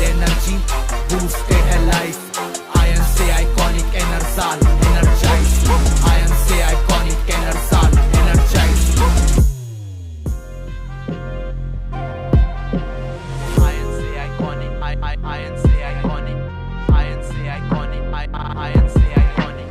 energy, boosted है life. Iron से iconic enersal, energize. Iron से iconic enersal, energize. Iron से iconic, iron से iconic, iron से iconic, iron से iconic.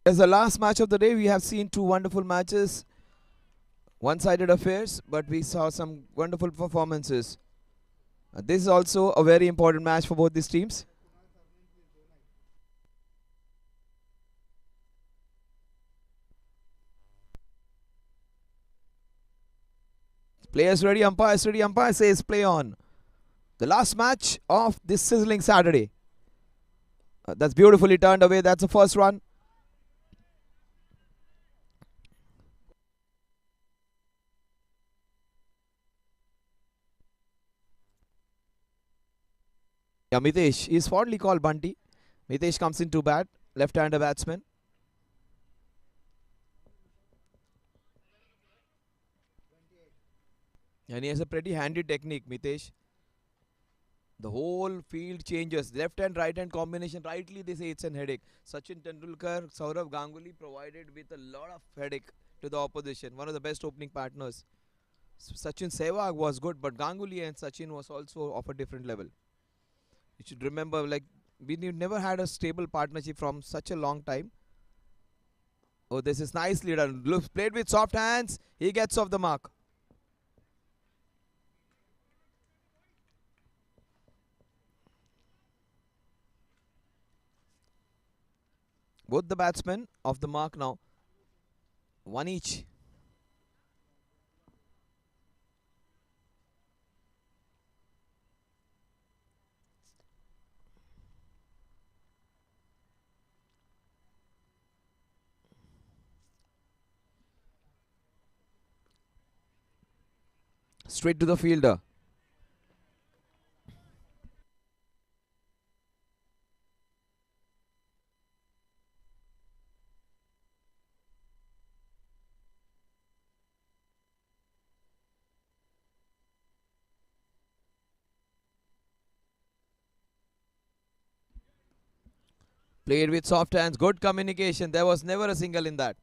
As the last match of the day, we have seen two wonderful matches, one-sided affairs, but we saw some wonderful performances. This is also a very important match for both these teams. Players ready, umpires ready, umpire says play on. The last match of this sizzling Saturday. That's beautifully turned away. That's the first run. Yeah, Mitesh is fondly called Bunty. Mitesh comes in to bat, left-hander batsman. And he has a pretty handy technique, Mitesh. The whole field changes. Left and right hand combination. Rightly they say it's an headache. Sachin Tendulkar, Saurav Ganguly provided with a lot of headache to the opposition. One of the best opening partners. Sachin Sehwag was good, but Ganguly and Sachin was also of a different level. You should remember, like, we never had a stable partnership from such a long time. Oh, this is nicely done. Played with soft hands. He gets off the mark. Both the batsmen off the mark now. One each. Straight to the fielder. Played with soft hands. Good communication. There was never a single in that.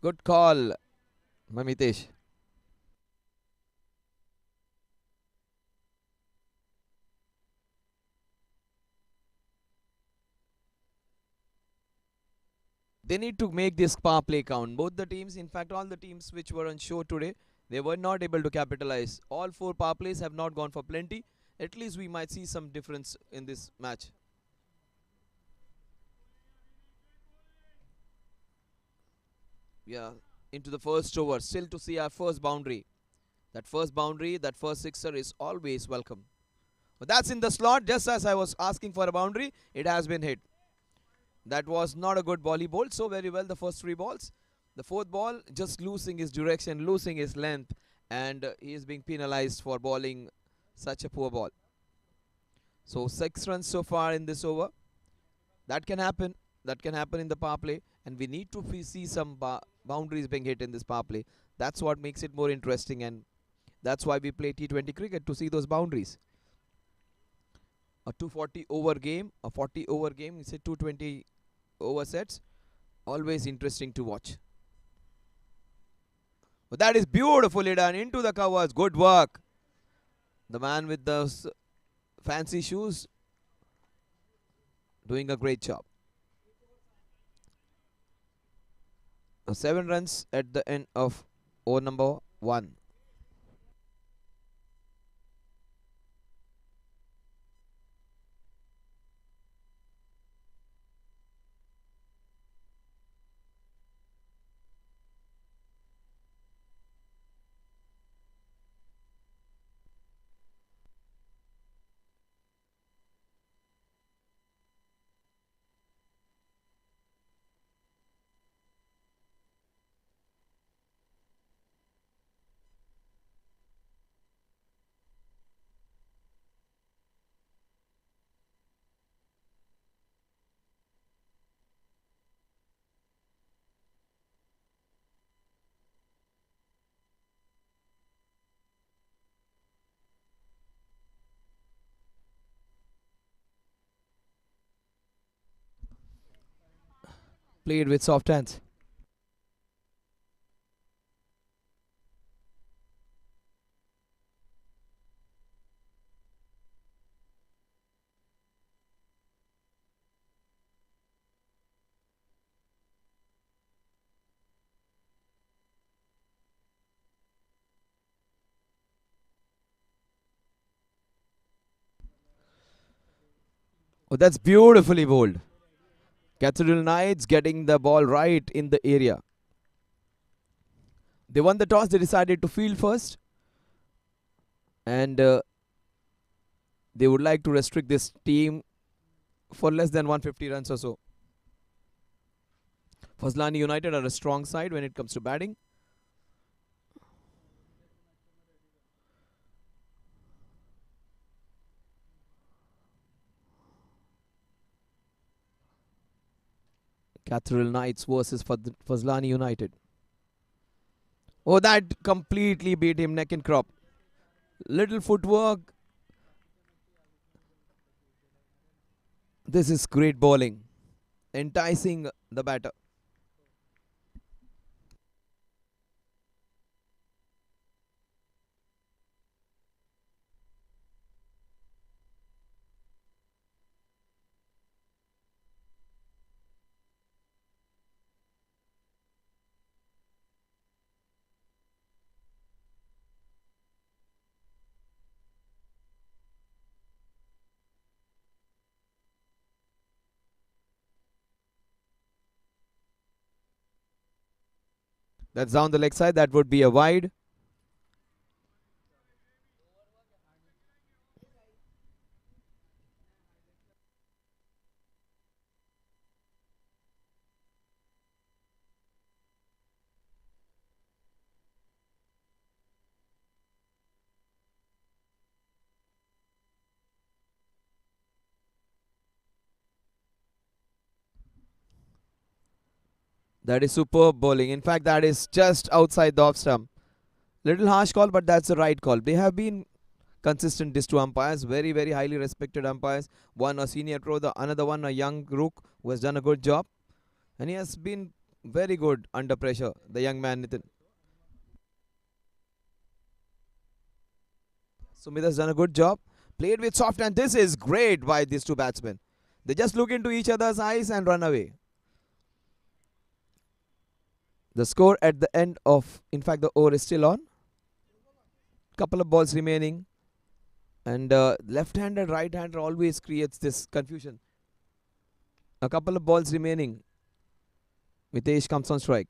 Good call, Mamitesh. They need to make this power play count. Both the teams, in fact, all the teams which were on show today, they were not able to capitalize. All four power plays have not gone for plenty. At least we might see some difference in this match. Yeah, into the first over. Still to see our first boundary. That first boundary, that first sixer is always welcome. But that's in the slot. Just as I was asking for a boundary, it has been hit. That was not a good volley ball. So very well the first three balls. The fourth ball just losing his direction, losing his length, and he is being penalized for bowling such a poor ball. So 6 runs so far in this over. That can happen. That can happen in the power play, and we need to see some boundaries being hit in this power play. That's what makes it more interesting, and that's why we play T20 cricket, to see those boundaries. A 240 over game, a 40 over game, it's a 220 over sets. Always interesting to watch. But that is beautifully done into the covers. Good work. The man with the fancy shoes doing a great job. 7 runs at the end of over number 1. Played with soft hands. Oh, that's beautifully bowled. Cathedral Knights getting the ball right in the area. They won the toss. They decided to field first, and they would like to restrict this team for less than 150 runs or so. Fazlani United are a strong side when it comes to batting. Cathedral Knights versus Fazlani United. Oh, that completely beat him neck and crop. Little footwork. This is great bowling. Enticing the batter. That's down the leg side. That would be a wide. That is superb bowling. In fact, that is just outside the off stump. Little harsh call, but that's the right call. They have been consistent, these two umpires. Very, very highly respected umpires. One a senior pro, the another one a young rook who has done a good job. And he has been very good under pressure, the young man Nitin. Sumit has done a good job. Played with soft, and this is great by these two batsmen. They just look into each other's eyes and run away. The score at the end of, in fact, the over is still on. Couple of balls remaining. And left-hander, right-hander always creates this confusion. A couple of balls remaining. Mitesh comes on strike.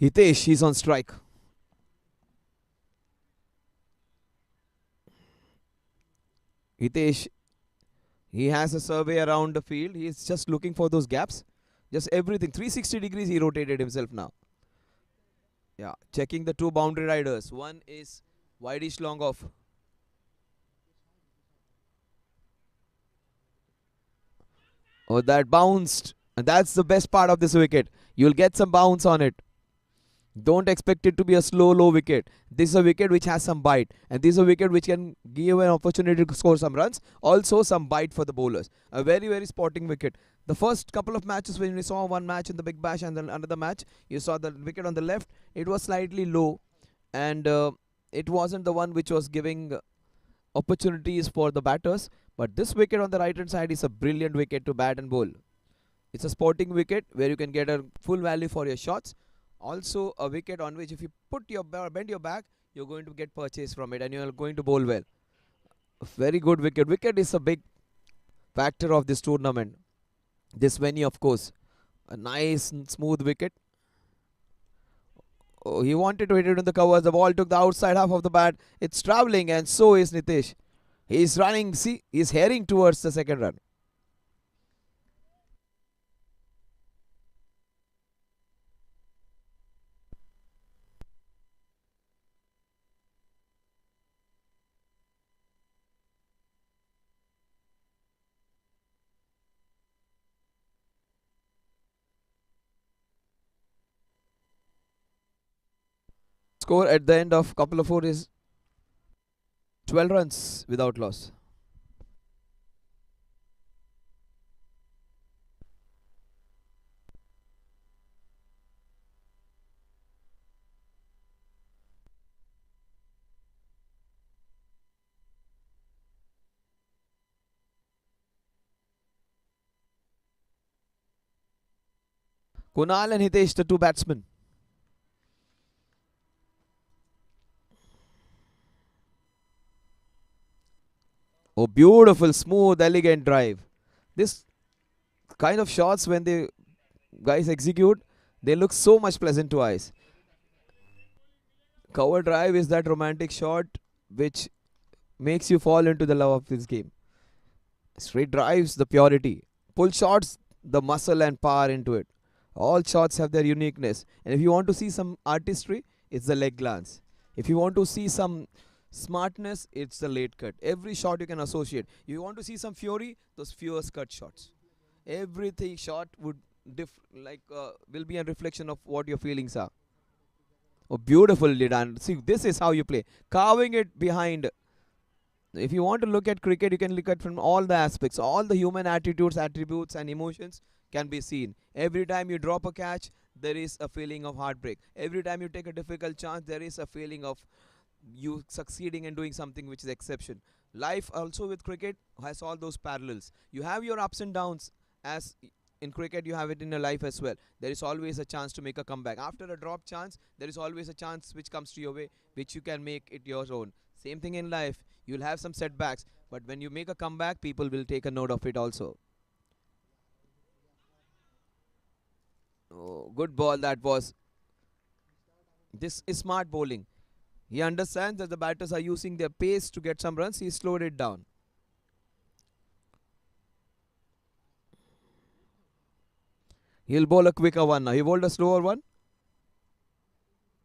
Hitesh, he's on strike. Hitesh, he has a survey around the field. He's just looking for those gaps. Just everything. 360 degrees he rotated himself now. Yeah, checking the two boundary riders. One is wideish long off. Oh, that bounced. And that's the best part of this wicket. You'll get some bounce on it. Don't expect it to be a slow, low wicket. This is a wicket which has some bite, and this is a wicket which can give an opportunity to score some runs. Also, some bite for the bowlers. A very, very sporting wicket. The first couple of matches, when we saw one match in the Big Bash and then another match, you saw the wicket on the left. It was slightly low, and it wasn't the one which was giving opportunities for the batters. But this wicket on the right hand side is a brilliant wicket to bat and bowl. It's a sporting wicket where you can get a full value for your shots. Also, a wicket on which if you bend your back, you're going to get purchase from it and you're going to bowl well. A very good wicket. Wicket is a big factor of this tournament. This venue, of course. A nice and smooth wicket. Oh, he wanted to hit it in the covers. The ball took the outside half of the bat. It's travelling, and so is Nitish. He's running. See, he's heading towards the second run. Score at the end of couple of four is 12 runs without loss. Kunal and Hitesh, the two batsmen. Oh, beautiful, smooth, elegant drive. This kind of shots, when the guys execute, they look so much pleasant to eyes. Cover drive is that romantic shot which makes you fall into the love of this game. Straight drives, the purity. Pull shots, the muscle and power into it. All shots have their uniqueness. And if you want to see some artistry, it's the leg glance. If you want to see some smartness, it's the late cut. Every shot you can associate. You want to see some fury, those fierce cut shots. Everything shot would will be a reflection of what your feelings are. Oh, beautifully done. See, this is how you play. Carving it behind. If you want to look at cricket, you can look at from all the aspects. All the human attitudes, attributes, and emotions can be seen. Every time you drop a catch, there is a feeling of heartbreak. Every time you take a difficult chance, there is a feeling of you succeeding and doing something which is exception. Life also with cricket has all those parallels. You have your ups and downs, as in cricket you have it in your life as well. There is always a chance to make a comeback. After a drop chance, there is always a chance which comes to your way, which you can make it your own. Same thing in life. You'll have some setbacks, but when you make a comeback, people will take a note of it also. Oh, good ball that was. This is smart bowling. He understands that the batters are using their pace to get some runs. He slowed it down. He'll bowl a quicker one now. He bowled a slower one.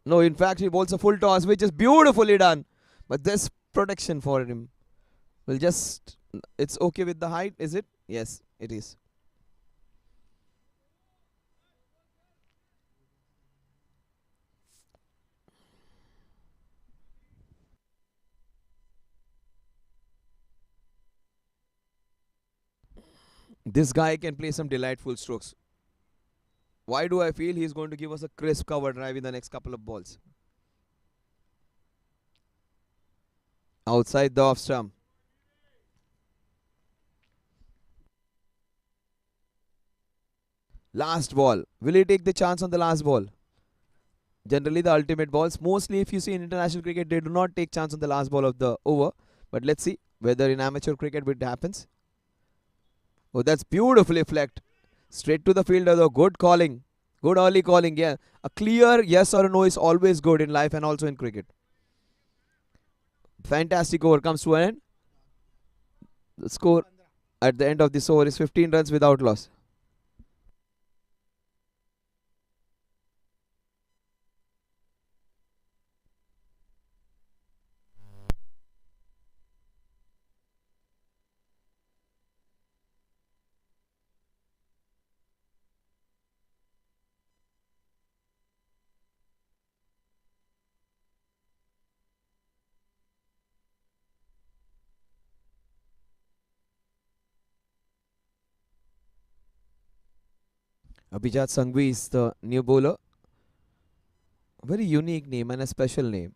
No, in fact, he bowls a full toss, which is beautifully done. But there's protection for him. We'll just. It's okay with the height, is it? Yes, it is. This guy can play some delightful strokes. Why do I feel he's going to give us a crisp cover drive in the next couple of balls? Outside the off stump. Last ball. Will he take the chance on the last ball? Generally, the ultimate balls. Mostly, if you see in international cricket, they do not take chance on the last ball of the over. But let's see whether in amateur cricket it happens. Oh, that's beautifully flecked. Straight to the fielder, though. Good calling. Good early calling, yeah. A clear yes or a no is always good in life and also in cricket. Fantastic over comes to an end. The score at the end of this over is 15 runs without loss. Abhijat Sanghvi is the new bowler. Very unique name and a special name.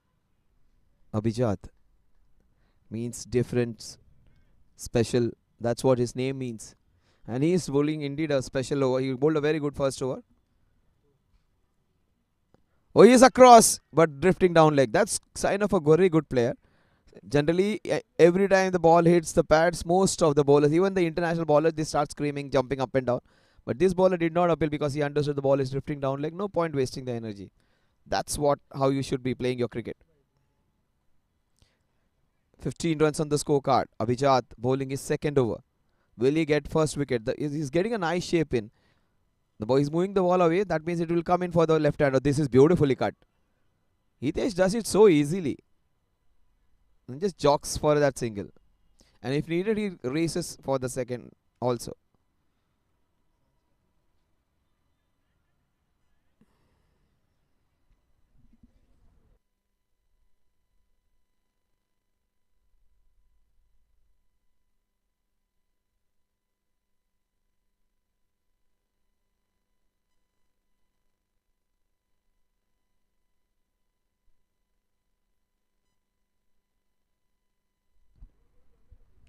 Abhijat means different, special. That's what his name means. And he is bowling indeed a special over. He bowled a very good first over. Oh, he is across, but drifting down leg. That's sign of a very good player. Generally, every time the ball hits the pads, most of the bowlers, even the international bowlers, they start screaming, jumping up and down. But this bowler did not appeal because he understood the ball is drifting down leg. No point wasting the energy. That's what how you should be playing your cricket. 15 runs on the scorecard. Abhijat bowling his second over. Will he get first wicket? He's getting a nice shape in. The boy is moving the ball away. That means it will come in for the left hander. This is beautifully cut. Hitesh does it so easily. And just jogs for that single. And if needed, he races for the second also.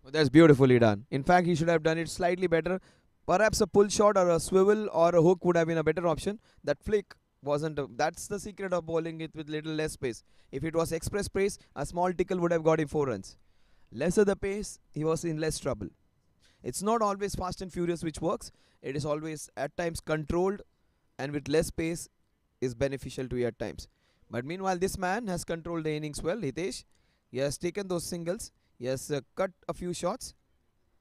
Oh, that's beautifully done. In fact, he should have done it slightly better. Perhaps a pull shot or a swivel or a hook would have been a better option. That flick wasn't. That's the secret of bowling it with little less pace. If it was express pace, a small tickle would have got him 4 runs. Lesser the pace, he was in less trouble. It's not always fast and furious which works. It is always at times controlled and with less pace is beneficial to you at times. But meanwhile, this man has controlled the innings well, Hitesh. He has taken those singles. He has cut a few shots.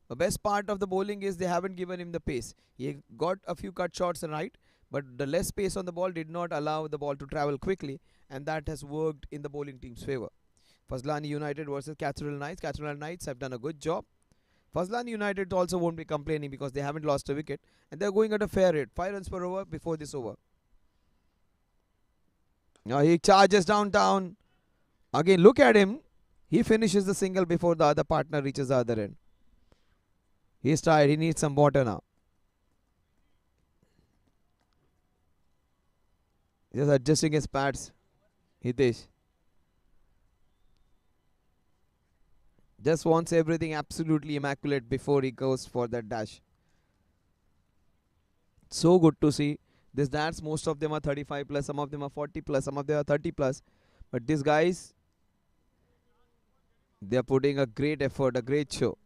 The best part of the bowling is they haven't given him the pace. He got a few cut shots right, but the less pace on the ball did not allow the ball to travel quickly, and that has worked in the bowling team's favour. Fazlani United versus Cathedral Knights. Cathedral Knights have done a good job. Fazlani United also won't be complaining because they haven't lost a wicket and they're going at a fair rate. 5 runs per over before this over. Now he charges downtown. Again, look at him. He finishes the single before the other partner reaches the other end. He's tired. He needs some water now. Just adjusting his pads. Hitesh. Just wants everything absolutely immaculate before he goes for that dash. So good to see. These dads, most of them are 35 plus, some of them are 40 plus, some of them are 30 plus. But these guys, they are putting a great effort, a great show.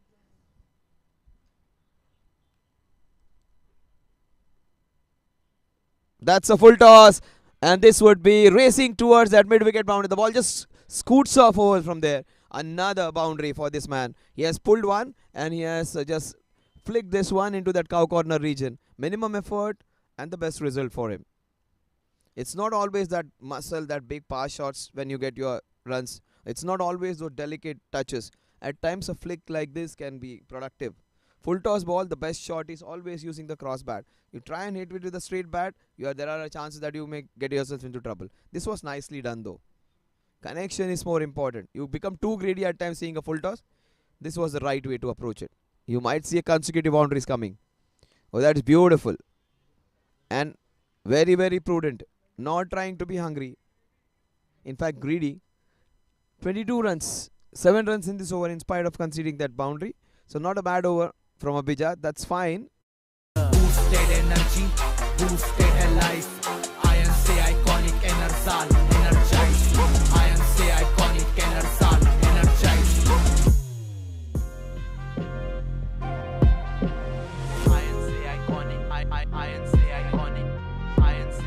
That's a full toss. And this would be racing towards that mid-wicket boundary. The ball just scoots off over from there. Another boundary for this man. He has pulled one and he has just flicked this one into that cow corner region. Minimum effort and the best result for him. It's not always that muscle, that big pass shots when you get your runs. It's not always those delicate touches. At times a flick like this can be productive. Full toss ball, the best shot is always using the cross bat. You try and hit it with a straight bat, there are chances that you may get yourself into trouble. This was nicely done though. Connection is more important. You become too greedy at times seeing a full toss. This was the right way to approach it. You might see a consecutive boundaries coming. Oh, that is beautiful. And very, very prudent. Not trying to be hungry. In fact, greedy. 22 runs. 7 runs in this over in spite of conceding that boundary. So not a bad over from Abhijat. That's fine. Boosted energy, boosted life. Iron say iconic enersal, energize. Iron say iconic enersal, energize. Iron say iconic, iron say iconic, iron say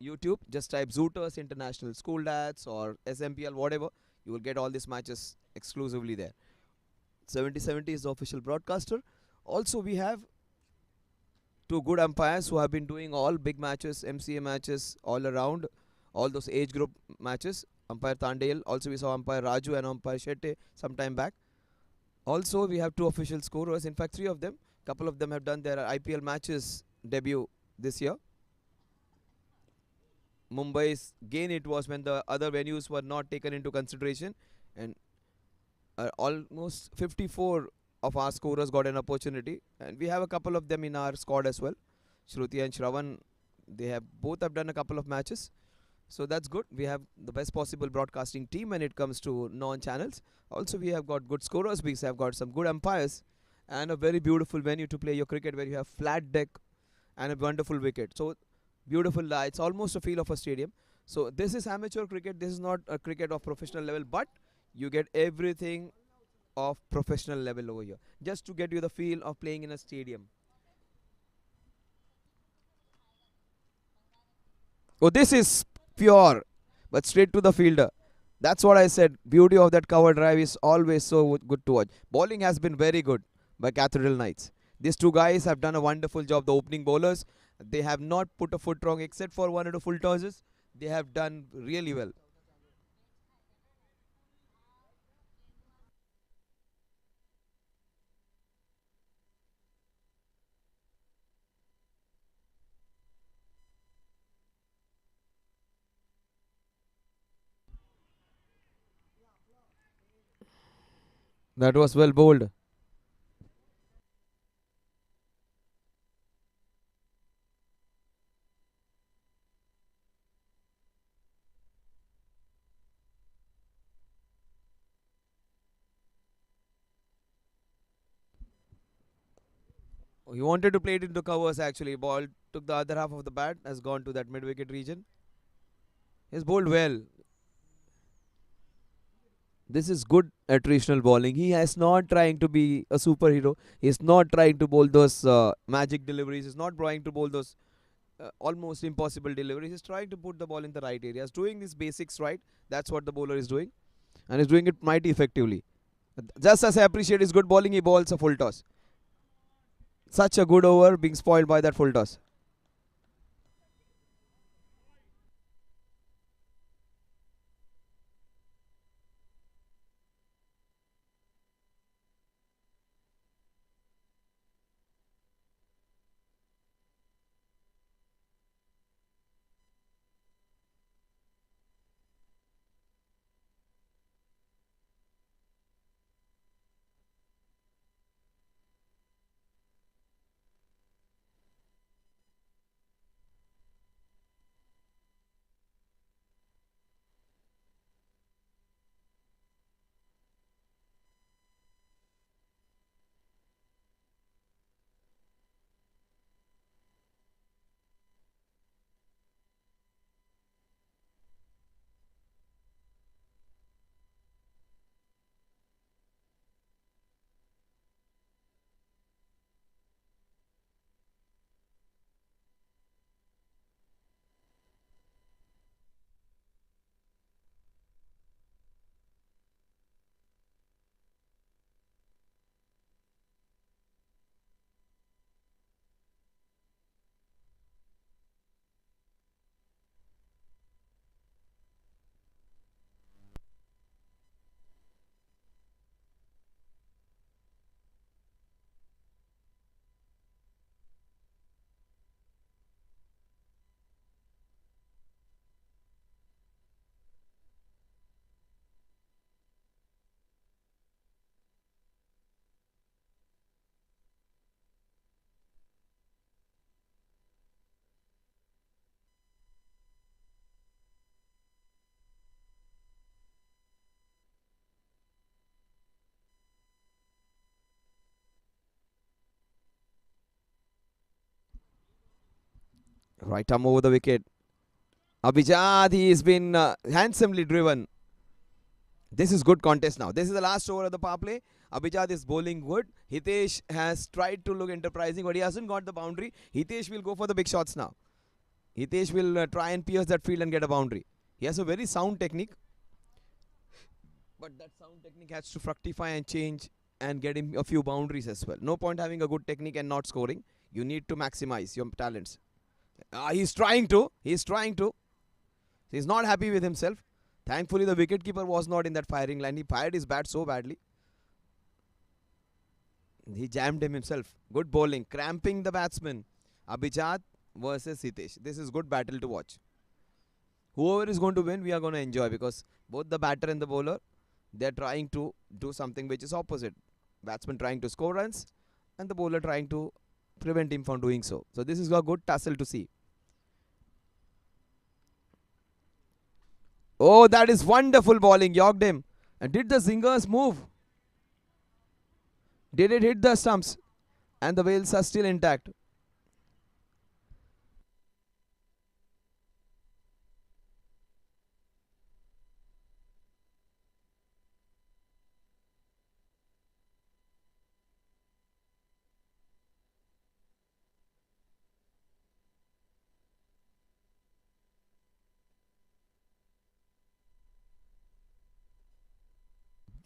YouTube. Just type Zooters International School Dads or SMPL, whatever. You will get all these matches exclusively there. 7070 is the official broadcaster. Also, we have two good umpires who have been doing all big matches, MCA matches, all around, all those age group matches. Umpire Tandale. Also, we saw umpire Raju and umpire Shetty some time back. Also, we have two official scorers. In fact, three of them. Couple of them have done their IPL matches debut this year. Mumbai's gain it was when the other venues were not taken into consideration, and almost 54 of our scorers got an opportunity, and we have a couple of them in our squad as well. Shruti and Shravan, they have both have done a couple of matches, so that's good. We have the best possible broadcasting team when it comes to non-channels. Also, we have got good scorers. We have got some good umpires, and a very beautiful venue to play your cricket, where you have flat deck and a wonderful wicket. So beautiful lights, almost a feel of a stadium. So this is amateur cricket. This is not a cricket of professional level, but you get everything of professional level over here, just to get you the feel of playing in a stadium. Oh, this is pure, but straight to the fielder. That's what I said. Beauty of that cover drive is always so good to watch. Bowling has been very good by Cathedral Knights. These two guys have done a wonderful job. The opening bowlers, they have not put a foot wrong except for one or two full tosses. They have done really well. That was well bowled. He wanted to play it into covers actually. Ball took the other half of the bat, has gone to that mid wicket region. He's bowled well. This is good attritional bowling. He is not trying to be a superhero. He's not trying to bowl those magic deliveries. He's not trying to bowl those almost impossible deliveries. He's trying to put the ball in the right areas. Doing these basics right. That's what the bowler is doing. And he's doing it mighty effectively. Just as I appreciate his good bowling, he bowls a full toss. Such a good over being spoiled by that full toss. Right arm over the wicket. Abhijat, he has been handsomely driven. This is good contest now. This is the last over of the power play. Abhijat is bowling good. Hitesh has tried to look enterprising, but he hasn't got the boundary. Hitesh will go for the big shots now. Hitesh will try and pierce that field and get a boundary. He has a very sound technique, but that sound technique has to fructify and change and get him a few boundaries as well. No point having a good technique and not scoring. You need to maximize your talents. He's trying to. He's trying to. He's not happy with himself. Thankfully, the wicketkeeper was not in that firing line. He fired his bat so badly. He jammed him himself. Good bowling. Cramping the batsman. Abhijat versus Hitesh. This is good battle to watch. Whoever is going to win, we are going to enjoy because both the batter and the bowler, they're trying to do something which is opposite. Batsman trying to score runs and the bowler trying to prevent him from doing so. So this is a good tussle to see. Oh, that is wonderful bowling. Yorked him. And did the zingers move? Did it hit the stumps? And the Wales are still intact.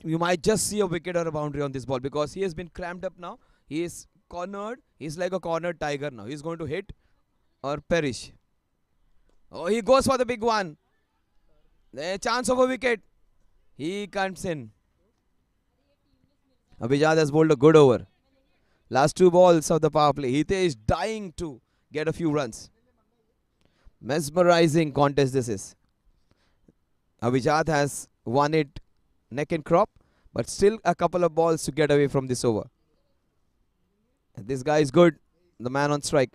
You might just see a wicket or a boundary on this ball because he has been cramped up now. He is cornered. He's like a cornered tiger now. He's going to hit or perish. Oh, he goes for the big one. A chance of a wicket. He comes in. Abhijat has bowled a good over. Last two balls of the power play. Hitesh dying to get a few runs. Mesmerizing contest this is. Abhijat has won it neck and crop, but still a couple of balls to get away from this over. This guy is good. The man on strike.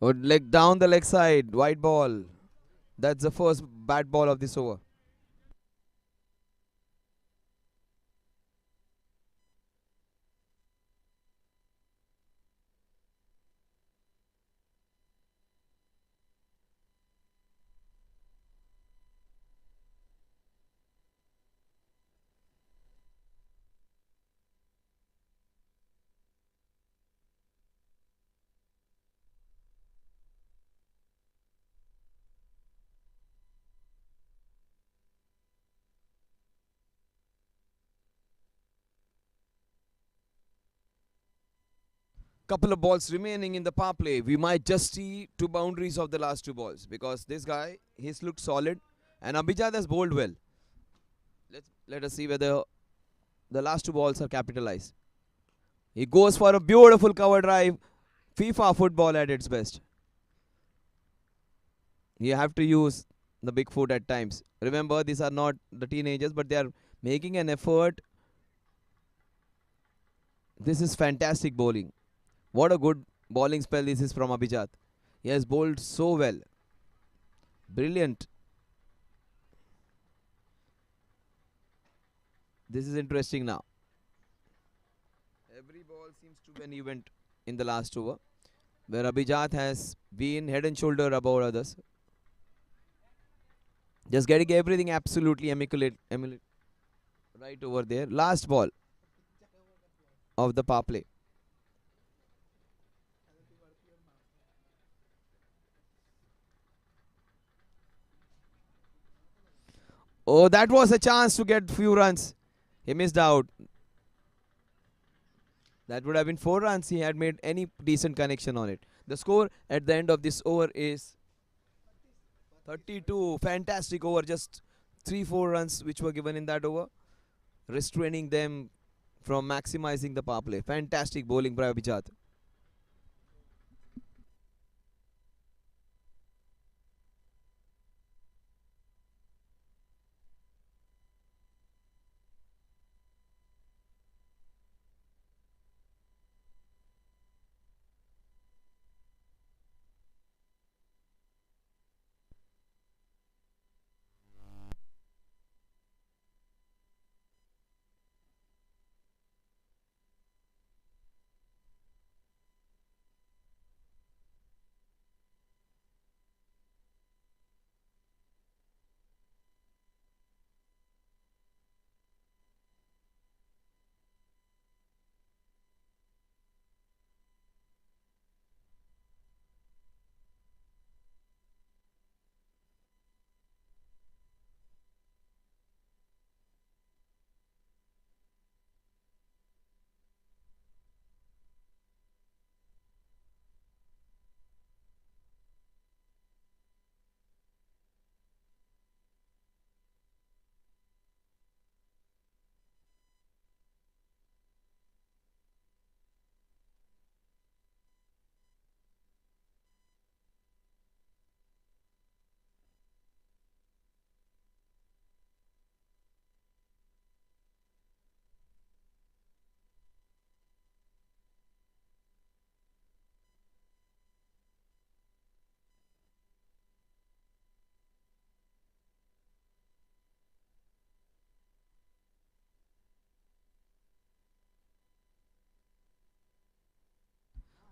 Leg down the leg side. White ball. That's the first bad ball of this over. Couple of balls remaining in the power play. We might just see two boundaries of the last two balls because this guy, he's looked solid and Abhijat has bowled well. Let us see whether the last two balls are capitalized. He goes for a beautiful cover drive. FIFA football at its best. You have to use the big foot at times. Remember, these are not the teenagers, but they are making an effort. This is fantastic bowling. What a good bowling spell this is from Abhijat. He has bowled so well. Brilliant. This is interesting now. Every ball seems to be an event in the last over, where Abhijat has been head and shoulder above others. Just getting everything absolutely immaculate right over there. Last ball of the power play. Oh, that was a chance to get few runs. He missed out. That would have been 4 runs. He had made any decent connection on it. The score at the end of this over is 32. Fantastic over. Just 3-4 runs which were given in that over, restraining them from maximizing the power play. Fantastic bowling by Abhijat.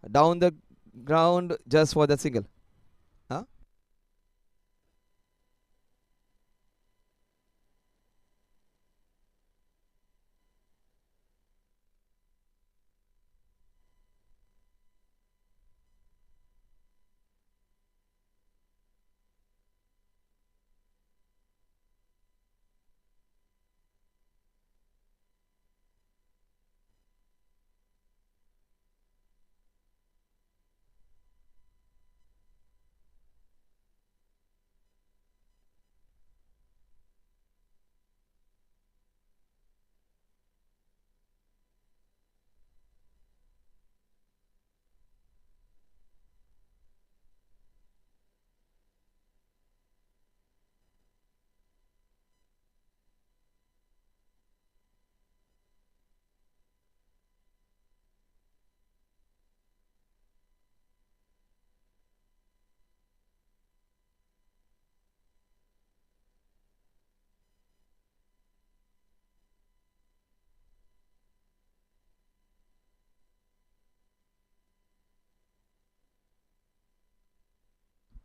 Down the ground just for the single. Huh?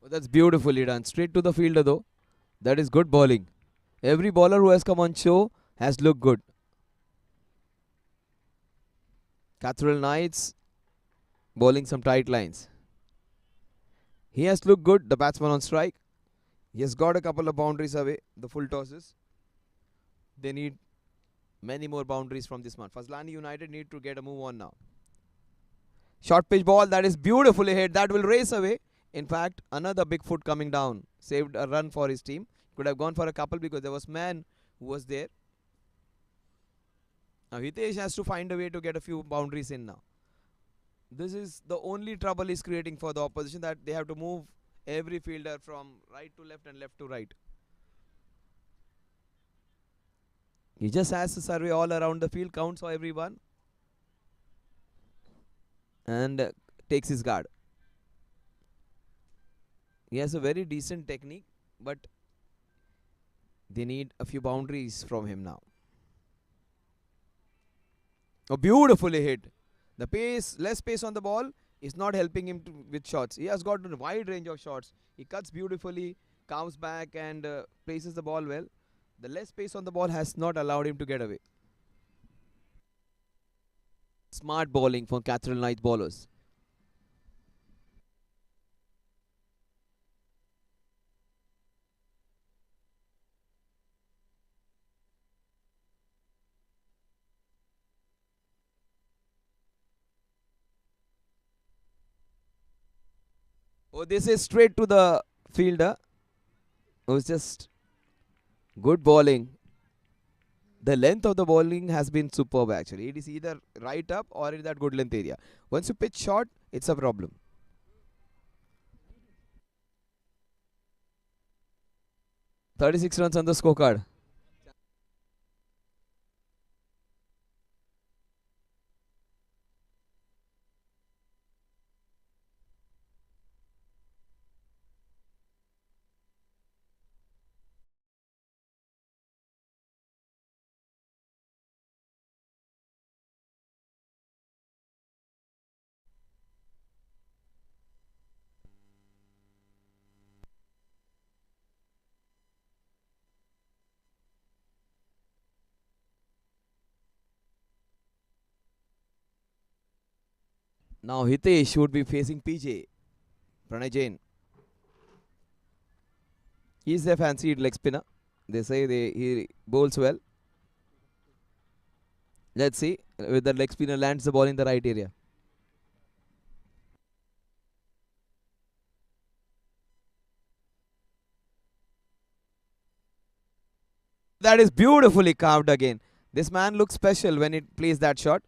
Oh, that's beautifully done. Straight to the fielder though. That is good bowling. Every bowler who has come on show has looked good. Cathedral Knights bowling some tight lines. He has looked good, the batsman on strike. He has got a couple of boundaries away, the full tosses. They need many more boundaries from this man. Fazlani United need to get a move on now. Short pitch ball, that is beautifully hit. That will race away. In fact, another big foot coming down. Saved a run for his team. Could have gone for a couple because there was man who was there. Now Hitesh has to find a way to get a few boundaries in now. This is the only trouble he's creating for the opposition, that they have to move every fielder from right to left and left to right. He just has to survey all around the field, counts for everyone, and takes his guard. He has a very decent technique, but they need a few boundaries from him now. Oh, beautifully hit. The pace, less pace on the ball is not helping him with shots. He has got a wide range of shots. He cuts beautifully, comes back and places the ball well. The less pace on the ball has not allowed him to get away. Smart bowling for Cathedral Knight bowlers. Oh, this is straight to the fielder. It was just good bowling. The length of the bowling has been superb actually. It is either right up or in that good length area. Once you pitch short, it's a problem. 36 runs on the scorecard. Now Hitesh would be facing PJ, Pranay Jain. He's a fancied leg spinner. They say he bowls well. Let's see whether the leg spinner lands the ball in the right area. That is beautifully carved again. This man looks special when he plays that shot,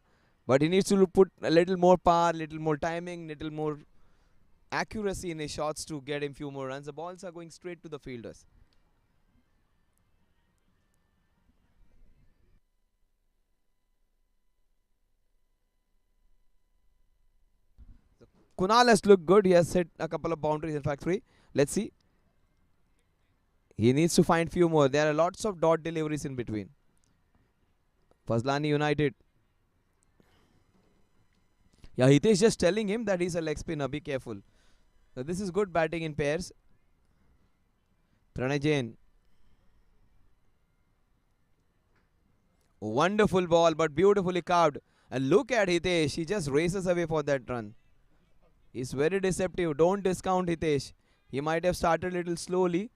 but he needs to put a little more power, little more timing, little more accuracy in his shots to get him few more runs. The balls are going straight to the fielders. Kunal has looked good. He has hit a couple of boundaries, in fact three. Let's see. He needs to find few more. There are lots of dot deliveries in between. Fazlani United. Yeah, Hitesh just telling him that he's a leg spinner. Be careful. So this is good batting in pairs. Pranay Jain. Wonderful ball, but beautifully carved. And look at Hitesh. He just races away for that run. He's very deceptive. Don't discount Hitesh. He might have started a little slowly.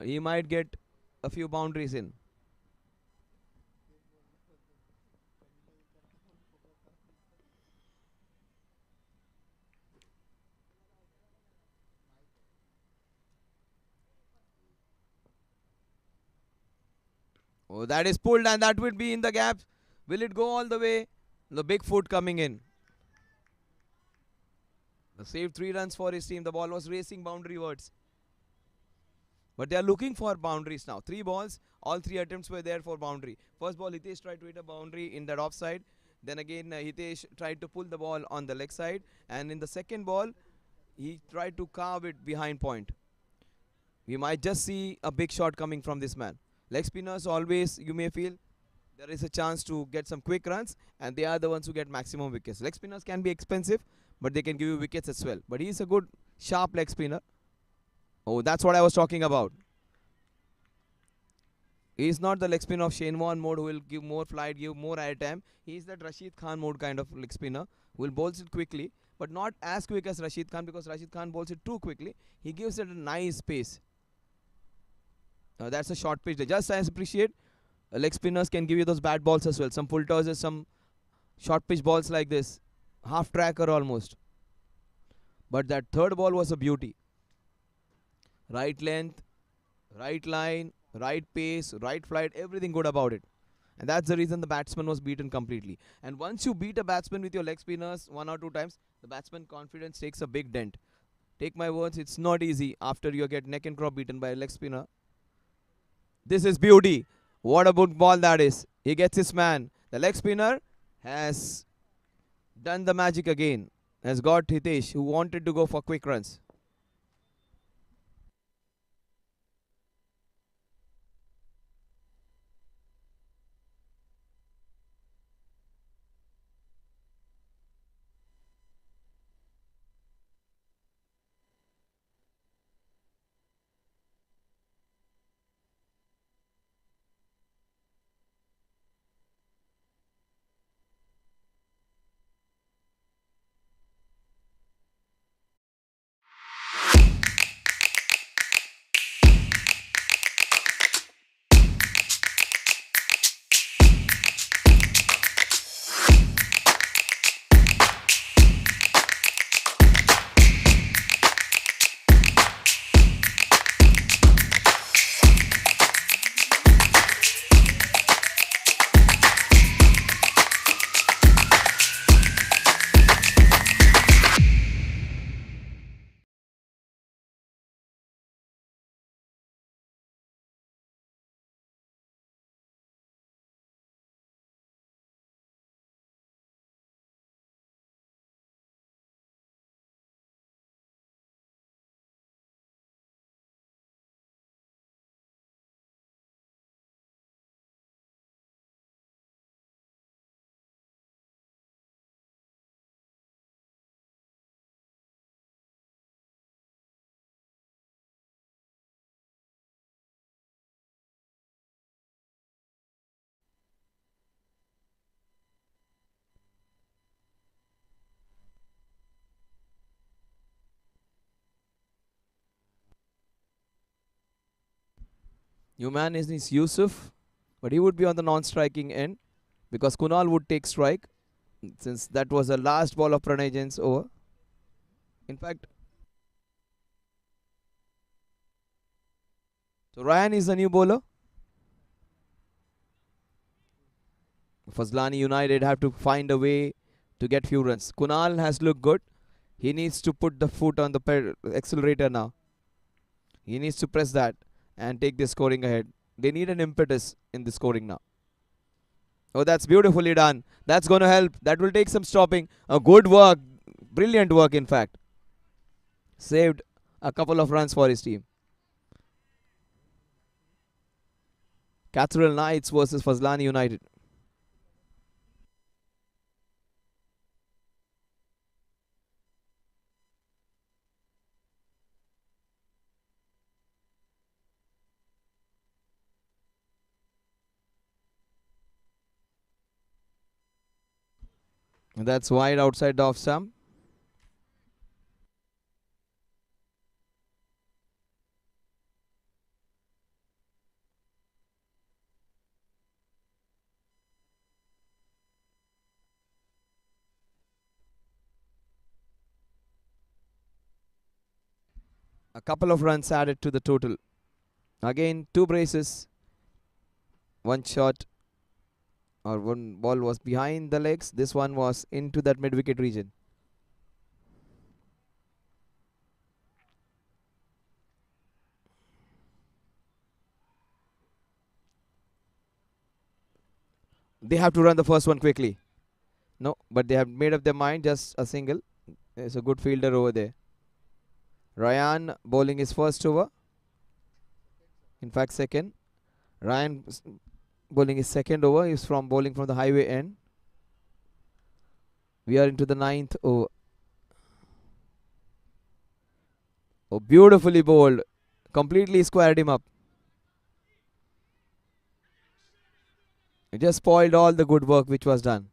He might get a few boundaries in. Oh, that is pulled and that would be in the gap. Will it go all the way? The big foot coming in. The saved 3 runs for his team. The ball was racing boundary wards. But they are looking for boundaries now. 3 balls, all 3 attempts were there for boundary. First ball, Hitesh tried to hit a boundary in that offside. Then again, Hitesh tried to pull the ball on the leg side. And in the second ball, he tried to carve it behind point. We might just see a big shot coming from this man. Leg spinners always, you may feel, there is a chance to get some quick runs, and they are the ones who get maximum wickets. Leg spinners can be expensive, but they can give you wickets as well. But he's a good, sharp leg spinner. Oh, that's what I was talking about. He's not the leg spinner of Shane Warne mode who will give more flight, give more airtime. He's that Rashid Khan mode kind of leg spinner who will bowl it quickly, but not as quick as Rashid Khan because Rashid Khan bowls it too quickly. He gives it a nice pace. That's a short pitch. Just as appreciate, leg spinners can give you those bad balls as well. Some full tosses, some short pitch balls like this. Half tracker almost. But that third ball was a beauty. Right length, right line, right pace, right flight, everything good about it. And that's the reason the batsman was beaten completely. And once you beat a batsman with your leg spinners 1 or 2 times, the batsman confidence takes a big dent. Take my words, it's not easy after you get neck and crop beaten by a leg spinner. This is beauty. What a good ball that is. He gets his man. The leg spinner has done the magic again. Has got Hitesh who wanted to go for quick runs. New man is Yusuf, but he would be on the non-striking end because Kunal would take strike since that was the last ball of Pranay Jain's over. In fact, so Ryan is the new bowler. Fazlani United have to find a way to get few runs. Kunal has looked good. He needs to put the foot on the accelerator now. He needs to press that and take the scoring ahead. They need an impetus in the scoring now. Oh, that's beautifully done. That's going to help. That will take some stopping. Good work. Brilliant work, in fact. Saved a couple of runs for his team. Cathedral Knights versus Fazlani United. That's wide outside the off stump. A couple of runs added to the total. Again, two braces. One shot or one ball was behind the legs. This one was into that mid wicket region. They have to run the first one quickly. No, but they have made up their mind. Just a single. There's a good fielder over there. Ryan bowling his first over. In fact, second. Ryan bowling his second over. He's from bowling from the highway end. We are into the ninth over. Oh, beautifully bowled. Completely squared him up. It just spoiled all the good work which was done.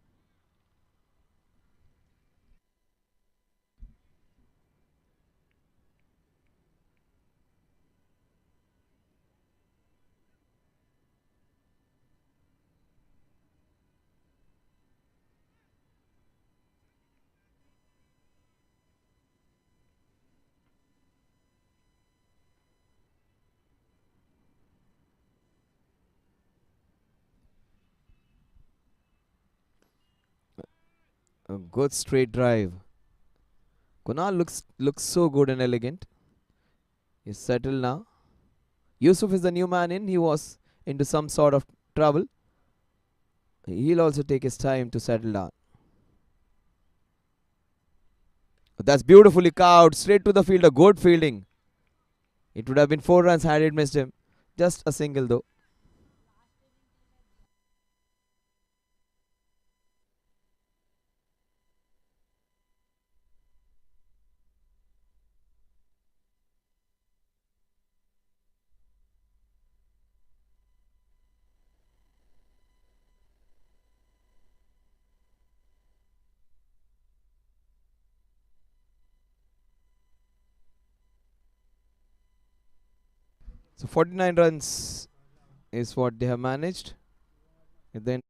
A good straight drive. Kunal looks so good and elegant. He's settled now. Yusuf is the new man in. He was into some sort of trouble. He'll also take his time to settle down. That's beautifully cowed. Straight to the fielder. Good fielding. It would have been 4 runs had it missed him. Just a single though. So 49 runs is what they have managed. And then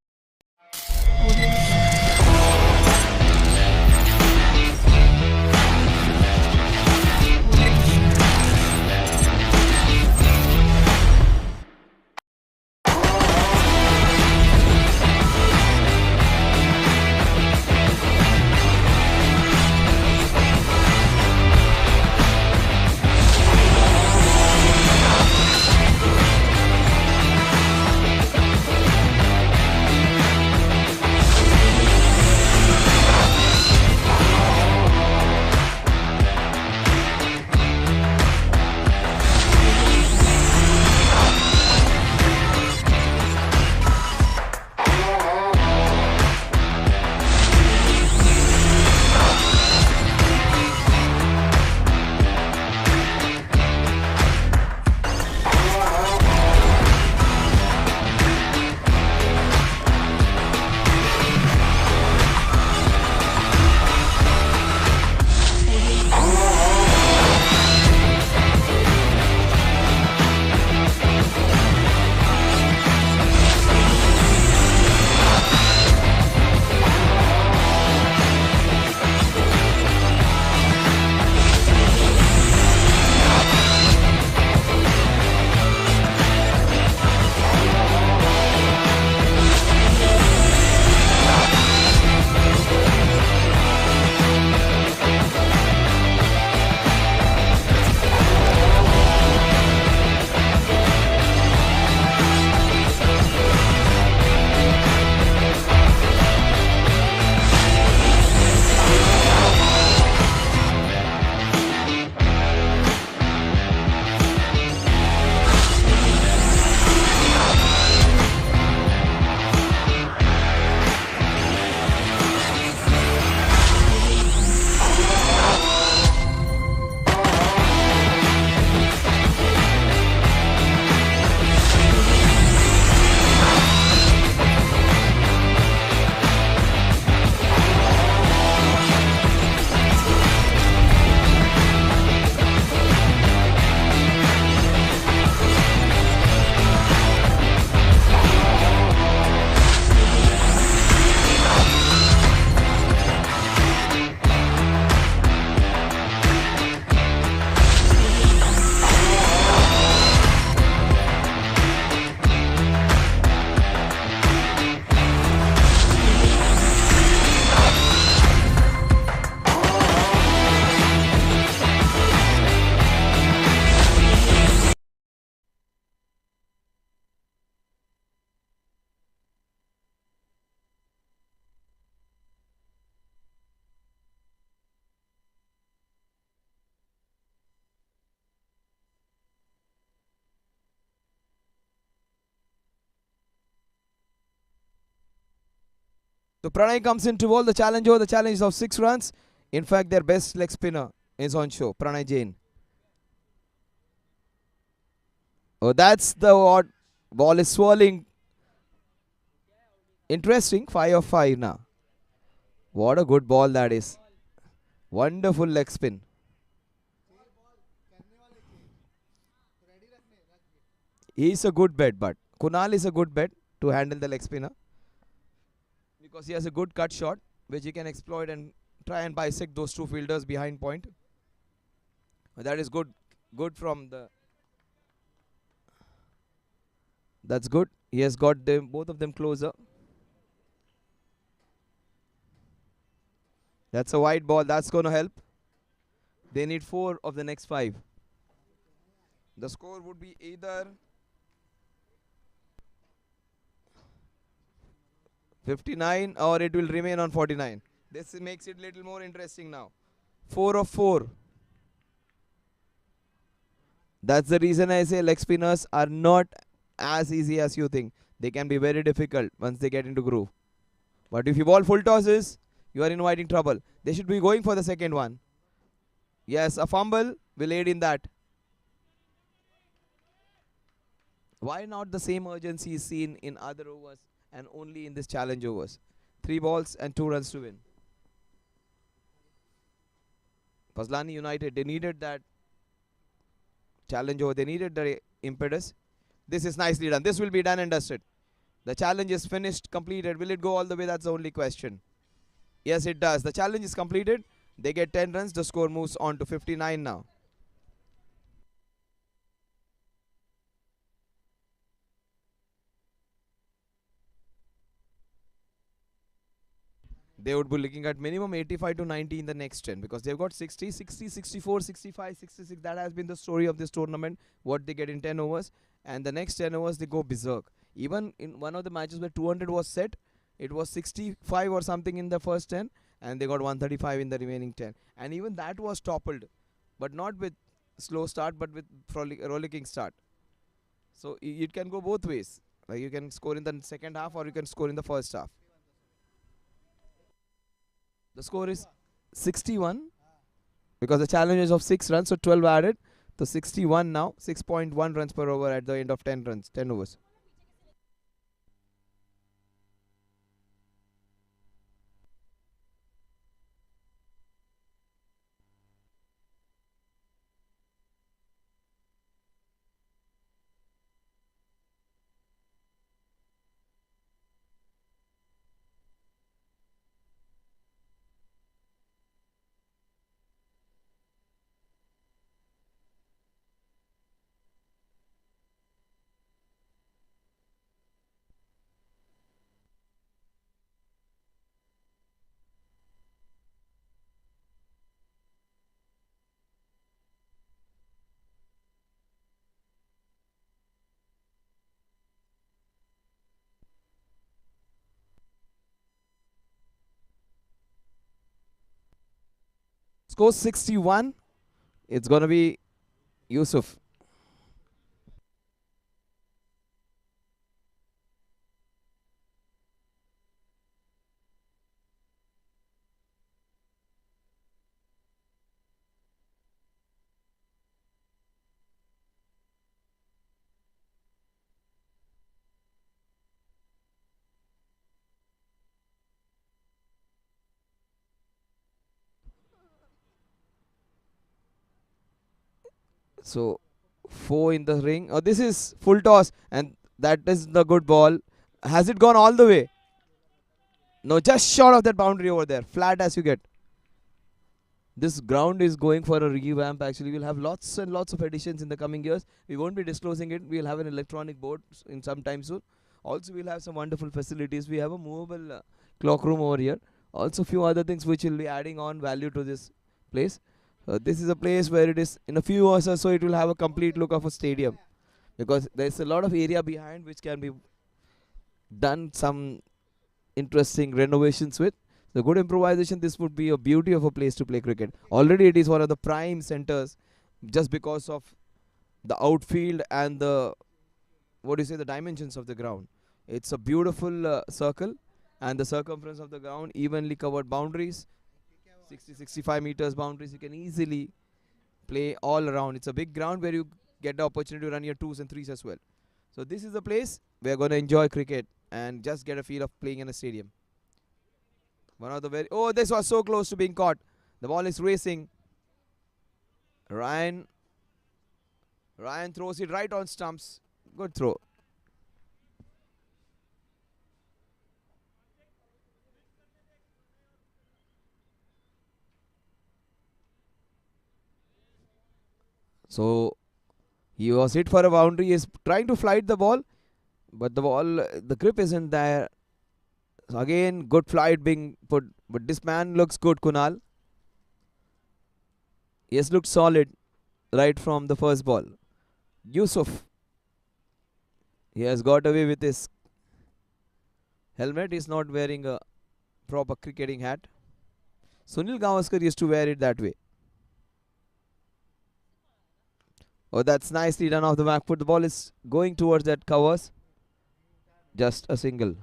So Pranay comes into ball. The challenge over. The challenge is of 6 runs. In fact, their best leg spinner is on show. Pranay Jain. Oh, that's the odd. Ball is swirling. Interesting. 5 of 5 now. What a good ball that is. Wonderful leg spin. He's a good bet, but Kunal is a good bet to handle the leg spinner because he has a good cut shot which he can exploit and try and bisect those two fielders behind point. That is good. Good from the. That's good. He has got them both of them closer. That's a wide ball. That's going to help. They need 4 of the next 5. The score would be either 59 or it will remain on 49. This makes it a little more interesting now. 4 of 4. That's the reason I say leg spinners are not as easy as you think. They can be very difficult once they get into groove. But if you ball full tosses, you are inviting trouble. They should be going for the second one. Yes, a fumble will aid in that. Why not the same urgency is seen in other overs and only in this challenge overs? 3 balls and 2 runs to win. Fazlani United, they needed that challenge over. They needed the impetus. This is nicely done. This will be done and dusted. The challenge is finished, completed. Will it go all the way? That's the only question. Yes, it does. The challenge is completed. They get 10 runs. The score moves on to 59 now. They would be looking at minimum 85 to 90 in the next 10 because they've got 60, 60, 64, 65, 66. That has been the story of this tournament, what they get in 10 overs. And the next 10 overs, they go berserk. Even in one of the matches where 200 was set, it was 65 or something in the first 10 and they got 135 in the remaining 10. And even that was toppled, but not with slow start, but with rollicking start. So it can go both ways. Like you can score in the second half or you can score in the first half. The score is 61 because the challenge is of 6 runs, so 12 added. So 61 now, 6.1 runs per over at the end of 10 runs, 10 overs. Score 61. It's going to be Yusuf. So 4 in the ring. Oh, this is full toss and that is the good ball. Has it gone all the way? No, just short of that boundary over there. Flat as you get. This ground is going for a revamp. Actually, we'll have lots and lots of additions in the coming years. We won't be disclosing it. We'll have an electronic board in some time soon. Also, we'll have some wonderful facilities. We have a movable clock room over here. Also, few other things which will be adding on value to this place. This is a place where it is in a few hours or so it will have a complete look of a stadium because there's a lot of area behind which can be done some interesting renovations with. The good improvisation, this would be a beauty of a place to play cricket. Already it is one of the prime centers just because of the outfield and the, what do you say, the dimensions of the ground. It's a beautiful circle and the circumference of the ground evenly covered boundaries, 60-65 meters boundaries. You can easily play all around. It's a big ground where you get the opportunity to run your twos and threes as well. So this is the place we're going to enjoy cricket and just get a feel of playing in a stadium. One of the very this was so close to being caught. The ball is racing. Ryan throws it right on stumps. Good throw. So he was hit for a boundary. He is trying to flight the ball, but the grip isn't there. So again, good flight being put, but this man looks good, Kunal. He has looked solid right from the first ball. Yusuf, he has got away with his helmet. He's not wearing a proper cricketing hat. Sunil Gavaskar used to wear it that way. Oh, that's nicely done off the back foot. The ball is going towards that covers. Just a single.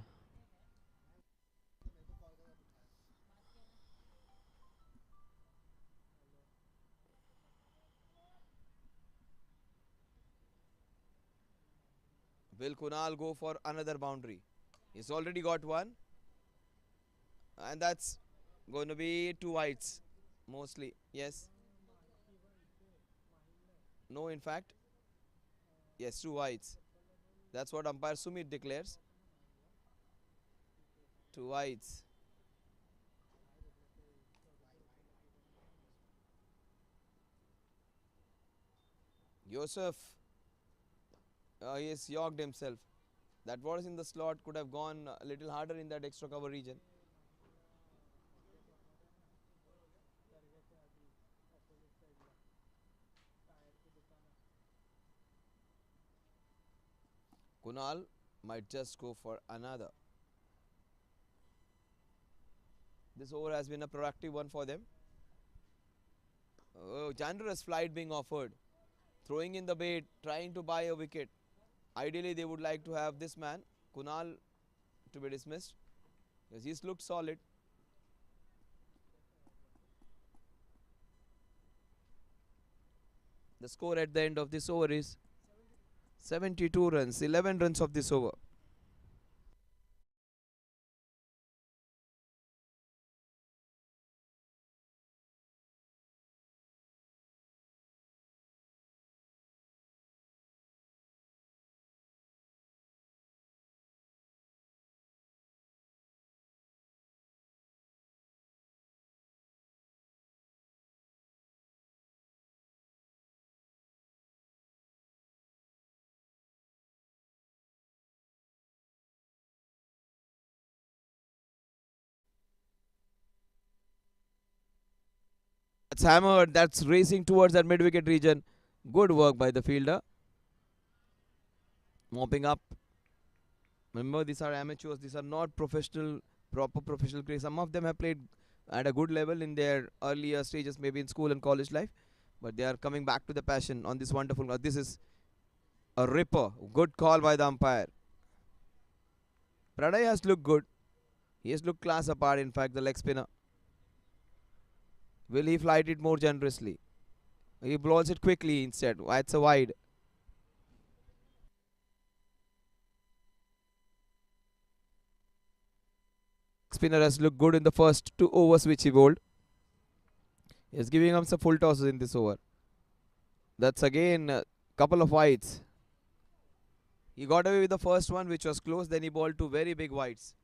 Will Kunal go for another boundary? He's already got one. And that's going to be two wides. Mostly. Yes. No, in fact. Yes, two wides. That's what umpire Sumit declares. Two wides. Yusuf. He has yogged himself. That was in the slot, could have gone a little harder in that extra cover region. Kunal might just go for another. This over has been a proactive one for them. Oh, generous flight being offered. Throwing in the bait, trying to buy a wicket. Ideally, they would like to have this man, Kunal, to be dismissed. Because he's looked solid. The score at the end of this over is 72 runs, 11 runs of this over. That's hammered, that's racing towards that mid-wicket region. Good work by the fielder. Mopping up. Remember, these are amateurs, these are not proper professional cricket. Some of them have played at a good level in their earlier stages, maybe in school and college life. But they are coming back to the passion on this wonderful. This is a ripper. Good call by the umpire. Pranay has looked good. He has looked class apart, in fact, the leg spinner. Will he flight it more generously? He blows it quickly instead. It's a wide. Spinner has looked good in the first two overs which he bowled. He is giving him some full tosses in this over. That's again a couple of wides. He got away with the first one which was close. Then he bowled two very big wides.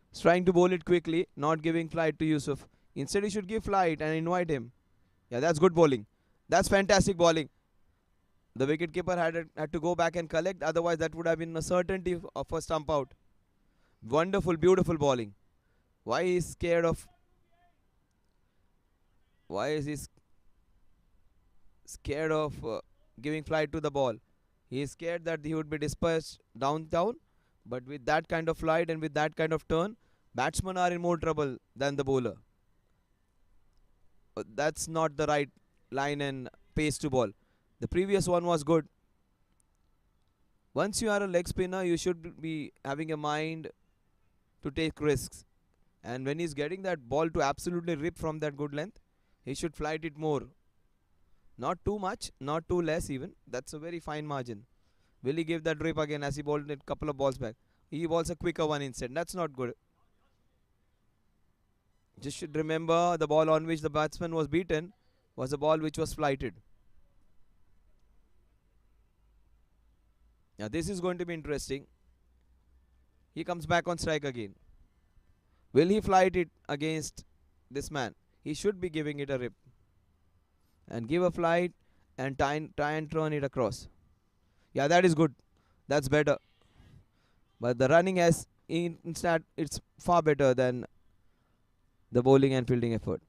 He's trying to bowl it quickly, not giving flight to Yusuf. Instead he should give flight and invite him. Yeah, that's good bowling. That's fantastic bowling. The wicketkeeper had to go back and collect. Otherwise that would have been a certainty of a stump out. Wonderful, beautiful bowling. Why is scared of? Why is he scared of giving flight to the ball? He is scared that he would be dispersed downtown. But with that kind of flight and with that kind of turn, batsmen are in more trouble than the bowler. That's not the right line and pace to ball. The previous one was good. Once you are a leg spinner, you should be having a mind to take risks. And when he's getting that ball to absolutely rip from that good length, he should flight it more. Not too much, not too less even. That's a very fine margin. Will he give that rip again as he bowled a couple of balls back? He bowls a quicker one instead. That's not good. Just should remember the ball on which the batsman was beaten was a ball which was flighted. Now this is going to be interesting. He comes back on strike again. Will he flight it against this man? He should be giving it a rip. And give a flight and try and turn it across. Yeah, that is good. That's better. But the running has instead it's far better than the bowling and fielding effort.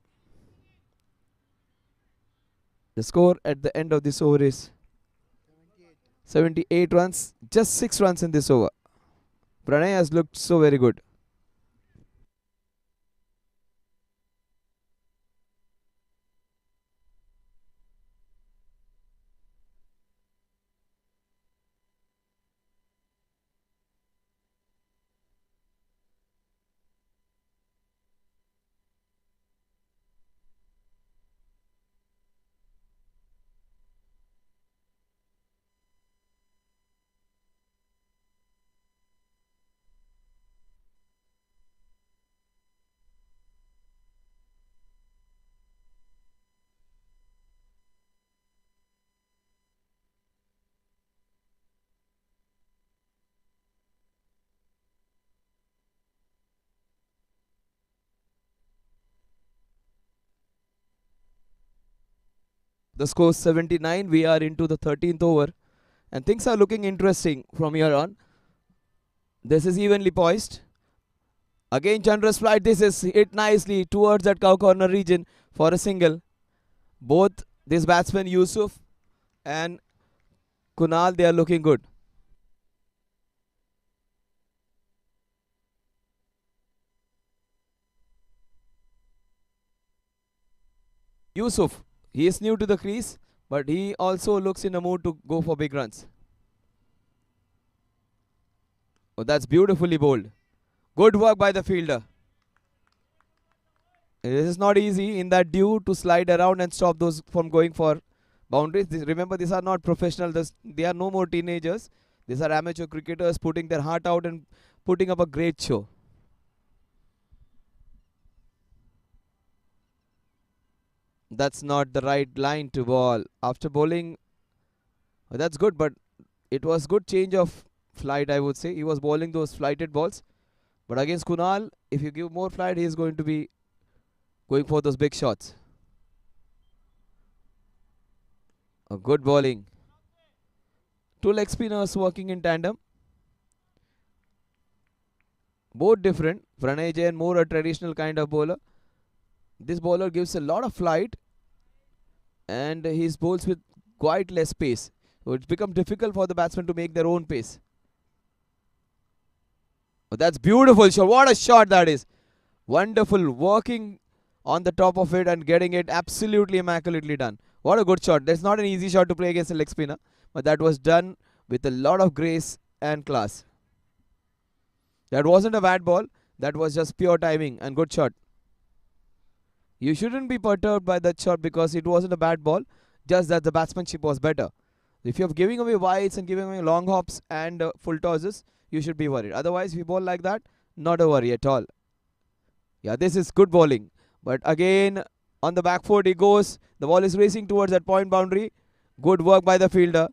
The score at the end of this over is 78 runs. Just 6 runs in this over. Pranay has looked so very good. The score 79. We are into the 13th over. And things are looking interesting from here on. This is evenly poised. Again, Chandra's flight. This is hit nicely towards that cow corner region for a single. Both this batsman Yusuf and Kunal, they are looking good. Yusuf, he is new to the crease, but he also looks in a mood to go for big runs. Oh, that's beautifully bowled. Good work by the fielder. This is not easy in that dew to slide around and stop those from going for boundaries. Remember, these are not professionals. They are no more teenagers. These are amateur cricketers putting their heart out and putting up a great show. That's not the right line to bowl. After bowling, that's good, but it was good change of flight, I would say. He was bowling those flighted balls. But against Kunal, if you give more flight, he is going to be going for those big shots. A good bowling. Two leg spinners working in tandem. Both different. Pranay Jain more a traditional kind of bowler. This bowler gives a lot of flight and he bowls with quite less pace. So it's become difficult for the batsmen to make their own pace. Oh, that's beautiful shot. What a shot that is. Wonderful working on the top of it and getting it absolutely immaculately done. What a good shot. That's not an easy shot to play against a leg spinner, but that was done with a lot of grace and class. That wasn't a bad ball. That was just pure timing and good shot. You shouldn't be perturbed by that shot because it wasn't a bad ball, just that the batsmanship was better. If you're giving away wides and giving away long hops and full tosses, you should be worried. Otherwise, if you bowl like that, not a worry at all. Yeah, this is good bowling. But again, on the back foot he goes. The ball is racing towards that point boundary. Good work by the fielder.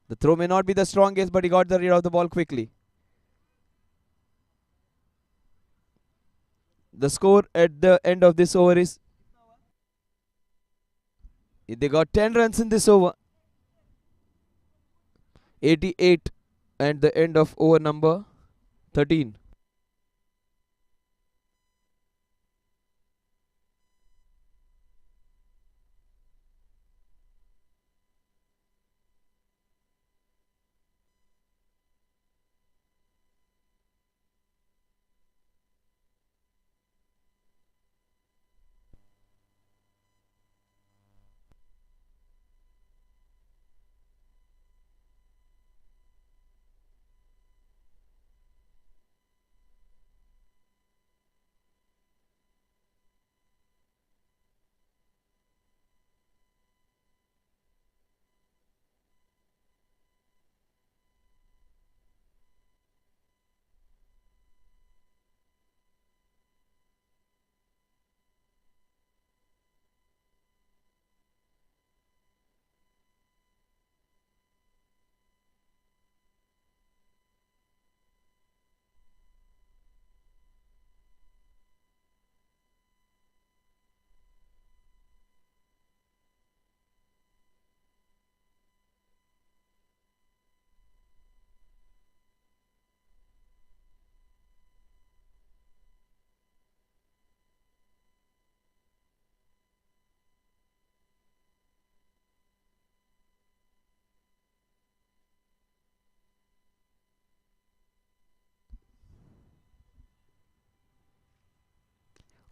The throw may not be the strongest, but he got the rid of the ball quickly. The score at the end of this over is they got 10 runs in this over. 88 and the end of over number 13.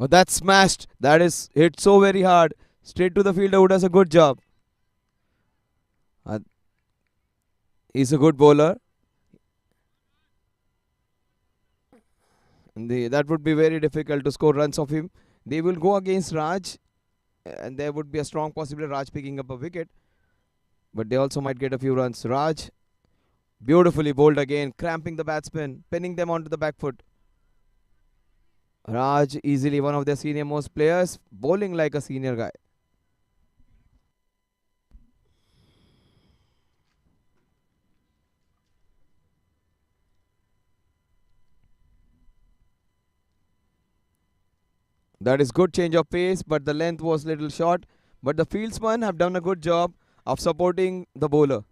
Oh, that's smashed. That is hit so very hard. Straight to the fielder who does a good job. Uh, he's a good bowler. And that would be very difficult to score runs of him. They will go against Raj, and there would be a strong possibility of Raj picking up a wicket. But they also might get a few runs. Raj, beautifully bowled again, cramping the batsman, pinning them onto the back foot. Raj, easily one of their senior most players, bowling like a senior guy. That is good change of pace, but the length was little short. But the fieldsmen have done a good job of supporting the bowler.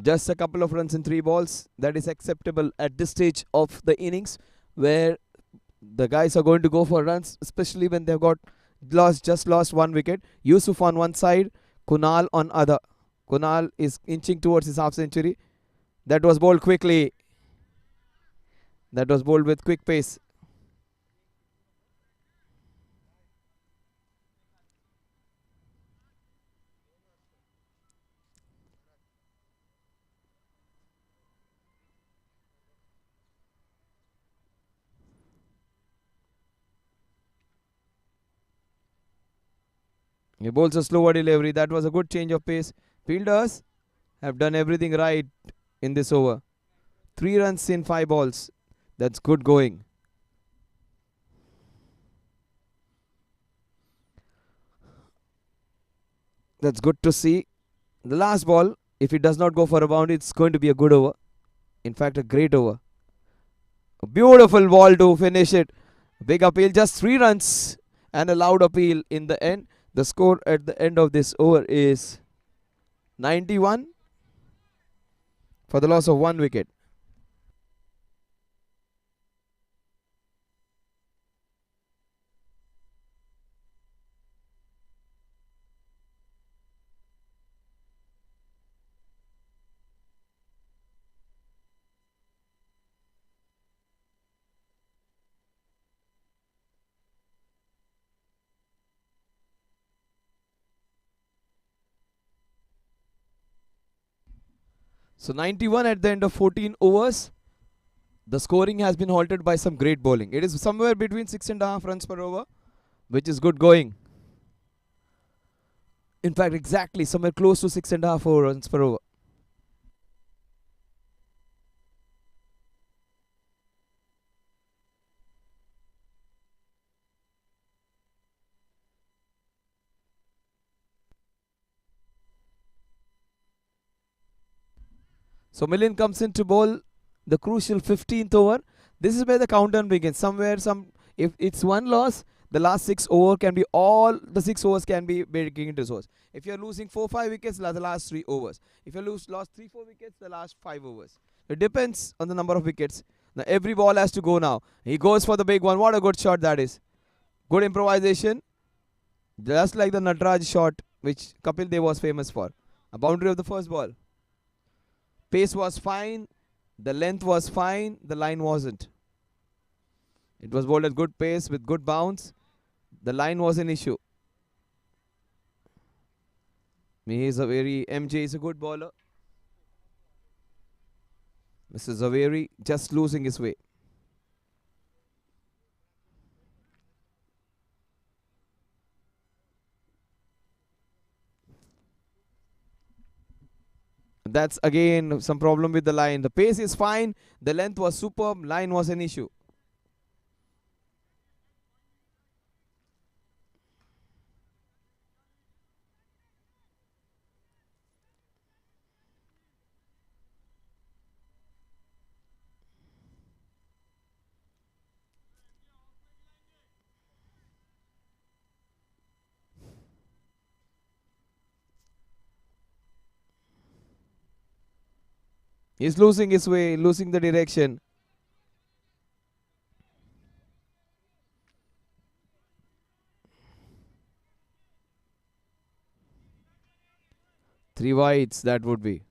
Just a couple of runs in 3 balls. That is acceptable at this stage of the innings, where the guys are going to go for runs, especially when they've got just lost 1 wicket. Yusuf on one side, Kunal on other. Kunal is inching towards his half century. That was bowled quickly. That was bowled with quick pace. He bowls a slower delivery. That was a good change of pace. Fielders have done everything right in this over. 3 runs in 5 balls. That's good going. That's good to see. The last ball, if it does not go for a boundary, it's going to be a good over. In fact, a great over. A beautiful ball to finish it. Big appeal, just 3 runs and a loud appeal in the end. The score at the end of this over is 91 for the loss of 1 wicket. So 91 at the end of 14 overs. The scoring has been halted by some great bowling. It is somewhere between 6.5 runs per over, which is good going. In fact, exactly somewhere close to 6.5 runs per over. So Millen comes in to bowl the crucial 15th over. This is where the countdown begins. If it's one loss, the last 6 over can be all the 6 overs can be breaking into scores. If you're losing 4-5 wickets, the last 3 overs. If you lost 3-4 wickets, the last 5 overs. It depends on the number of wickets. Now every ball has to go now. He goes for the big one. What a good shot that is. Good improvisation. Just like the Natraj shot, which Kapil Dev was famous for. A boundary of the first ball. Pace was fine. The length was fine. The line wasn't. It was bowled at good pace with good bounce. The line was an issue. MJ is a good bowler. Mr. Zaveri just losing his way. That's again some problem with the line. The pace is fine. The length was superb. Line was an issue. He's losing his way, losing the direction. Three wides, that would be.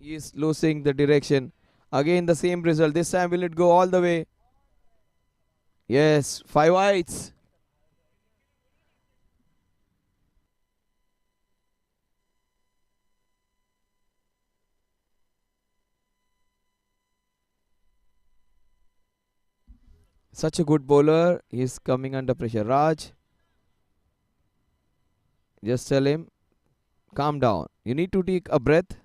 He is losing the direction. Again the same result. This time will it go all the way? Yes, 5 whites. Such a good bowler. He's coming under pressure. Raj, just tell him, calm down. You need to take a breath.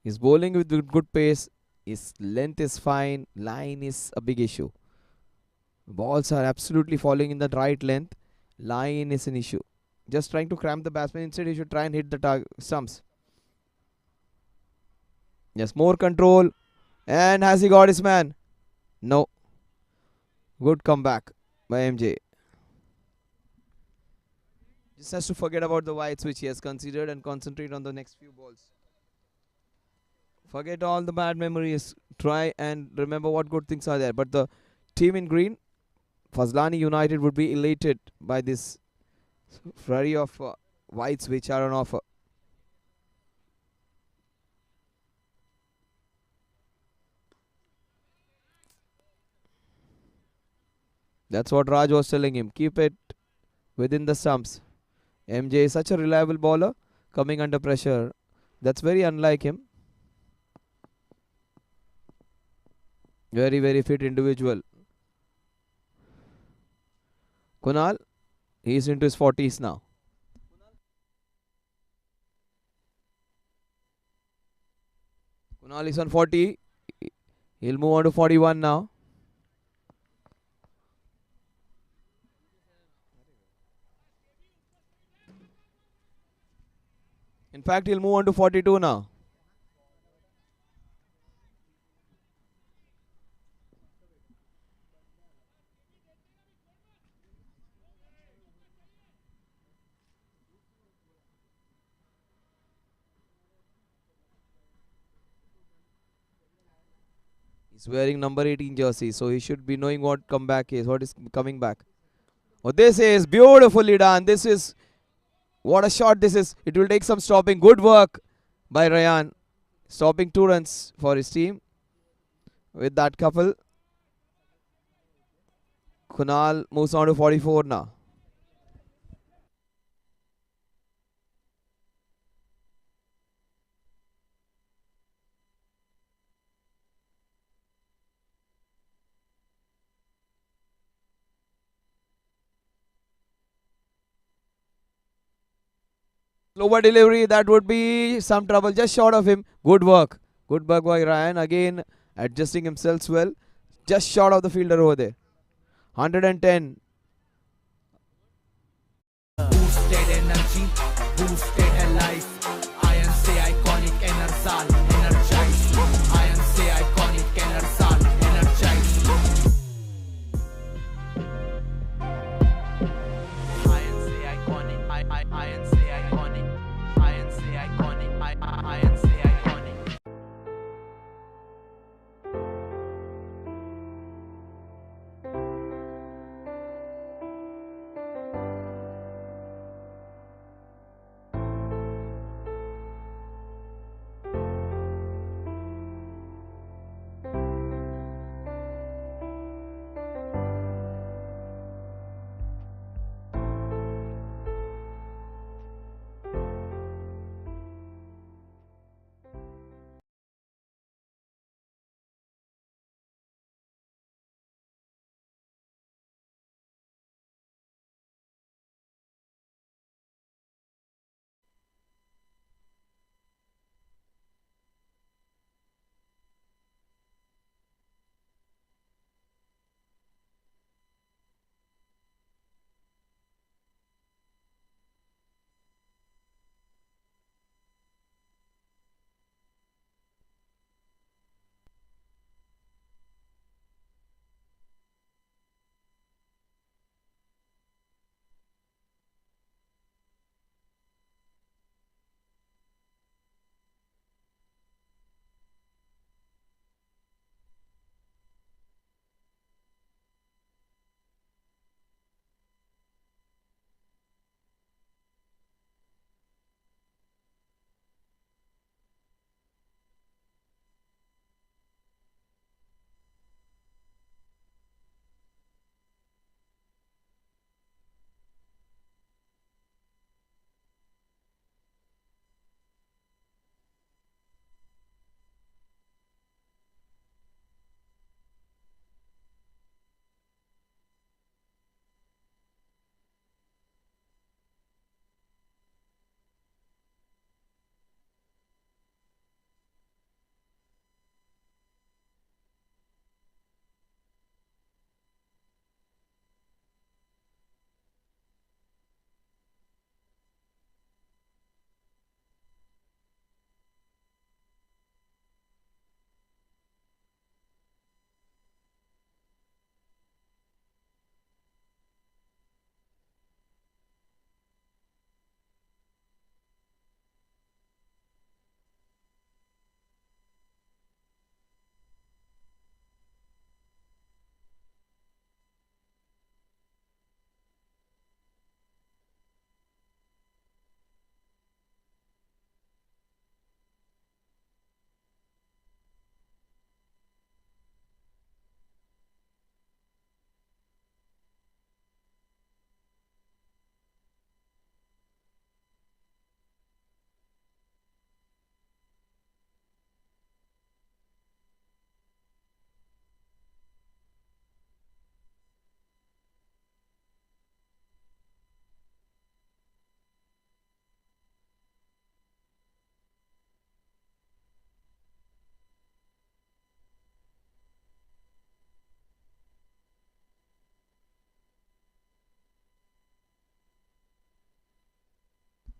He's bowling with good pace. His length is fine. Line is a big issue. Balls are absolutely falling in the right length. Line is an issue. Just trying to cramp the batsman. Instead, he should try and hit the stumps. Yes, more control. And has he got his man? No. Good comeback by MJ. Just has to forget about the whites which he has considered and concentrate on the next few balls. Forget all the bad memories. Try and remember what good things are there. But the team in green, Fazlani United, would be elated by this flurry of whites which are on offer. That's what Raj was telling him. Keep it within the stumps. MJ is such a reliable bowler coming under pressure. That's very unlike him. Very, very fit individual. Kunal, he's into his 40s now. Kunal is on 40. He'll move on to 41 now. In fact, he'll move on to 42 now. He's wearing number 18 jersey, so he should be knowing what comeback is, what is coming back. Oh, this is beautifully done. This is what a shot this is. It will take some stopping. Good work by Ryan. Stopping 2 runs for his team with that couple. Kunal moves on to 44 now. Slower delivery, that would be some trouble. Just short of him. Good work. Good work by Ryan. Again, adjusting himself well. Just short of the fielder over there. 110. Boosted energy, boosted her life. INC iconic enersal, energize. INC iconic enersal, energize. INC iconic, INC iconic, INC iconic, INC iconic.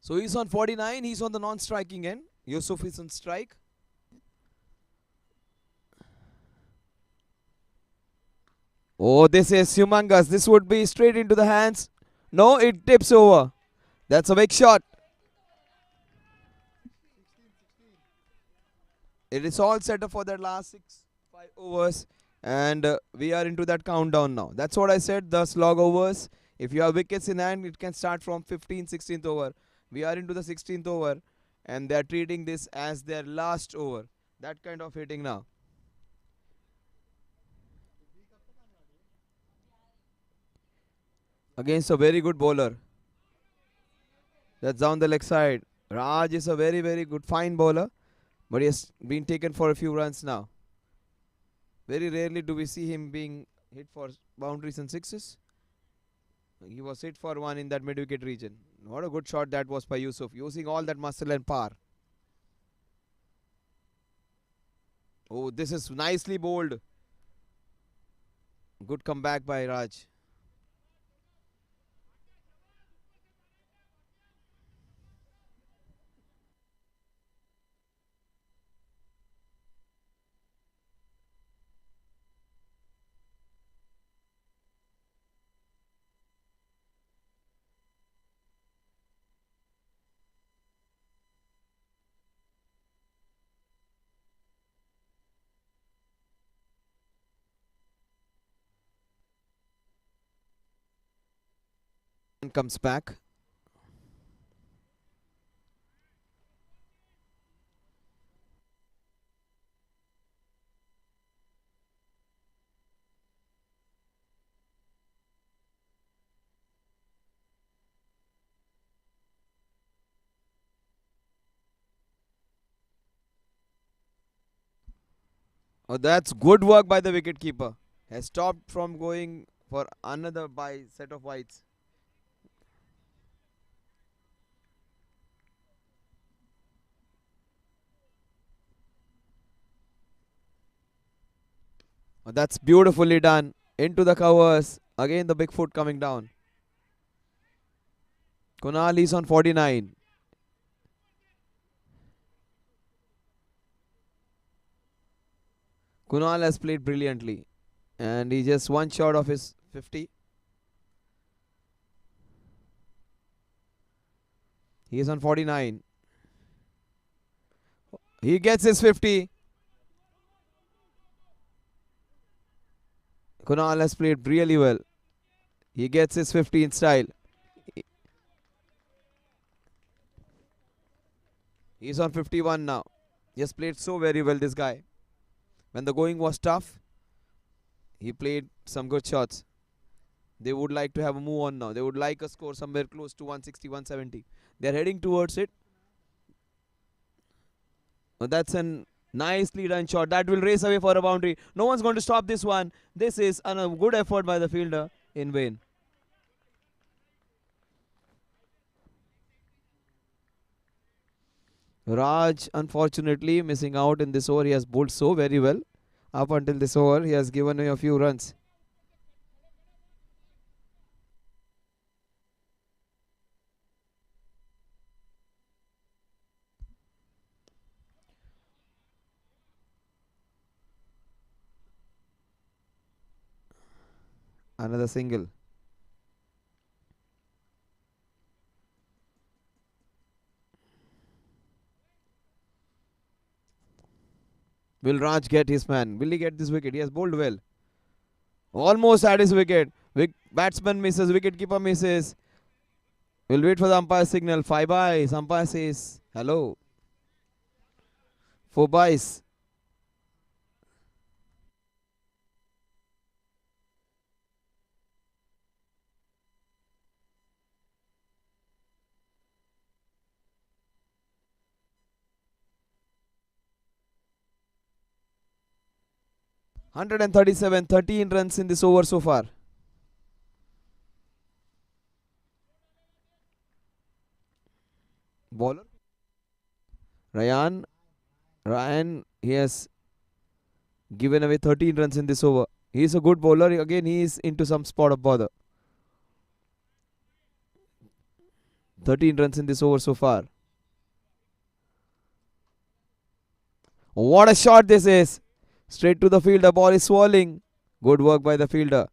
So he's on 49. He's on the non-striking end. Yusuf is on strike. Oh, this is humongous. This would be straight into the hands. No, it tips over. That's a big shot. It is all set up for that last 5 overs. And we are into that countdown now. That's what I said, the slog overs. If you have wickets in hand, it can start from 15th, 16th over. We are into the 16th over. And they are treating this as their last over. That kind of hitting now. Against a very good bowler. That's down the leg side. Raj is a very, very good, fine bowler. But he has been taken for a few runs now. Very rarely do we see him being hit for boundaries and sixes. He was hit for one in that mid-wicket region. What a good shot that was by Yusuf, using all that muscle and power. Oh, this is nicely bowled. Good comeback by Raj. And comes back. Oh, that's good work by the wicketkeeper. Has stopped from going for another set of wides. Oh, that's beautifully done. Into the covers. Again the big foot coming down. Kunal is on 49. Kunal has played brilliantly. And he just one shot of his 50. He is on 49. He gets his 50. Kunal has played really well. He gets his 50 in style. He's on 51 now. He has played so very well, this guy. When the going was tough, he played some good shots. They would like to have a move on now. They would like a score somewhere close to 160, 170. They're heading towards it. That's a nicely done shot. That will race away for a boundary. No one's going to stop this one. This is a good effort by the fielder in vain. Raj, unfortunately, missing out in this over. He has bowled so very well. Up until this over, he has given away a few runs. Another single. Will Raj get his man? Will he get this wicket? He has bowled well. Almost had his wicket. Batsman misses. Wicketkeeper misses. We'll wait for the umpire signal. 5 byes. Umpire says hello. 4 byes. Hundred and 13 runs in this over so far. Bowler Ryan, he has given away 13 runs in this over. He is a good bowler. Again, he is into some spot of bother. 13 runs in this over so far. What a shot this is! Straight to the field, the ball is swirling. Good work by the fielder.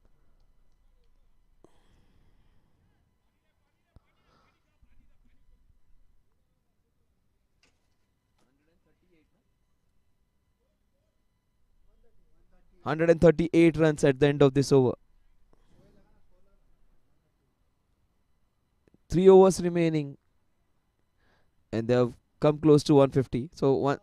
₹138 at the end of this over. 3 overs remaining, and they have come close to 150. So one.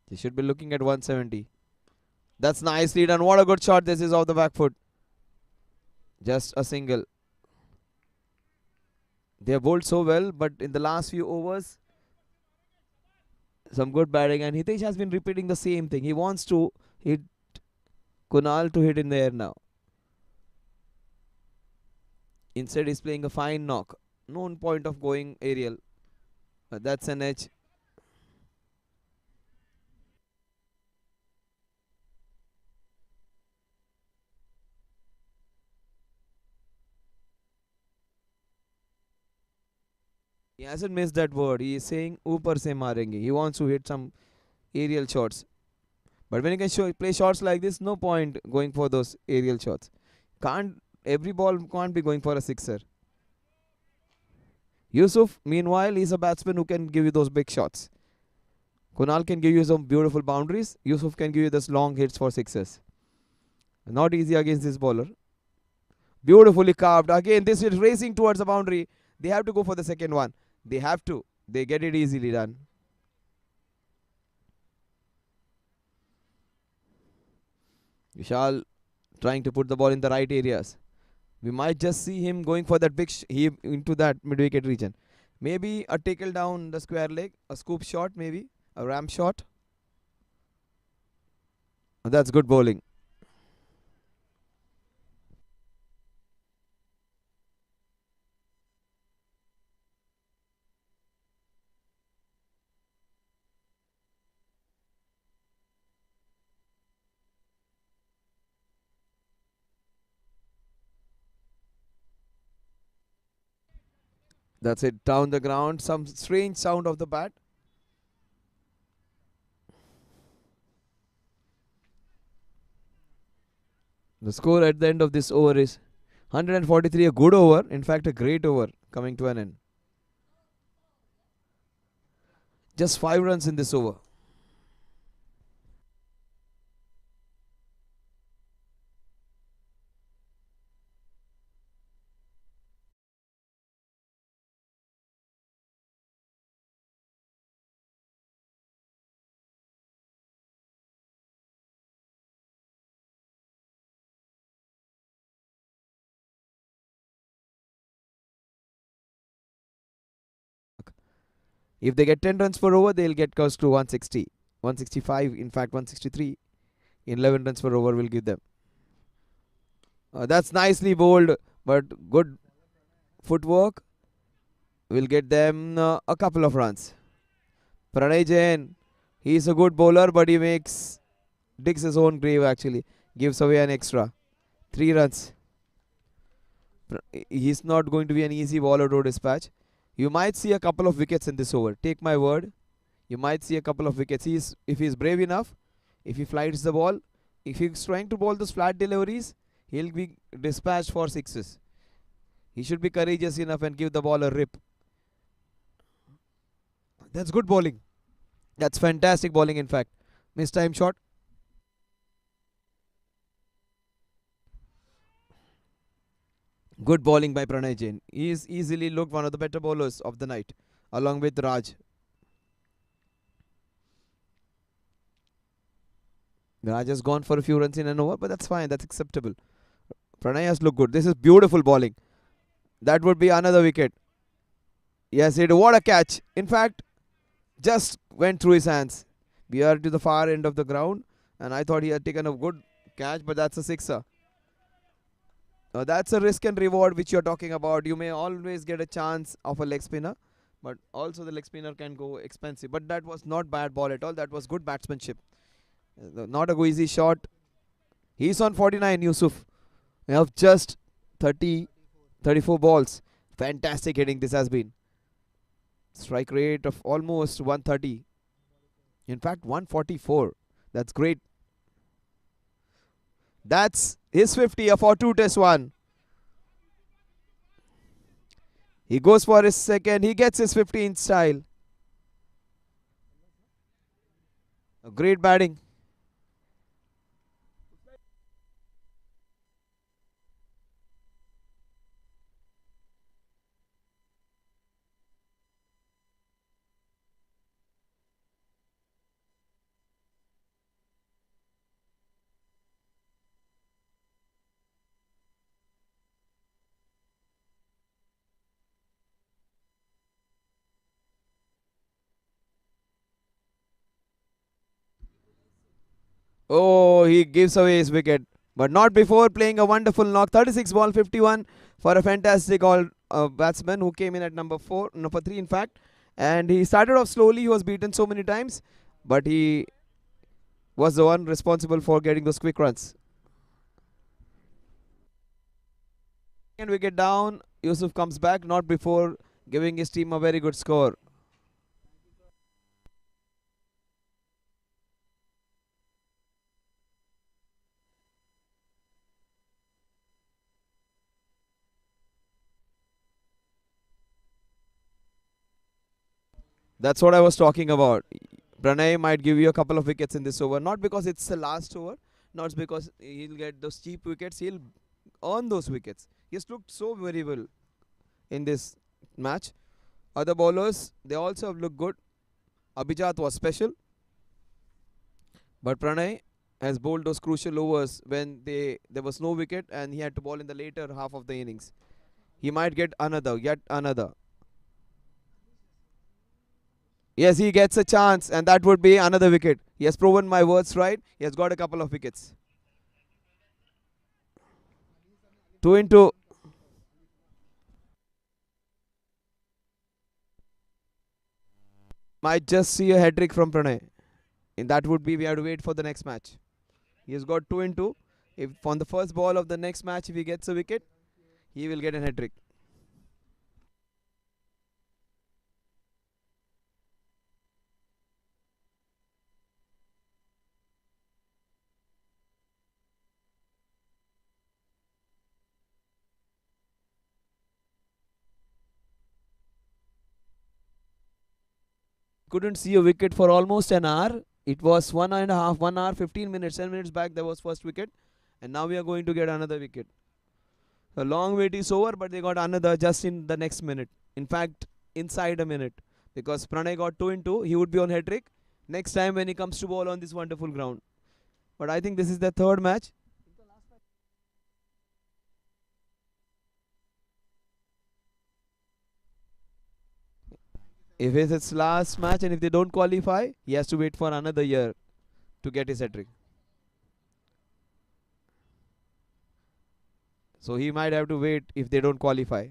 They should be looking at 170. That's nicely done. What a good shot this is off the back foot. Just a single. They have bowled so well, but in the last few overs, some good batting. And Hitesh has been repeating the same thing. He wants to hit Kunal to hit in the air now. Instead, he's playing a fine knock. No point of going aerial. That's an edge. He hasn't missed that word. He is saying upar se marenge. He wants to hit some aerial shots. But when you can play shots like this, no point going for those aerial shots. Every ball can't be going for a sixer. Yusuf, meanwhile, is a batsman who can give you those big shots. Kunal can give you some beautiful boundaries. Yusuf can give you those long hits for sixes. Not easy against this bowler. Beautifully carved. Again, this is racing towards the boundary. They have to go for the second one. They have to. They get it easily done. Vishal trying to put the ball in the right areas. We might just see him going for that big heave into that mid-wicket region. Maybe a tackle down the square leg, a scoop shot maybe, a ramp shot. That's good bowling. That's it, down the ground. Some strange sound of the bat. The score at the end of this over is 143, a good over. In fact, a great over coming to an end. Just 5 runs in this over. If they get 10 runs per over, they'll get close to 160. 165, in fact 163. 11 runs per over will give them. That's nicely bowled, but good footwork will get them a couple of runs. Pranay Jain, he's a good bowler, but he digs his own grave actually. Gives away an extra. 3 runs. He's not going to be an easy bowler to dispatch. You might see a couple of wickets in this over. Take my word. You might see a couple of wickets. If he's brave enough, if he flights the ball, if he's trying to bowl those flat deliveries, he'll be dispatched for sixes. He should be courageous enough and give the ball a rip. That's good bowling. That's fantastic bowling, in fact. Missed time shot. Good bowling by Pranay Jain. He is easily looked one of the better bowlers of the night, along with Raj. Raj has gone for a few runs in an over, but that's fine. That's acceptable. Pranay has looked good. This is beautiful bowling. That would be another wicket. Yes, it. What a catch! In fact, just went through his hands. We are to the far end of the ground, and I thought he had taken a good catch, but that's a sixer. That's a risk and reward which you're talking about. You may always get a chance of a leg spinner, but also the leg spinner can go expensive. But that was not bad ball at all. That was good batsmanship. Not a easy shot. He's on 49, Yusuf. We have just 30, 34 balls. Fantastic hitting this has been. Strike rate of almost 130. In fact, 144. That's great. That's his 50 for 2 test 1. He goes for his second. He gets his 50 in style. A great batting. Oh, he gives away his wicket. But not before playing a wonderful knock. 36 ball 51 for a fantastic all batsman who came in at number 3 in fact. And he started off slowly. He was beaten so many times. But he was the one responsible for getting those quick runs. Second wicket down. Yusuf comes back. Not before giving his team a very good score. That's what I was talking about. Pranay might give you a couple of wickets in this over. Not because it's the last over. Not because he'll get those cheap wickets. He'll earn those wickets. He's looked so very well in this match. Other bowlers, they also have looked good. Abhijat was special. But Pranay has bowled those crucial overs when there was no wicket and he had to bowl in the later half of the innings. He might get yet another. Yes, he gets a chance and that would be another wicket. He has proven my words right. He has got a couple of wickets. 2 into. Might just see a hat trick from Pranay. And that would be, we have to wait for the next match. He has got 2 into. If on the first ball of the next match, if he gets a wicket, he will get a hat trick. Couldn't see a wicket for almost an hour. It was 1 hour, 15 minutes, 10 minutes back there was first wicket. And now we are going to get another wicket. A long wait is over, but they got another just in the next minute. In fact, inside a minute. Because Pranay got 2 into, he would be on hat trick next time when he comes to bowl on this wonderful ground. But I think this is the third match. If it's his last match and if they don't qualify, he has to wait for another year to get his hat trick. So he might have to wait if they don't qualify.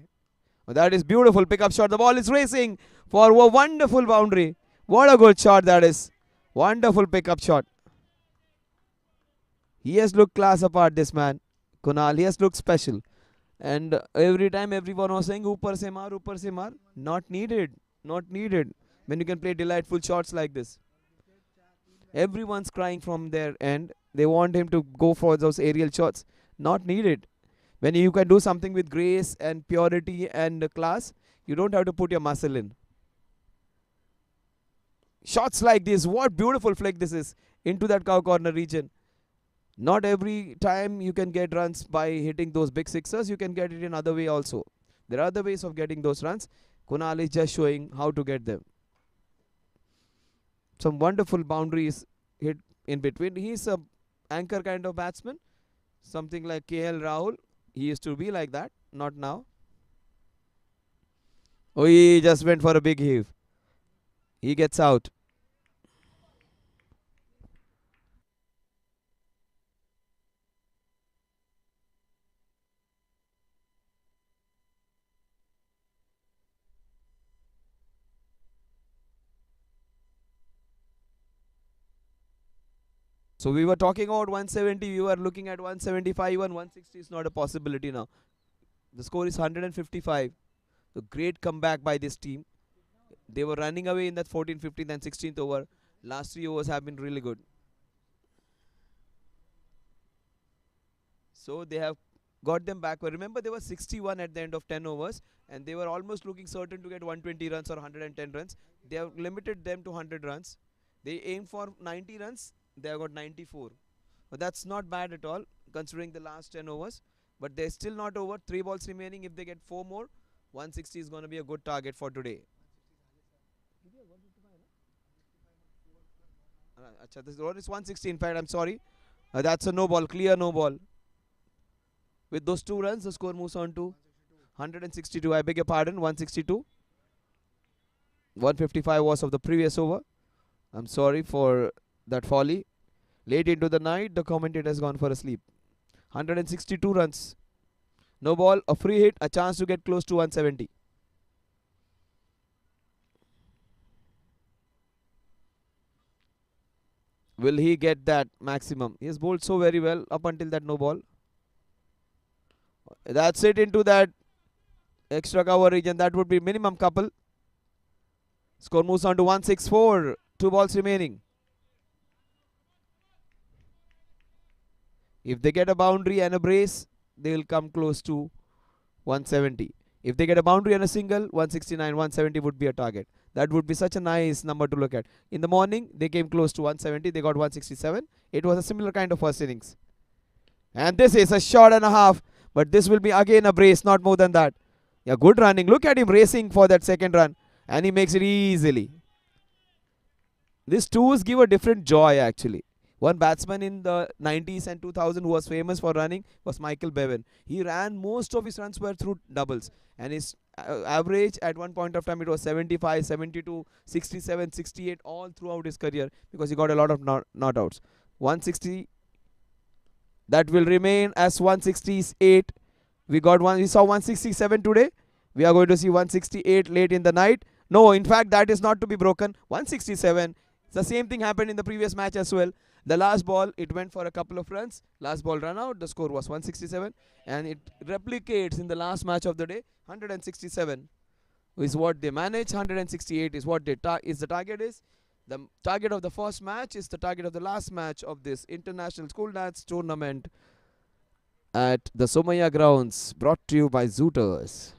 Oh, that is beautiful pickup shot. The ball is racing for a wonderful boundary. What a good shot that is. Wonderful pickup shot. He has looked class apart, this man. Kunal, he has looked special. And every time everyone was saying, Upar se maar, Upar se maar. Not needed. Not needed. When you can play delightful shots like this. Everyone's crying from their end. They want him to go for those aerial shots. Not needed. When you can do something with grace and purity and class, you don't have to put your muscle in. Shots like this. What beautiful flick this is. Into that cow corner region. Not every time you can get runs by hitting those big sixers. You can get it in other way also. There are other ways of getting those runs. Kunal is just showing how to get them. Some wonderful boundaries hit in between. He's a anchor kind of batsman, something like KL Rahul. He used to be like that, not now. Oh, he just went for a big heave. He gets out. So we were talking about 170. We were looking at 175 and 160 is not a possibility now. The score is 155. A great comeback by this team. They were running away in that 14th, 15th, and 16th over. Last 3 overs have been really good. So they have got them back. But remember, they were 61 at the end of 10 overs, and they were almost looking certain to get 120 runs or 110 runs. They have limited them to 100 runs. They aim for 90 runs. They have got 94. But that's not bad at all, considering the last 10 overs. But they're still not over. 3 balls remaining. If they get 4 more, 160 is going to be a good target for today. Acha, this is 160. In fact, I'm sorry. That's a no ball, clear no ball. With those 2 runs, the score moves on to 162. I beg your pardon, 162. 155 was of the previous over. I'm sorry for that folly. Late into the night, the commentator has gone for a sleep. 162 runs. No ball, a free hit, a chance to get close to 170. Will he get that maximum? He has bowled so very well up until that no ball. That's it into that extra cover region. That would be minimum couple. Score moves on to 164. 2 balls remaining. If they get a boundary and a brace, they will come close to 170. If they get a boundary and a single, 169, 170 would be a target. That would be such a nice number to look at. In the morning, they came close to 170. They got 167. It was a similar kind of first innings. And this is a shot and a half. But this will be again a brace, not more than that. Yeah, good running. Look at him racing for that second run. And he makes it easily. These twos give a different joy actually. One batsman in the 90s and 2000 who was famous for running was Michael Bevan. He ran, most of his runs were through doubles, and his average at one point of time it was 75, 72, 67, 68 all throughout his career because he got a lot of not outs. 160, that will remain as 168. We saw 167 today. We are going to see 168 late in the night. No, in fact, that is not to be broken. 167. The same thing happened in the previous match as well. The last ball, it went for a couple of runs. Last ball run out. The score was 167. And it replicates in the last match of the day. 167 is what they manage. 168 is what is the target is. The target of the first match is the target of the last match of this International School Dance Tournament at the Somaya grounds, brought to you by Zooters.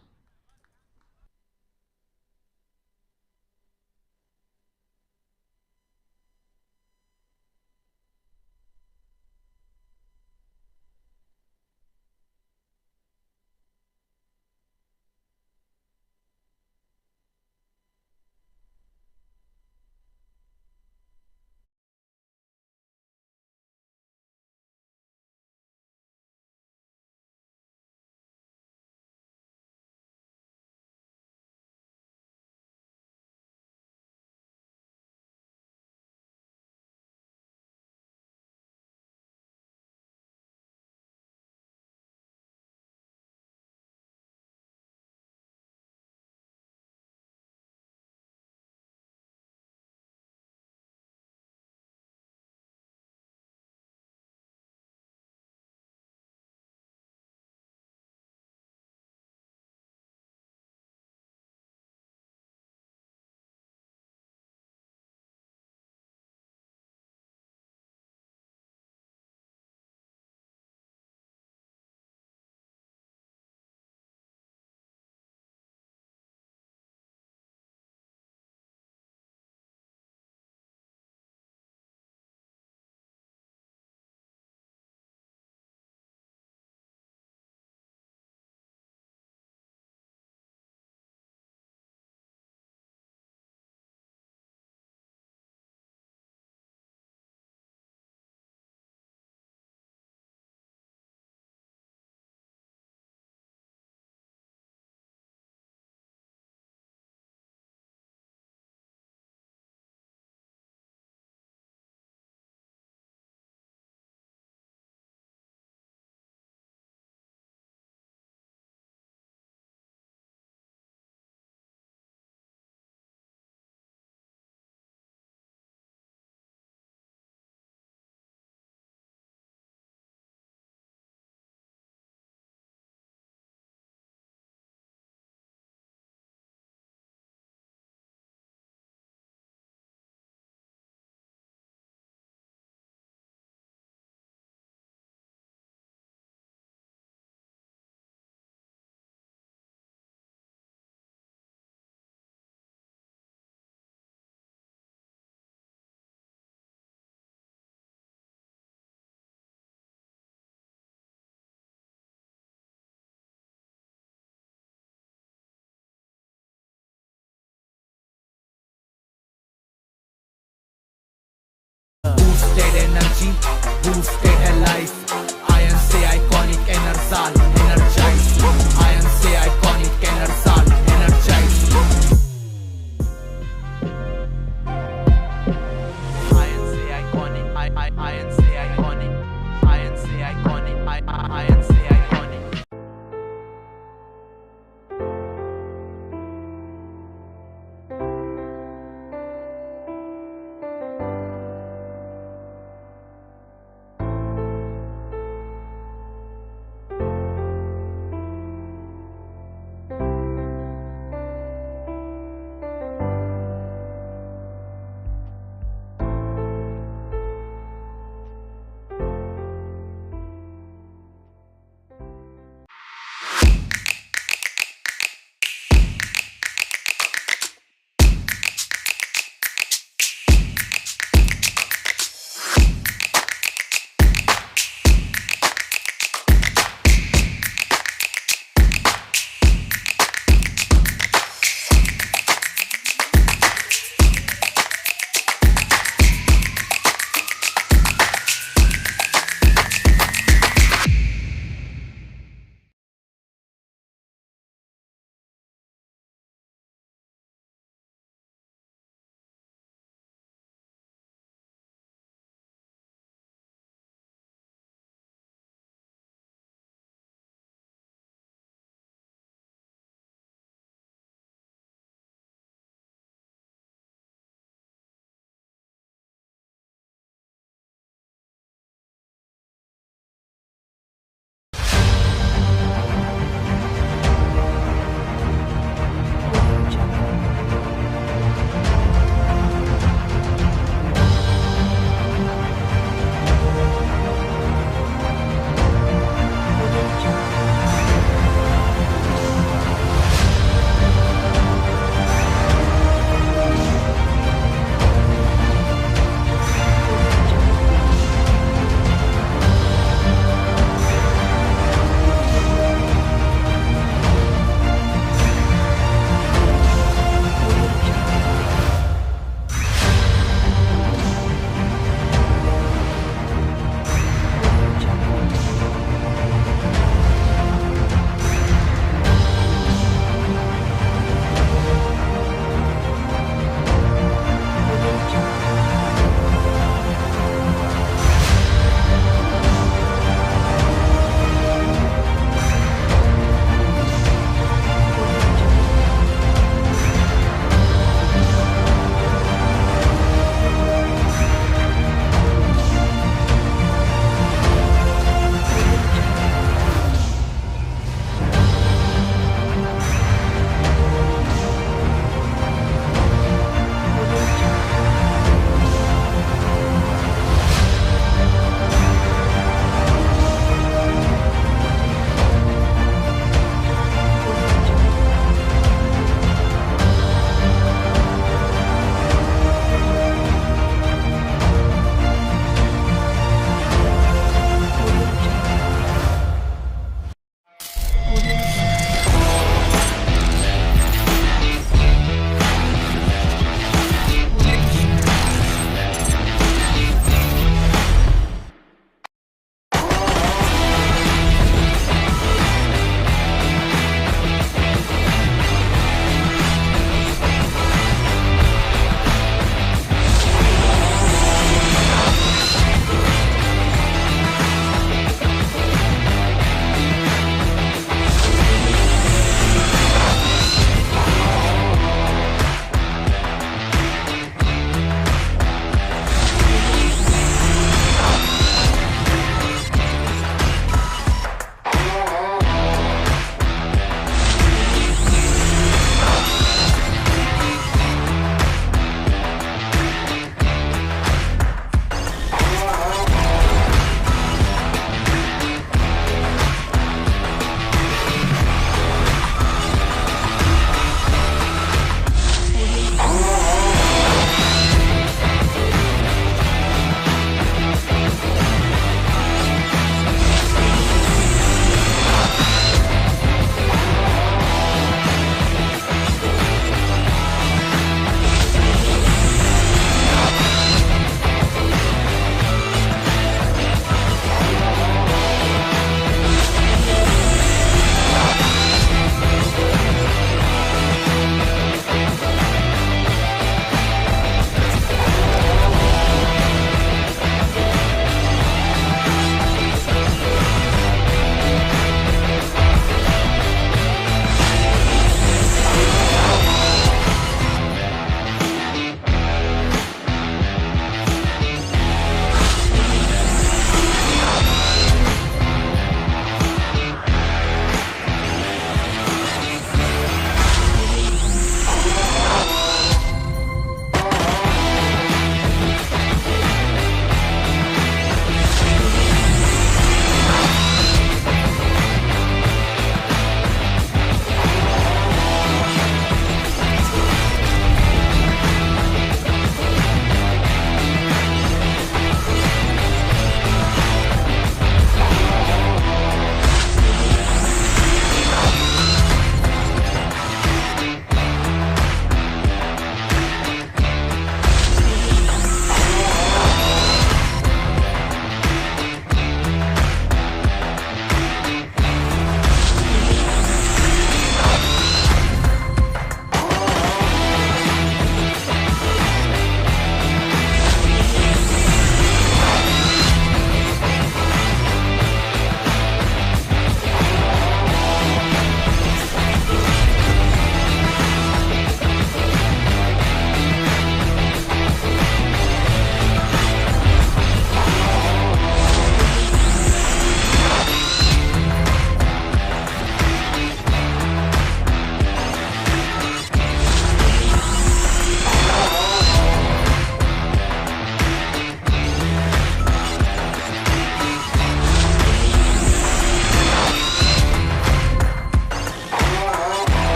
energy, boosted है life. Iron से iconic enersal, energize. Iron से iconic enersal, energize. Iron से iconic, iron से iconic, iron से iconic, iron से iconic.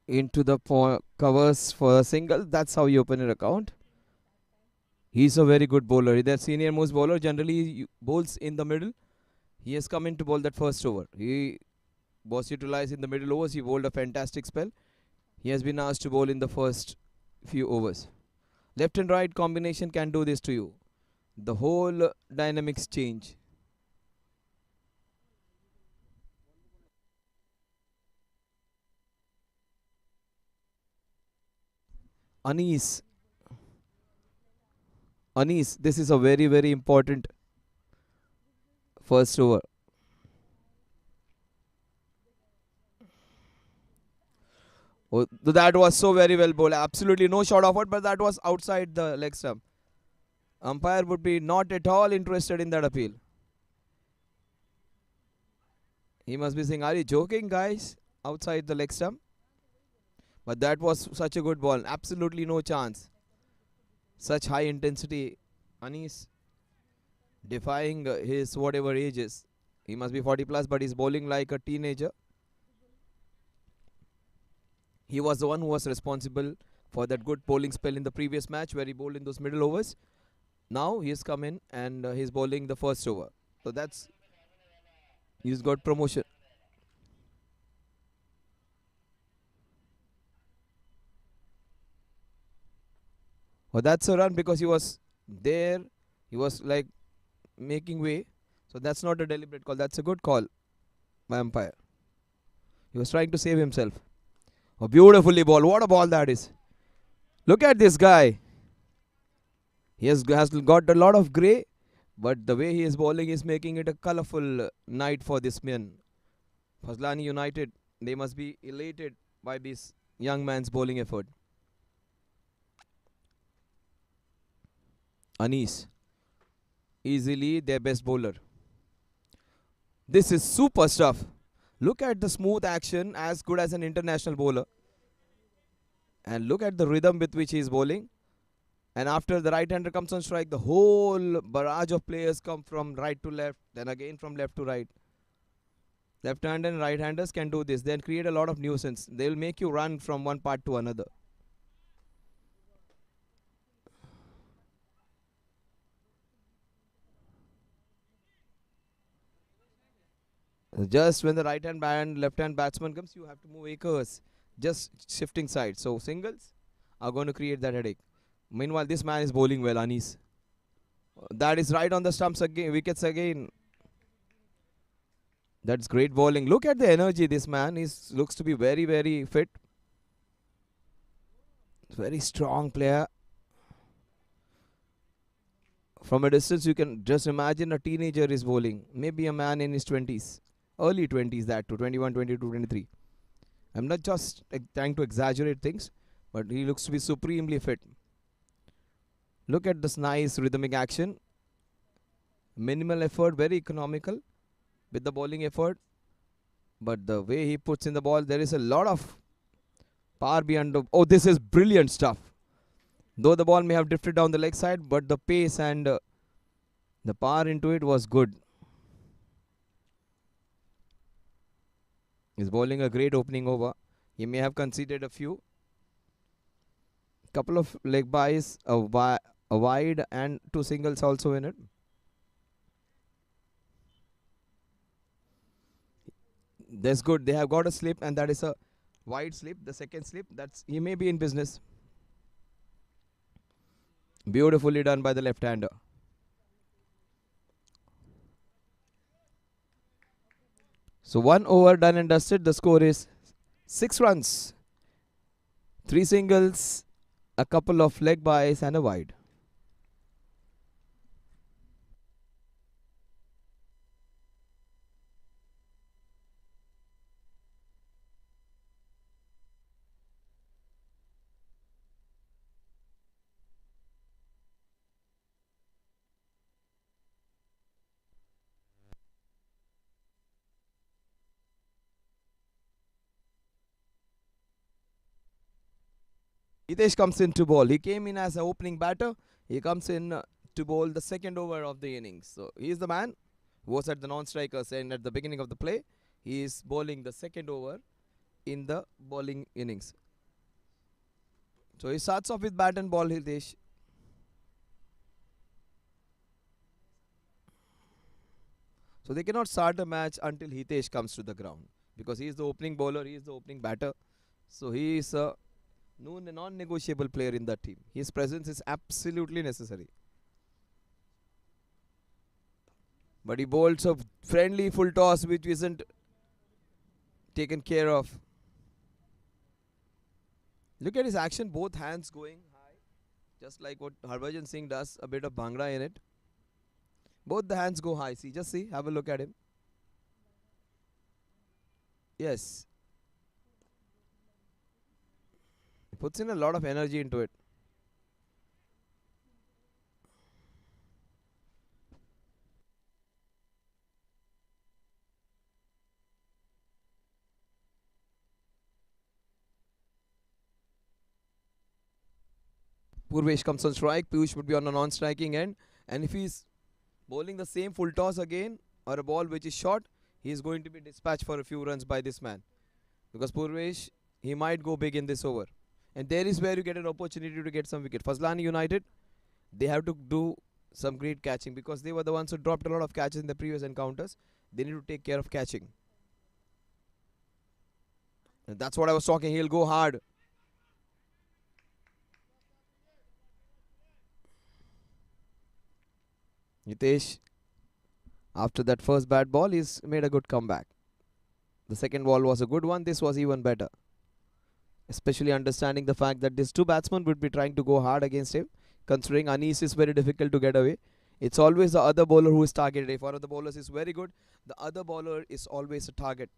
into the covers for a single. That's how you open your account. He's a very good bowler. He's the senior most bowler. Generally, bowls in the middle. He has come in to bowl that first over. He was utilized in the middle overs. He bowled a fantastic spell. He has been asked to bowl in the first few overs. Left and right combination can do this to you. The whole dynamics change. Anis. Anis, this is a very, very important first over. Oh, that was so very well bowled. Absolutely no shot offered, but that was outside the leg stump. Umpire would be not at all interested in that appeal. He must be saying, "Are you joking, guys?" Outside the leg stump. But that was such a good ball. Absolutely no chance. Such high intensity. Anis defying his whatever age is. He must be 40 plus, but he's bowling like a teenager. He was the one who was responsible for that good bowling spell in the previous match where he bowled in those middle overs. Now he's come in and he's bowling the first over. So he's got promotion. Oh, that's a run because he was there. He was like making way. So that's not a deliberate call. That's a good call by umpire. He was trying to save himself. Oh, beautifully ball. What a ball that is. Look at this guy. He has got a lot of grey, but the way he is bowling is making it a colourful night for this man. Fazlani United, they must be elated by this young man's bowling effort. Anis, easily their best bowler. This is super stuff. Look at the smooth action, as good as an international bowler. And look at the rhythm with which he is bowling. And after the right-hander comes on strike, the whole barrage of players come from right to left, then again from left to right. Left-hander and right-handers can do this. They'll create a lot of nuisance. They'll make you run from one part to another. Just when the right-hand and left-hand batsman comes, you have to move acres. Just shifting sides. So singles are going to create that headache. Meanwhile, this man is bowling well, Anis. That is right on the stumps again, wickets again. That's great bowling. Look at the energy this man looks to be very, very fit. Very strong player. From a distance, you can just imagine a teenager is bowling. Maybe a man in his 20s. Early 20s, that to 21, 22, 23. I'm not just trying to exaggerate things, but he looks to be supremely fit. Look at this nice rhythmic action. Minimal effort, very economical with the bowling effort. But the way he puts in the ball, there is a lot of power behind the... Oh, this is brilliant stuff. Though the ball may have drifted down the leg side, but the pace and the power into it was good. He's bowling a great opening over. He may have conceded a few. Couple of leg byes, a wide and two singles also in it. That's good. They have got a slip and that is a wide slip. The second slip, he may be in business. Beautifully done by the left-hander. So 1 over done and dusted. The score is 6 runs. 3 singles, a couple of leg byes and a wide. Hitesh comes in to bowl. He came in as an opening batter. He comes in to bowl the second over of the innings. So he is the man who was at the non-strikers and at the beginning of the play. He is bowling the second over in the bowling innings. So he starts off with bat and ball, Hitesh. So they cannot start a match until Hitesh comes to the ground because he is the opening bowler, he is the opening batter. So he is a non-negotiable player in that team. His presence is absolutely necessary. But he bowls a friendly full toss which isn't taken care of. Look at his action, both hands going high, just like what Harbhajan Singh does, a bit of bhangra in it. Both the hands go high. See, just see, have a look at him. Yes, he puts in a lot of energy into it. Purvesh comes on strike. Piyush would be on a non-striking end. And if he's bowling the same full toss again or a ball which is short, he is going to be dispatched for a few runs by this man. Because Purvesh, he might go big in this over. And there is where you get an opportunity to get some wicket. Fazlani United, they have to do some great catching because they were the ones who dropped a lot of catches in the previous encounters. They need to take care of catching. And that's what I was talking. He'll go hard. Nitesh, after that first bad ball, he's made a good comeback. The second ball was a good one. This was even better. Especially understanding the fact that these two batsmen would be trying to go hard against him, considering Anis is very difficult to get away. It's always the other bowler who is targeted. If one of the bowlers is very good, the other bowler is always a target.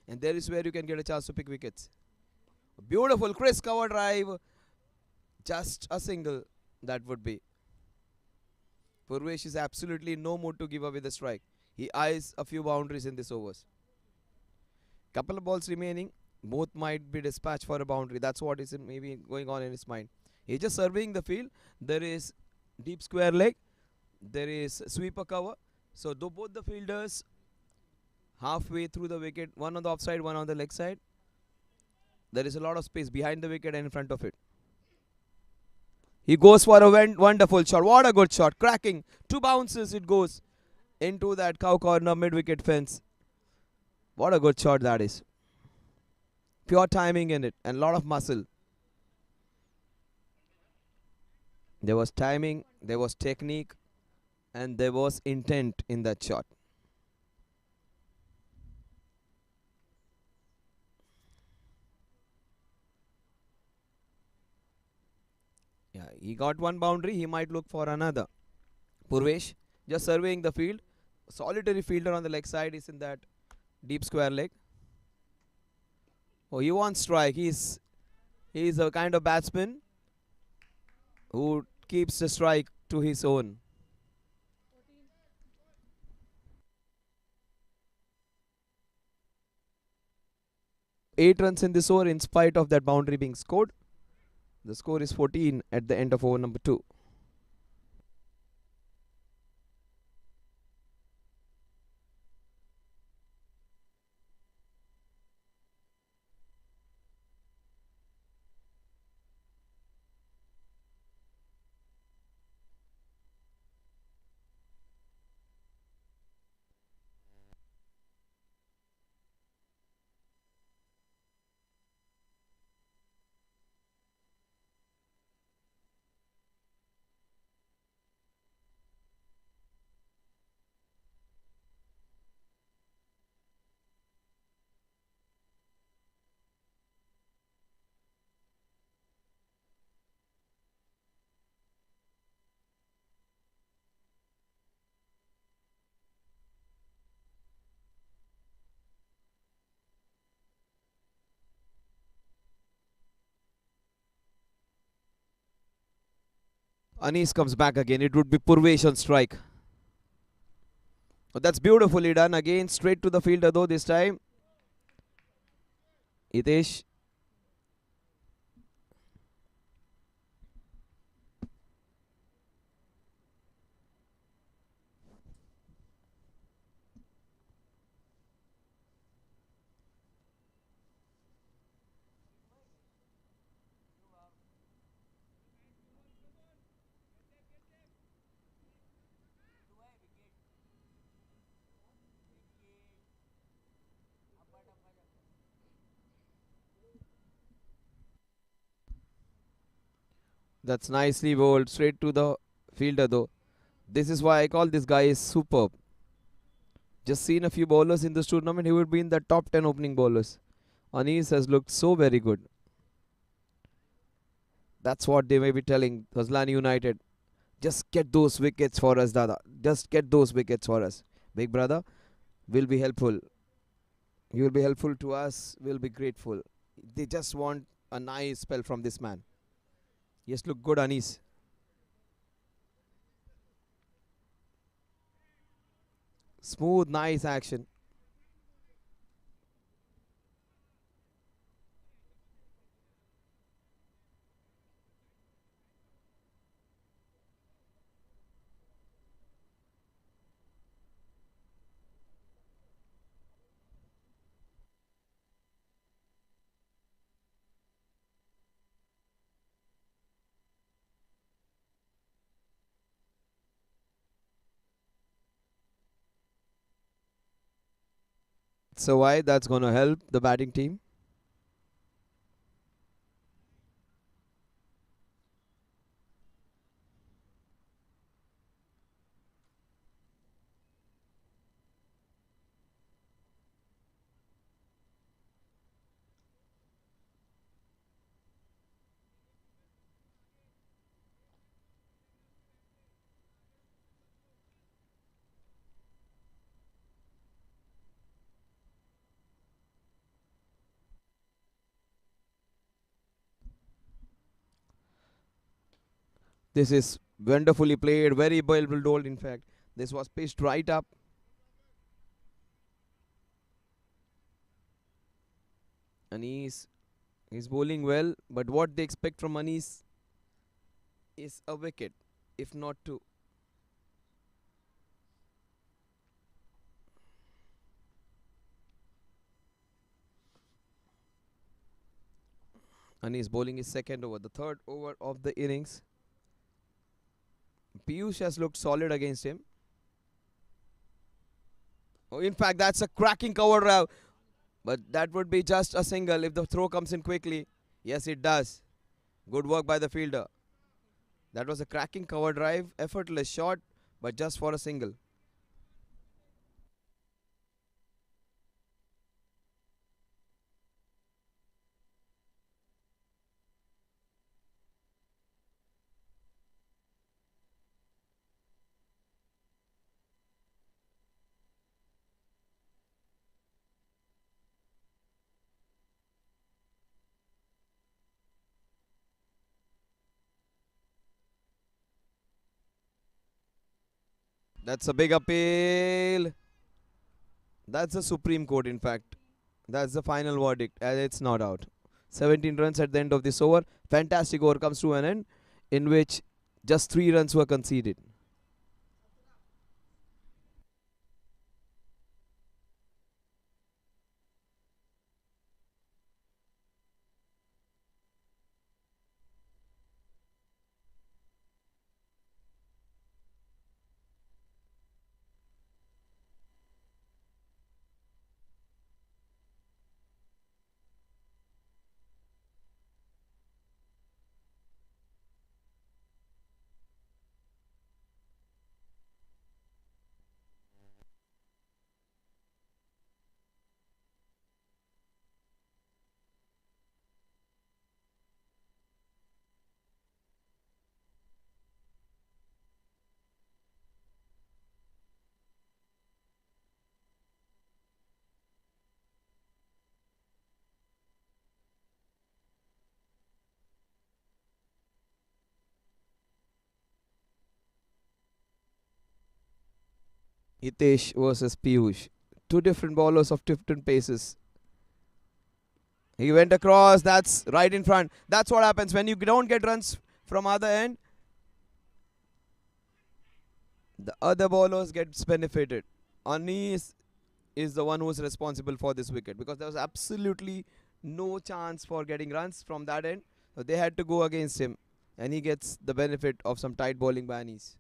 And there is where you can get a chance to pick wickets. Beautiful crisp cover drive. Just a single, that would be. Purvesh is absolutely in no mood to give away the strike. He eyes a few boundaries in this overs. Couple of balls remaining. Both might be dispatched for a boundary. That's what is maybe going on in his mind. He's just surveying the field. There is deep square leg. There is sweeper cover. So though both the fielders halfway through the wicket, one on the offside, one on the leg side, there is a lot of space behind the wicket and in front of it. He goes for a wonderful shot. What a good shot. Cracking. Two bounces it goes into that cow corner mid-wicket fence. What a good shot that is. Pure timing in it and a lot of muscle. There was timing, there was technique, and there was intent in that shot. Yeah, he got one boundary, he might look for another. Purvesh just surveying the field. Solitary fielder on the leg side is in that deep square leg. Oh, he wants strike. He's a kind of batsman who keeps the strike to his own. Eight runs in this over in spite of that boundary being scored. The score is 14 at the end of over number 2. Anis comes back again. It would be Purvesh on strike. Oh, that's beautifully done. Again, straight to the fielder though this time. Hitesh. That's nicely bowled straight to the fielder though. This is why I call this guy is superb. Just seen a few bowlers in this tournament, he would be in the top 10 opening bowlers. Anis has looked so very good. That's what they may be telling Fazlani United. Just get those wickets for us, Dada. Just get those wickets for us. Big brother will be helpful. You will be helpful to us. We'll be grateful. They just want a nice spell from this man. Yes, look good, Anis. Smooth, nice action. So why that's gonna help the batting team? This is wonderfully played, very well bowled. In fact, this was pitched right up. Anis is bowling well, but what they expect from Anis is a wicket, if not two. Anis bowling his second over, the third over of the innings. Piyush has looked solid against him. Oh, in fact, that's a cracking cover drive, but that would be just a single if the throw comes in quickly. Yes, it does. Good work by the fielder. That was a cracking cover drive, effortless shot, but just for a single. That's a big appeal. That's the Supreme Court, in fact. That's the final verdict, and it's not out. 17 runs at the end of this over. Fantastic over comes to an end, in which just 3 runs were conceded. Hitesh versus Piyush. Two different bowlers of different paces. He went across. That's right in front. That's what happens when you don't get runs from other end. The other bowlers gets benefited. Anis is the one who is responsible for this wicket because there was absolutely no chance for getting runs from that end. So they had to go against him, and he gets the benefit of some tight bowling by Anis.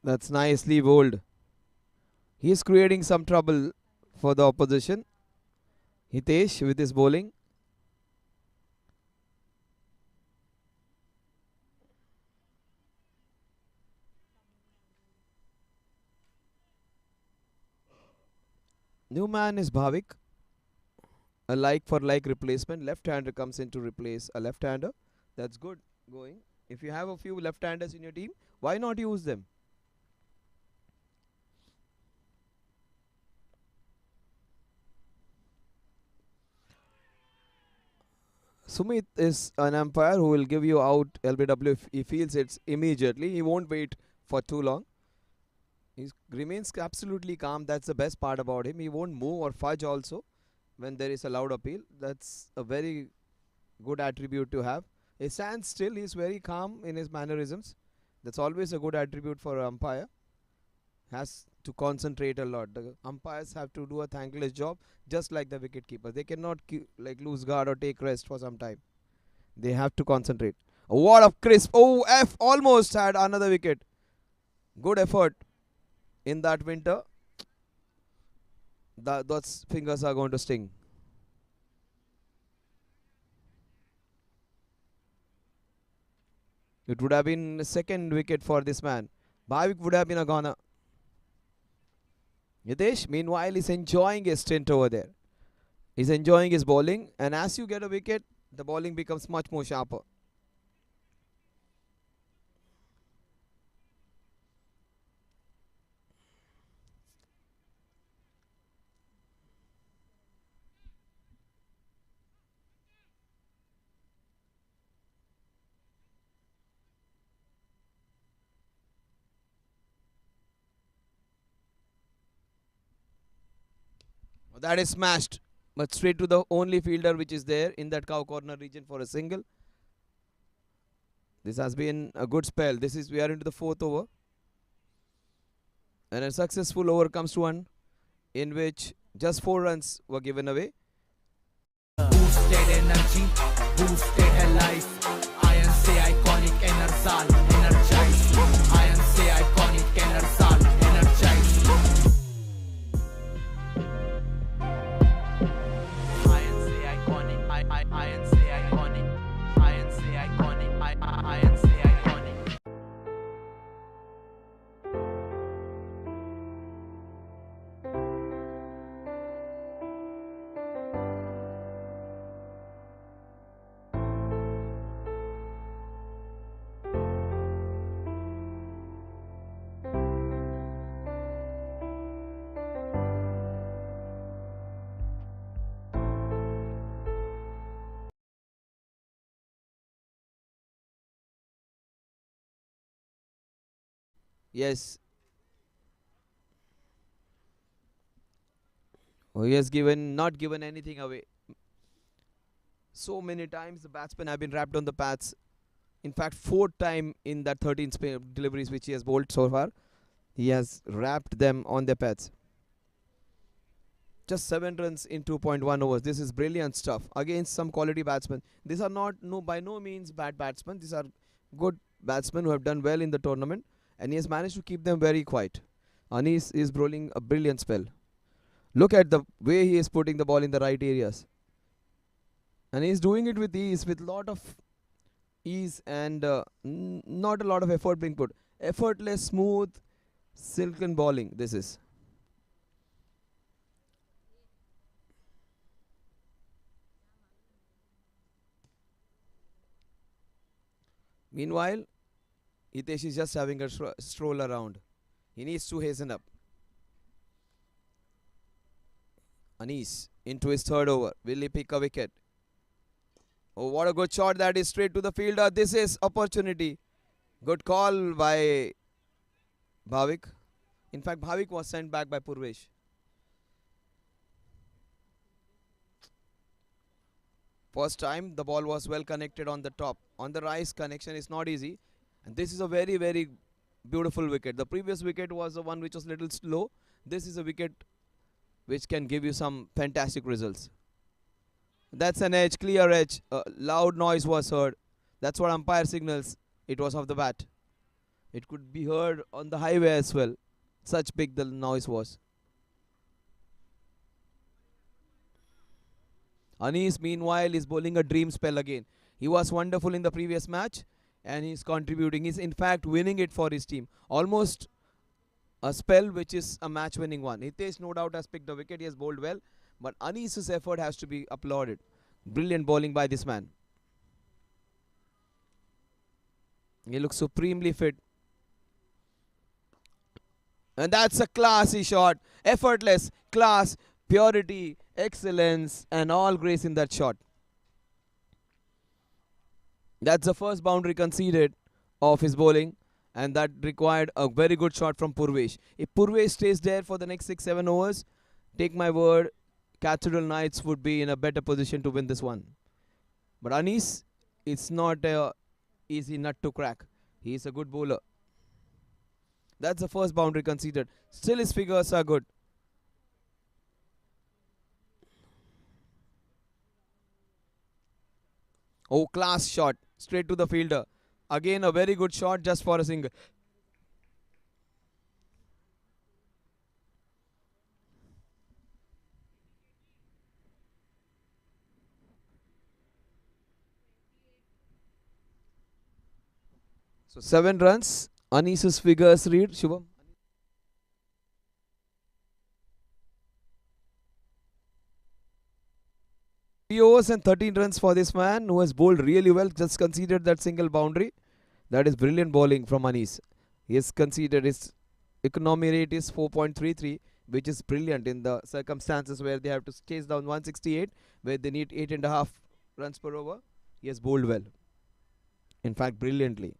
That's nicely bowled. He's creating some trouble for the opposition. Hitesh with his bowling. New man is Bhavik. A like for like replacement. Left hander comes in to replace a left hander. That's good going. If you have a few left handers in your team, why not use them? Sumit is an umpire who will give you out LBW if he feels it's immediately. He won't wait for too long. He remains absolutely calm. That's the best part about him. He won't move or fudge also when there is a loud appeal. That's a very good attribute to have. He stands still. He's very calm in his mannerisms. That's always a good attribute for an umpire. Has to concentrate a lot. The umpires have to do a thankless job, just like the wicket keeper. They cannot like lose guard or take rest for some time. They have to concentrate. What a crisp! Oh, F almost had another wicket. Good effort in that winter. Those fingers are going to sting. It would have been a second wicket for this man. Bhavik would have been a goner. Nitesh, meanwhile, is enjoying his stint over there. He's enjoying his bowling, and as you get a wicket, the bowling becomes much more sharper. That is smashed, but straight to the only fielder which is there in that cow corner region for a single. This has been a good spell. We are into the fourth over, and a successful over comes to one in which just 4 runs were given away. Boosted energy, boosted her life. Iron say iconic enersal, energize. Iron say iconic enersal, energize. Iron say iconic, iron say iconic. Iron say iconic, iron say iconic. Yes. Oh, he has not given anything away. So many times the batsmen have been wrapped on the pads. In fact, fourth time in that 13 deliveries which he has bowled so far, he has wrapped them on their pads. Just 7 runs in 2.1 overs. This is brilliant stuff against some quality batsmen. These are not by no means bad batsmen. These are good batsmen who have done well in the tournament, and he has managed to keep them very quiet. Anis is bowling a brilliant spell. Look at the way he is putting the ball in the right areas, and he is doing it with ease, with lot of ease, and not a lot of effort being put. Effortless, smooth, silken bowling. This is. Meanwhile, Hitesh is just having a stroll around. He needs to hasten up. Anis into his third over. Will he pick a wicket? Oh, what a good shot that is straight to the fielder. This is opportunity. Good call by Bhavik. In fact, Bhavik was sent back by Purvesh. First time the ball was well connected on the top. On the rise, connection is not easy. And this is a very, very beautiful wicket. The previous wicket was the one which was little slow. This is a wicket which can give you some fantastic results. That's an edge, clear edge. Loud noise was heard. That's what umpire signals. It was off the bat. It could be heard on the highway as well. Such big the noise was. Anis, meanwhile, is bowling a dream spell again. He was wonderful in the previous match and he's contributing. He's in fact winning it for his team. Almost a spell which is a match winning one. Hitesh no doubt has picked the wicket. He has bowled well. But Anis's effort has to be applauded. Brilliant bowling by this man. He looks supremely fit. And that's a classy shot. Effortless, class, purity, excellence, and all grace in that shot. That's the first boundary conceded of his bowling, and that required a very good shot from Purvesh. If Purvesh stays there for the next 6-7 overs, take my word, Cathedral Knights would be in a better position to win this one. But Anis, it's not a easy nut to crack. He is a good bowler. That's the first boundary conceded. Still his figures are good. Oh, class shot. Straight to the fielder. Again, a very good shot just for a single. So 7 runs. Anis's figures read. Shubham. 3 overs and 13 runs for this man who has bowled really well. Just conceded that single boundary. That is brilliant bowling from Anis. He has conceded his economy rate is 4.33, which is brilliant in the circumstances where they have to chase down 168, where they need 8.5 runs per over. He has bowled well. In fact, brilliantly.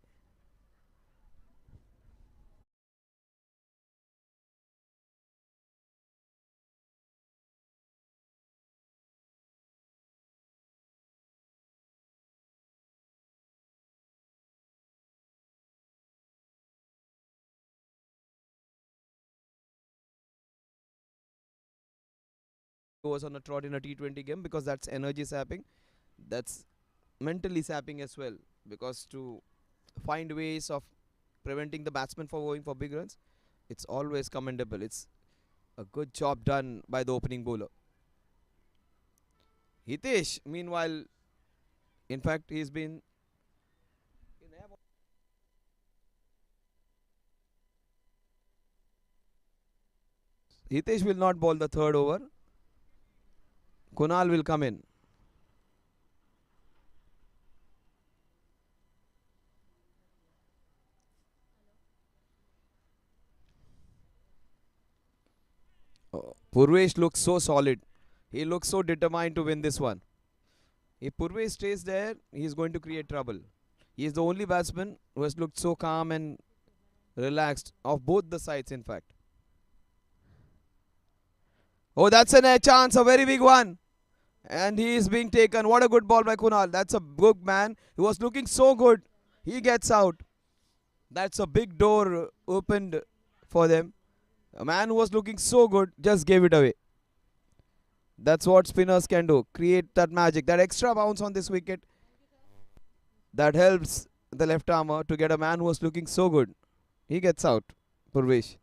Goes on a trot in a T20 game because that's energy sapping. That's mentally sapping as well, because to find ways of preventing the batsman from going for big runs, it's always commendable. It's a good job done by the opening bowler. Hitesh, meanwhile, in fact, he's been. Hitesh will not bowl the third over. Kunal will come in. Purvesh looks so solid. He looks so determined to win this one. If Purvesh stays there, he's going to create trouble. He is the only batsman who has looked so calm and relaxed of both the sides, in fact. Oh, that's a chance, a very big one. And he is being taken. What a good ball by Kunal. That's a good man. He was looking so good. He gets out. That's a big door opened for them. A man who was looking so good just gave it away. That's what spinners can do. Create that magic. That extra bounce on this wicket. That helps the left armour to get a man who was looking so good. He gets out. Purvesh.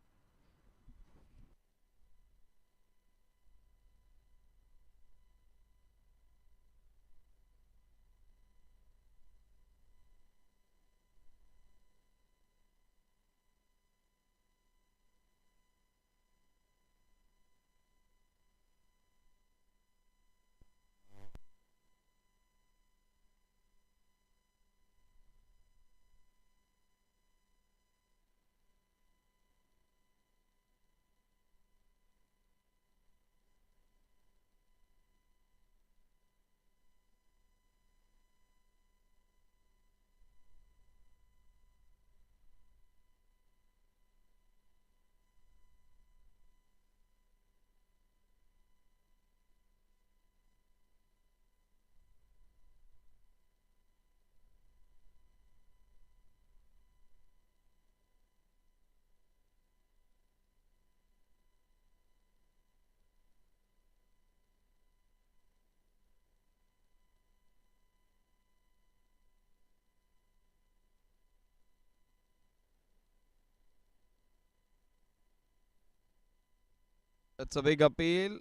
That's a big appeal.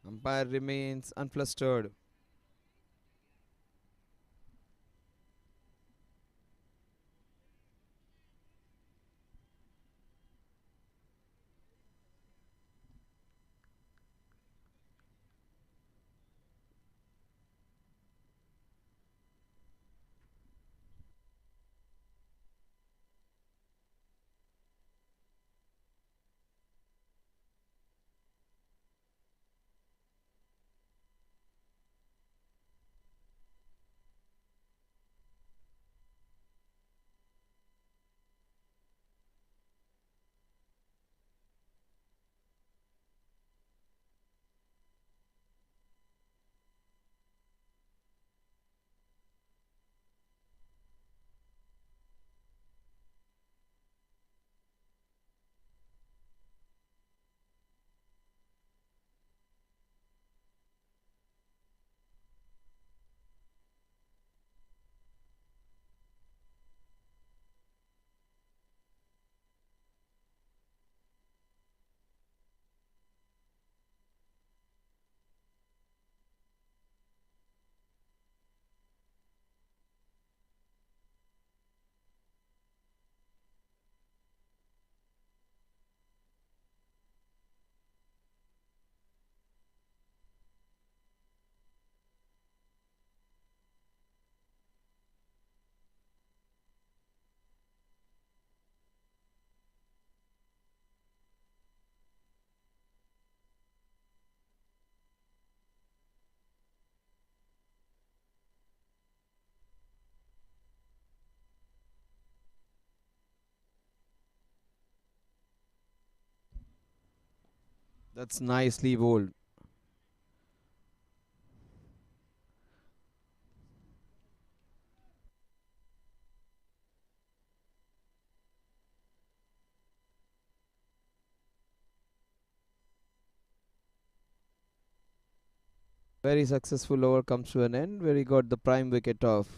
Umpire remains unflustered. That's nicely bowled. Very successful over comes to an end where he got the prime wicket off.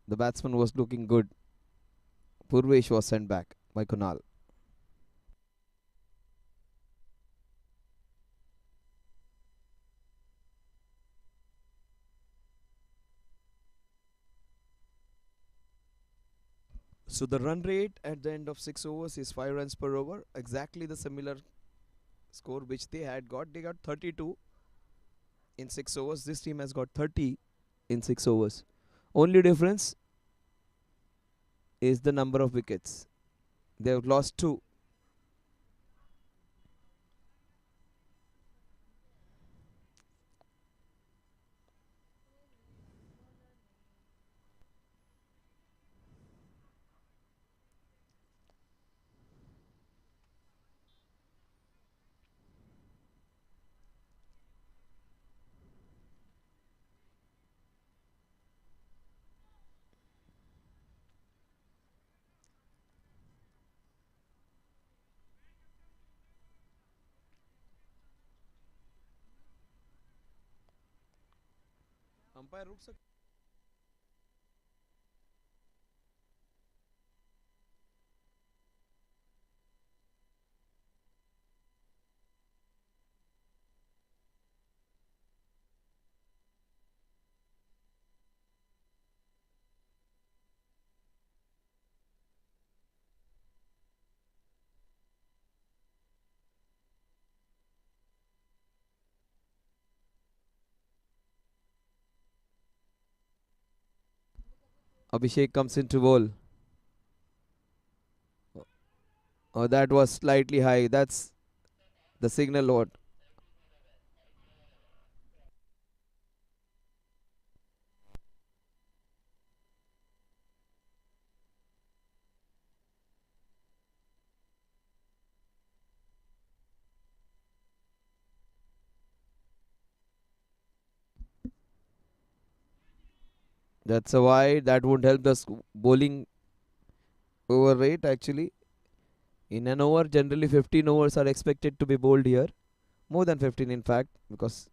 The batsman was looking good. Purvesh was sent back by Kunal. So the run rate at the end of 6 overs is 5 runs per over. Exactly the similar score which they had got. They got 32 in 6 overs. This team has got 30 in 6 overs. Only difference is the number of wickets. They have lost 2. Umpire रुक सकते Abhishek comes into bowl. Oh, that was slightly high. That's the signal what. That's a wide. That won't help the bowling over rate actually. In an over, generally 15 overs are expected to be bowled here. More than 15 in fact, because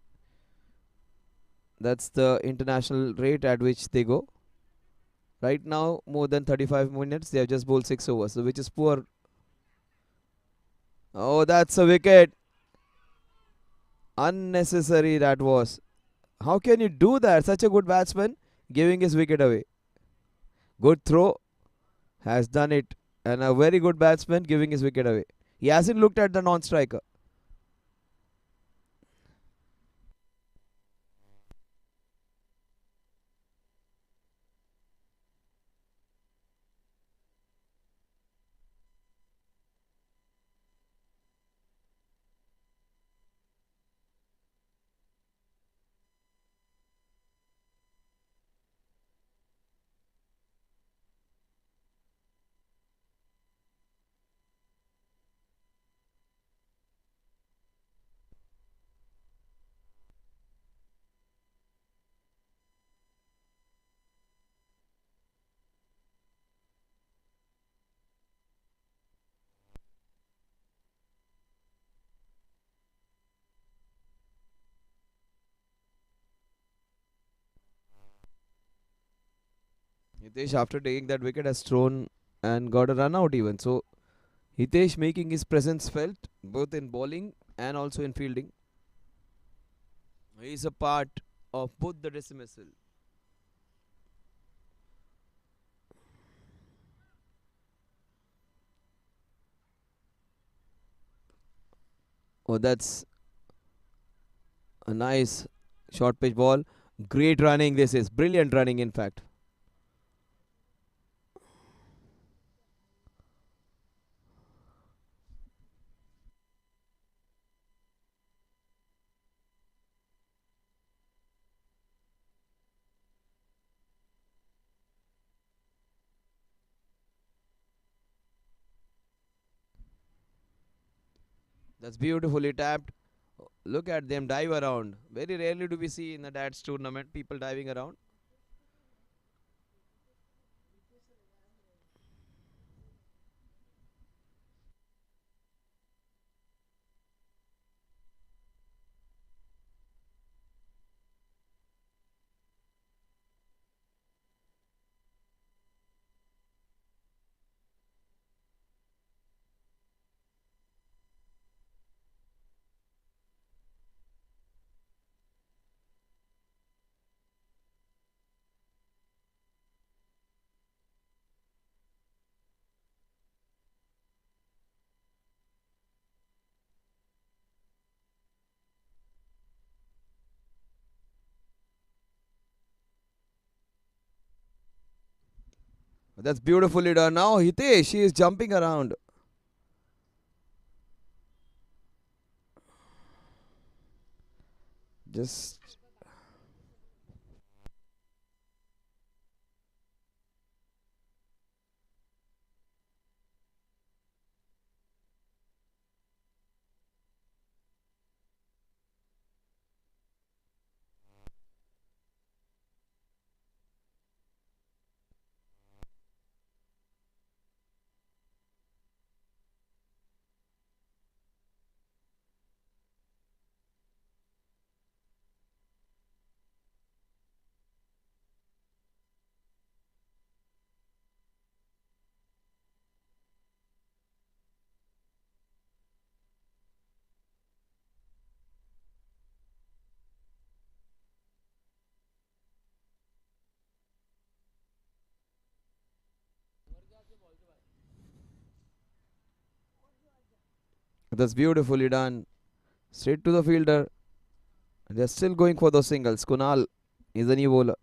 that's the international rate at which they go. Right now, more than 35 minutes, they have just bowled 6 overs, so which is poor. Oh, that's a wicket. Unnecessary that was. How can you do that? Such a good batsman giving his wicket away. Good throw, has done it. And a very good batsman giving his wicket away. He hasn't looked at the non striker. Hitesh, after taking that wicket, has thrown and got a run out even. So, Hitesh making his presence felt both in bowling and also in fielding. He is a part of both the dismissal. Oh, that's a nice short pitch ball. Great running, this is. Brilliant running, in fact. That's beautifully tapped. Look at them dive around. Very rarely do we see in the DATS tournament people diving around. That's beautifully done. Now Hitesh, she is jumping around. Just that's beautifully done. Straight to the fielder. They're still going for those singles. Kunal is a new bowler.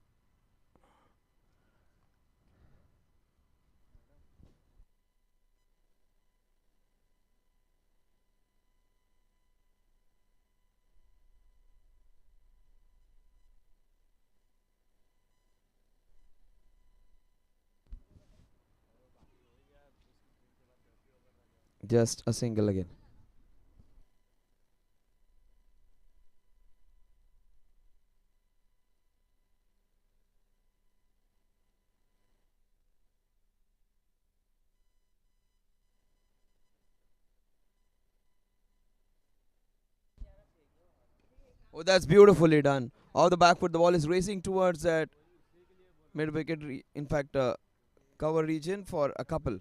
Just a single again. Oh, that's beautifully done. Off the back foot, the ball is racing towards that mid wicket. In fact, cover region for a couple.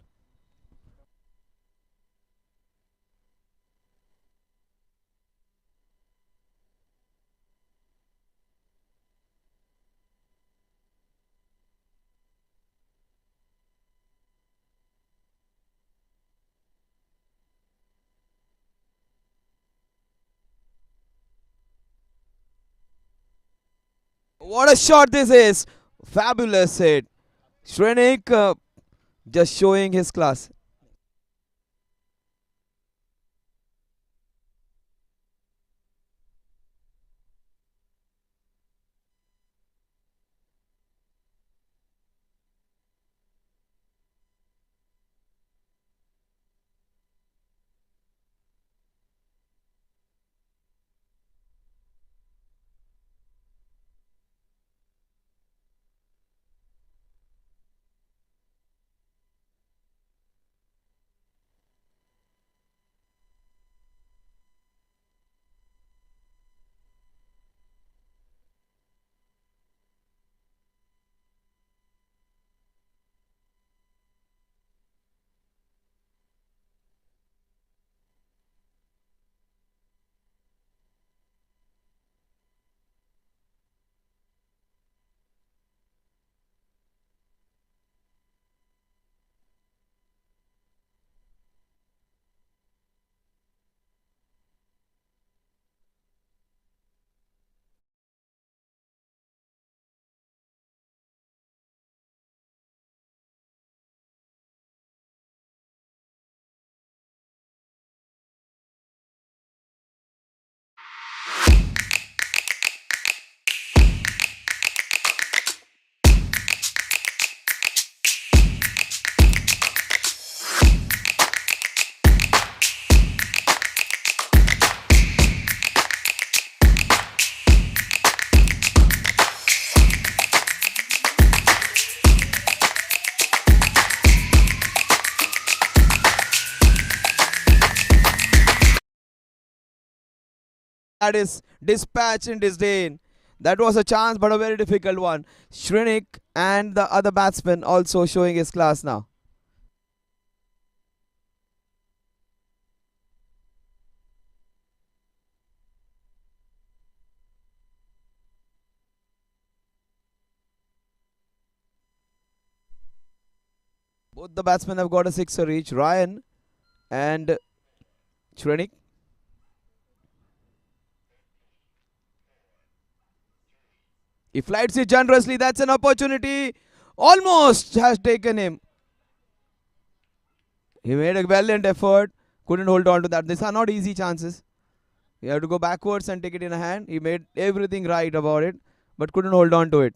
What a shot this is! Fabulous hit. Shrenik just showing his class. That is dispatch and disdain. That was a chance, but a very difficult one. Shrenik and the other batsman also showing his class now. Both the batsmen have got a sixer each. Ryan and Shrenik. He flights it generously. That's an opportunity. Almost has taken him. He made a valiant effort. Couldn't hold on to that. These are not easy chances. You have to go backwards and take it in a hand. He made everything right about it, but couldn't hold on to it.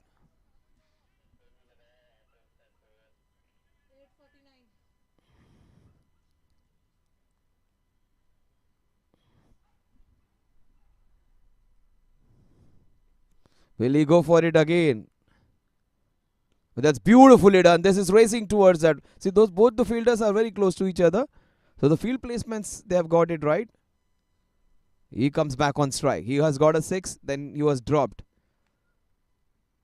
Will he go for it again? That's beautifully done. This is racing towards that. See, those both the fielders are very close to each other. So the field placements, they have got it right. He comes back on strike. He has got a six, then he was dropped.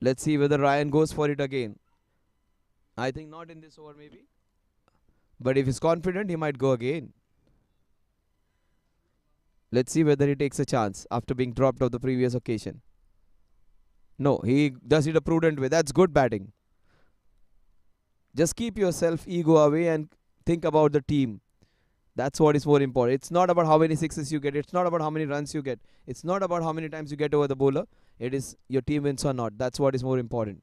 Let's see whether Ryan goes for it again. I think not in this over, maybe. But if he's confident, he might go again. Let's see whether he takes a chance after being dropped of the previous occasion. No, he does it a prudent way. That's good batting. Just keep yourself ego away and think about the team. That's what is more important. It's not about how many sixes you get. It's not about how many runs you get. It's not about how many times you get over the bowler. It is your team wins or not. That's what is more important.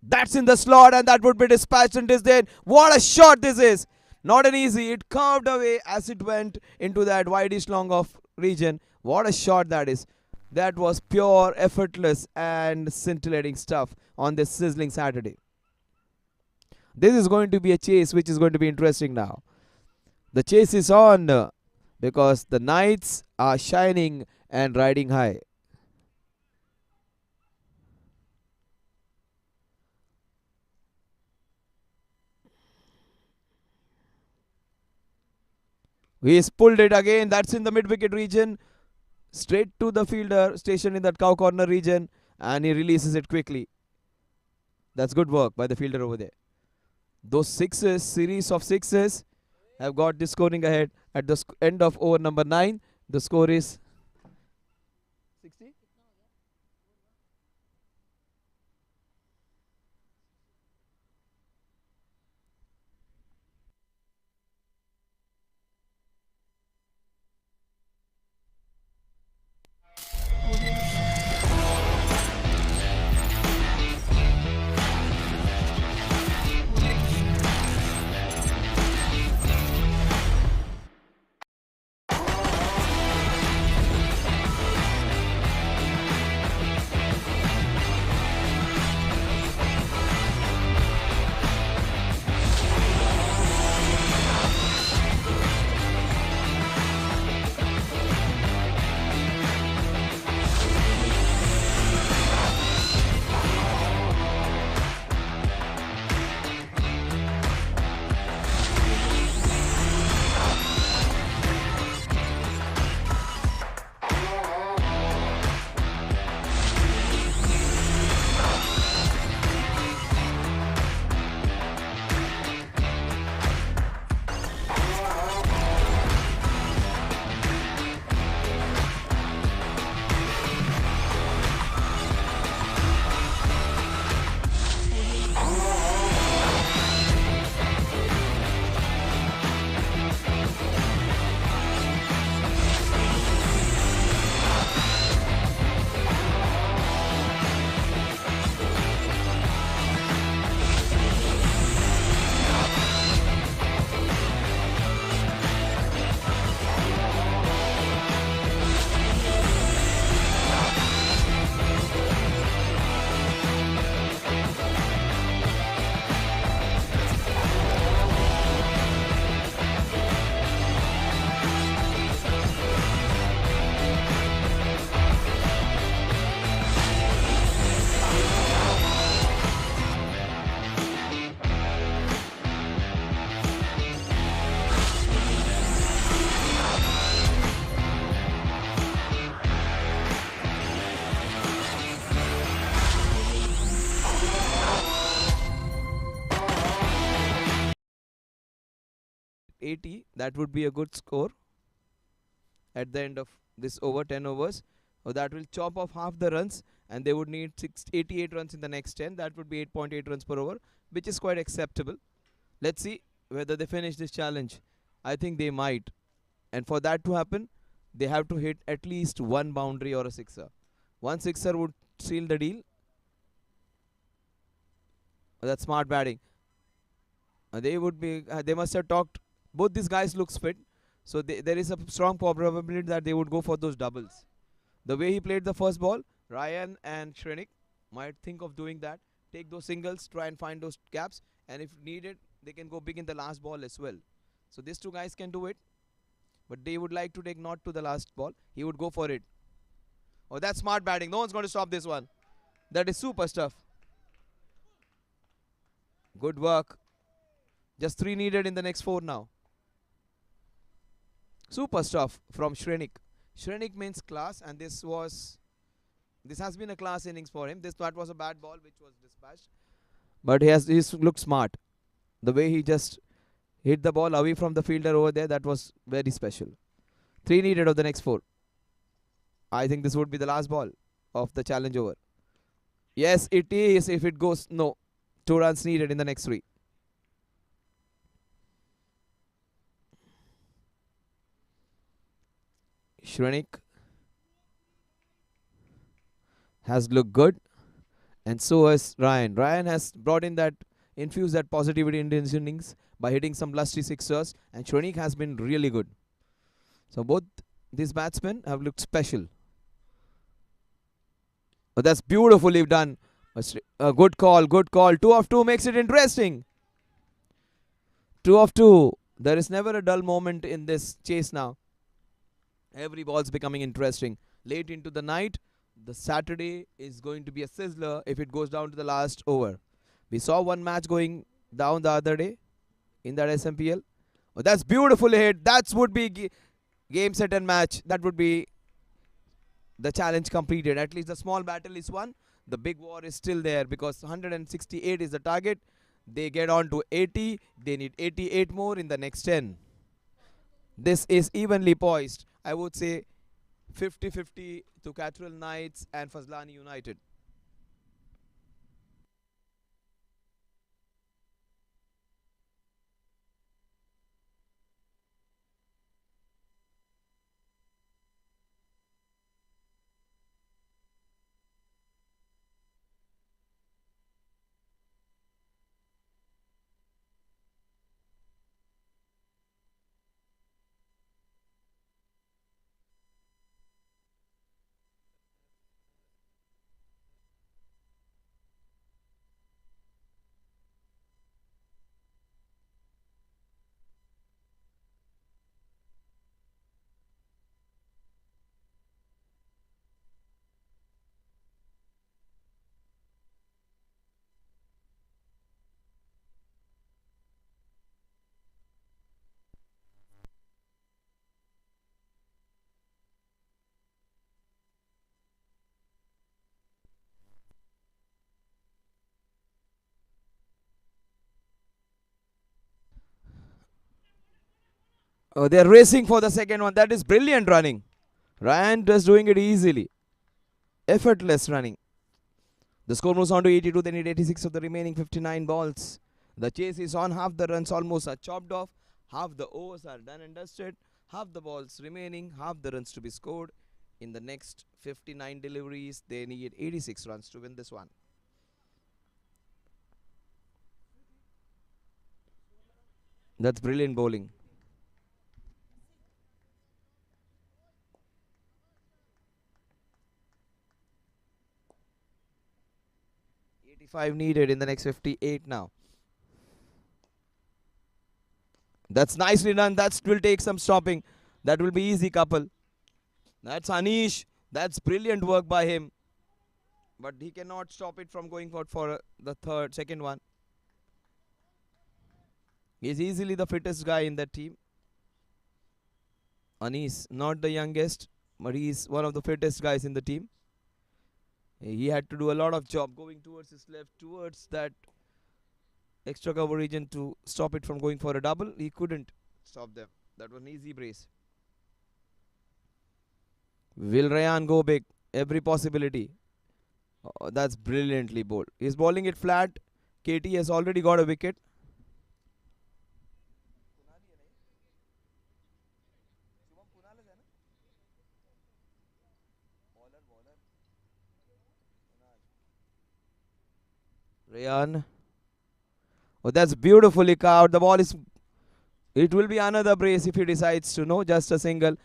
That's in the slot and that would be dispatched in disdain. What a shot this is. Not an easy. It curved away as it went into that wideish long off region. What a shot that is. That was pure, effortless and scintillating stuff on this sizzling Saturday. This is going to be a chase which is going to be interesting now. The chase is on because the Knights are shining and riding high. He's pulled it again. That's in the mid-wicket region. Straight to the fielder stationed in that cow corner region. And he releases it quickly. That's good work by the fielder over there. Those sixes, series of sixes, have got the scoring ahead at the end of over number 9. The score is 60. 80. That would be a good score at the end of this over, 10 overs. So that will chop off half the runs, and they would need 88 runs in the next 10. That would be 8.8 runs per over, which is quite acceptable. Let's see whether they finish this challenge. I think they might. And for that to happen, they have to hit at least one boundary or a sixer. One sixer would seal the deal. That's smart batting. They would be. They must have talked. Both these guys looks fit, so there is a strong probability that they would go for those doubles. The way he played the first ball, Ryan and Shrenik might think of doing that. Take those singles, try and find those gaps, and if needed, they can go big in the last ball as well. So these two guys can do it, but they would like to take not to the last ball. He would go for it. Oh, that's smart batting. No one's going to stop this one. That is super stuff. Good work. Just 3 needed in the next 4 now. Super stuff from Shrenik. Shrenik means class, and this has been a class innings for him. That was a bad ball which was dispatched, but he's looked smart. The way he just hit the ball away from the fielder over there, that was very special. 3 needed of the next 4. I think this would be the last ball of the challenge over. Yes, it is. If it goes, no. 2 runs needed in the next 3. Shrenik has looked good, and so has Ryan. Ryan has infused that positivity into his innings by hitting some lusty sixers, and Shrenik has been really good. So both these batsmen have looked special. Oh, that's beautifully done. A good call, good call. 2 of 2 makes it interesting. 2 of 2. There is never a dull moment in this chase now. Every ball's becoming interesting. Late into the night, the Saturday is going to be a sizzler if it goes down to the last over. We saw one match going down the other day in that SMPL. Oh, that's beautifully hit. That would be game, set and match. That would be the challenge completed. At least the small battle is won. The big war is still there because 168 is the target. They get on to 80. They need 88 more in the next 10. This is evenly poised. I would say 50-50 to Cathedral Knights and Fazlani United. Oh, they're racing for the second one. That is brilliant running. Ryan just doing it easily. Effortless running. The score moves on to 82. They need 86 of the remaining 59 balls. The chase is on. Half the runs almost are chopped off. Half the overs are done and dusted. Half the balls remaining. Half the runs to be scored. In the next 59 deliveries, they need 86 runs to win this one. That's brilliant bowling. 85 needed in the next 58 now. That's nicely done. That will take some stopping. That will be easy, couple. That's Anish. That's brilliant work by him. But he cannot stop it from going out for the second one. He's easily the fittest guy in that team. Anish, not the youngest, but he's one of the fittest guys in the team. He had to do a lot of job going towards his left, towards that extra cover region to stop it from going for a double. He couldn't. stop them. That was an easy brace. Will Rayan go big? Every possibility. Oh, that's brilliantly bowled. He's bowling it flat. KT has already got a wicket. Rayan. Oh, that's beautifully carved. The ball is. It will be another brace if he decides to. No, just a single.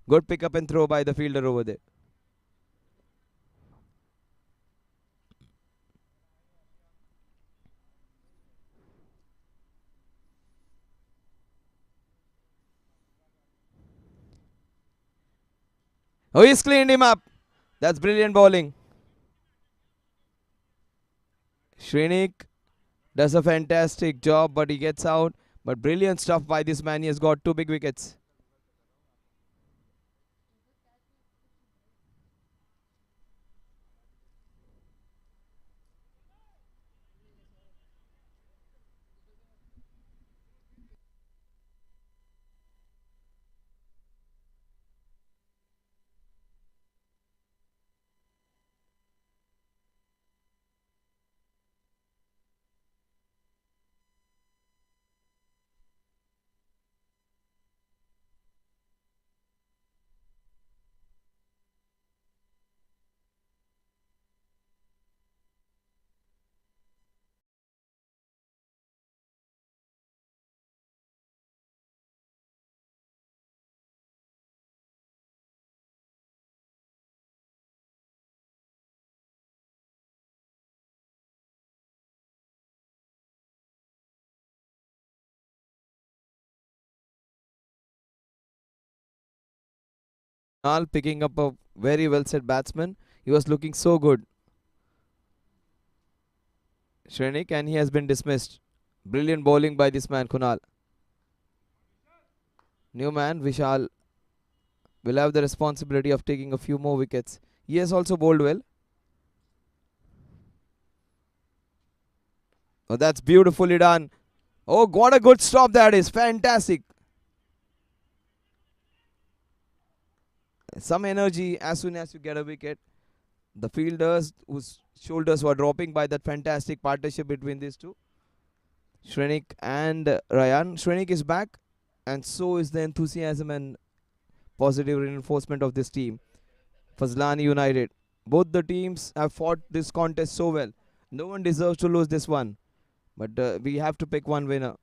Good pick up and throw by the fielder over there. Oh, he's cleaned him up. That's brilliant bowling. Shrinik does a fantastic job, but he gets out. But brilliant stuff by this man. He has got two big wickets. All picking up a very well set batsman. He was looking so good. Shrinik, and he has been dismissed. Brilliant bowling by this man, Kunal. New man, Vishal, will have the responsibility of taking a few more wickets. He has also bowled well. Oh, that's beautifully done. Oh, what a good stop that is. Fantastic. Some energy as soon as you get a wicket. The fielders whose shoulders were dropping by that fantastic partnership between these two. Shrinik and Ryan. Shrinik is back, and so is the enthusiasm and positive reinforcement of this team. Fazlani United. Both the teams have fought this contest so well. No one deserves to lose this one. But we have to pick one winner.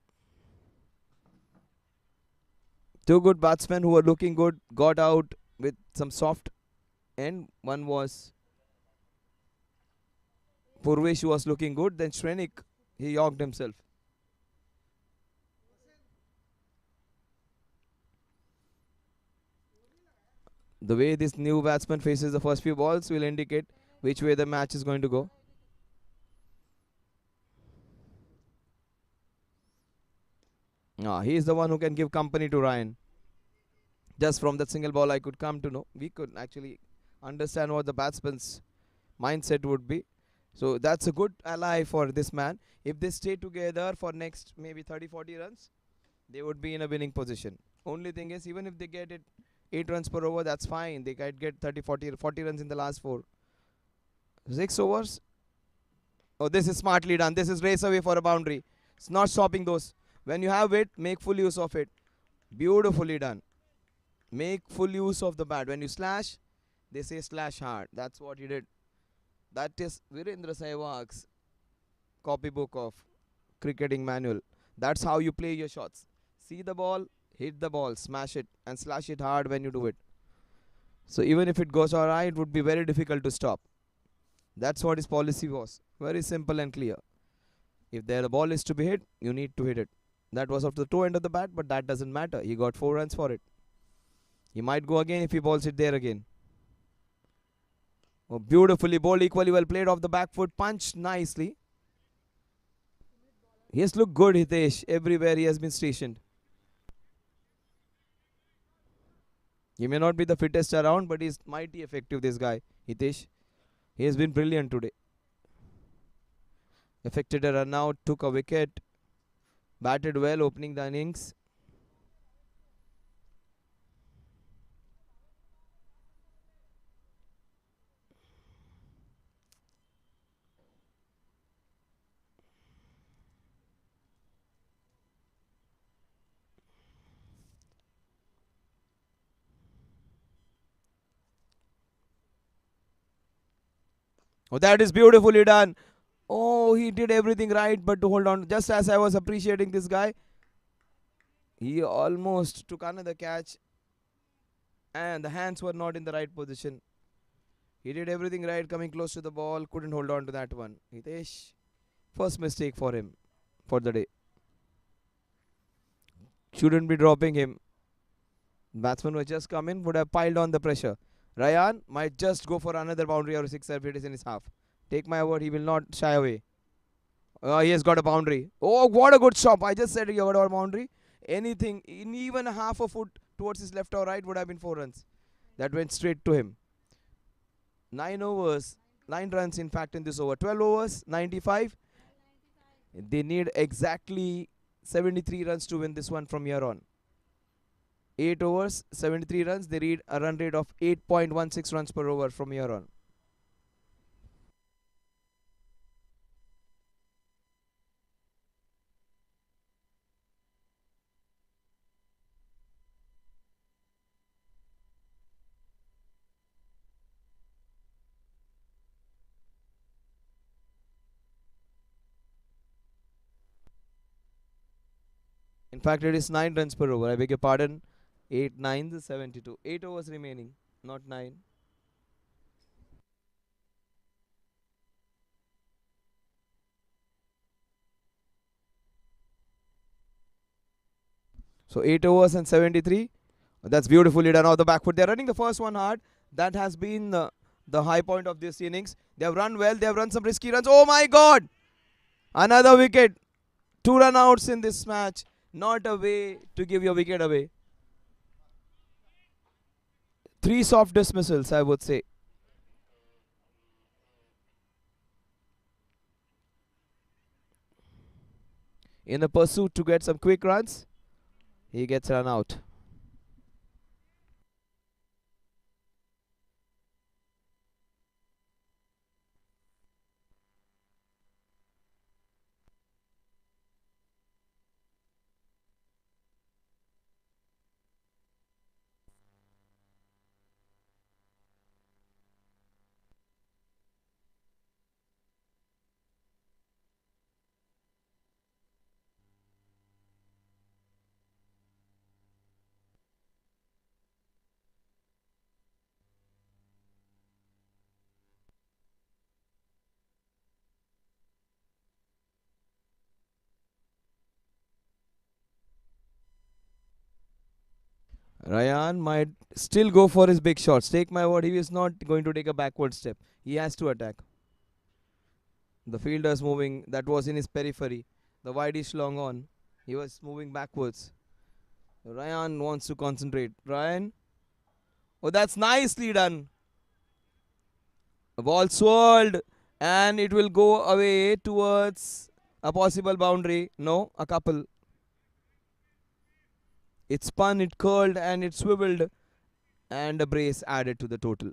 Two good batsmen who were looking good got out with some soft end. One was Purvesh, who was looking good. Then Shrenik, he yorked himself. The way this new batsman faces the first few balls will indicate which way the match is going to go. He is the one who can give company to Ryan. Just from that single ball, I could come to know. We could actually understand what the batsman's mindset would be. So that's a good ally for this man. If they stay together for next maybe 30-40 runs, they would be in a winning position. Only thing is, even if they get it 8 runs per over, that's fine. They might get 30-40 runs in the last 4. 6 overs. Oh, this is smartly done. This is race away for a boundary. It's not stopping those. When you have it, make full use of it. Beautifully done. Make full use of the bat. When you slash, they say slash hard. That's what he did. That is Virendra Sehwag's copybook of cricketing manual. That's how you play your shots. See the ball, hit the ball, smash it, and slash it hard when you do it. So even if it goes alright, it would be very difficult to stop. That's what his policy was. Very simple and clear. If the ball is to be hit, you need to hit it. That was off the toe end of the bat, but that doesn't matter. He got 4 runs for it. He might go again if he balls it there again. Oh, beautifully bowled, equally well played off the back foot, punched nicely. He has looked good, Hitesh, everywhere he has been stationed. He may not be the fittest around, but he's mighty effective, this guy, Hitesh. He has been brilliant today. Effected a run out, took a wicket, batted well opening the innings. Oh, that is beautifully done. Oh, he did everything right, but to hold on, just as I was appreciating this guy, he almost took another catch, and the hands were not in the right position. He did everything right, coming close to the ball, couldn't hold on to that one. Hitesh, first mistake for him for the day. Shouldn't be dropping him. Batsman was just come in, would have piled on the pressure. Ryan might just go for another boundary or six if it is in his half. Take my word, he will not shy away. He has got a boundary. Oh, what a good stop. I just said he got a boundary. Anything, in even half a foot towards his left or right would have been 4 runs. That went straight to him. 9 overs, 9 runs in fact in this over. 12 overs, 95. They need exactly 73 runs to win this one from here on. 8 overs, 73 runs. They need a run rate of 8.16 runs per over from here on. In fact, it is 9 runs per over. I beg your pardon. 8 9 72. 8 overs remaining, not 9. So 8 overs and 73. That's beautifully done off the back foot. They're running the first one hard. That has been the high point of this innings. They have run well. They have run some risky runs. Oh my God! Another wicket. 2 run outs in this match. Not a way to give your wicket away. 3 soft dismissals, I would say. In a pursuit to get some quick runs, he gets run out. Ryan might still go for his big shots. Take my word, he is not going to take a backward step. He has to attack. The fielder's moving. That was in his periphery. The wideish long on. He was moving backwards. Ryan wants to concentrate. Ryan. Oh, that's nicely done. The ball swirled and it will go away towards a possible boundary. No, a couple. It spun, it curled, and it swiveled, and a brace added to the total.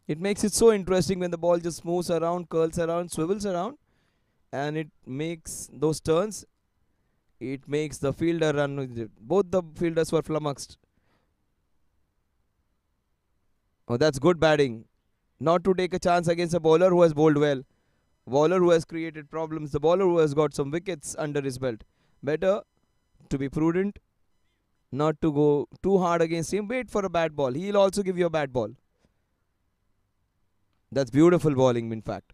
It makes it so interesting when the ball just moves around, curls around, swivels around, and it makes those turns. It makes the fielder run with it. Both the fielders were flummoxed. Oh, that's good batting. Not to take a chance against a bowler who has bowled well. Bowler who has created problems. The bowler who has got some wickets under his belt. Better to be prudent, not to go too hard against him. Wait for a bad ball. He'll also give you a bad ball. That's beautiful bowling, in fact.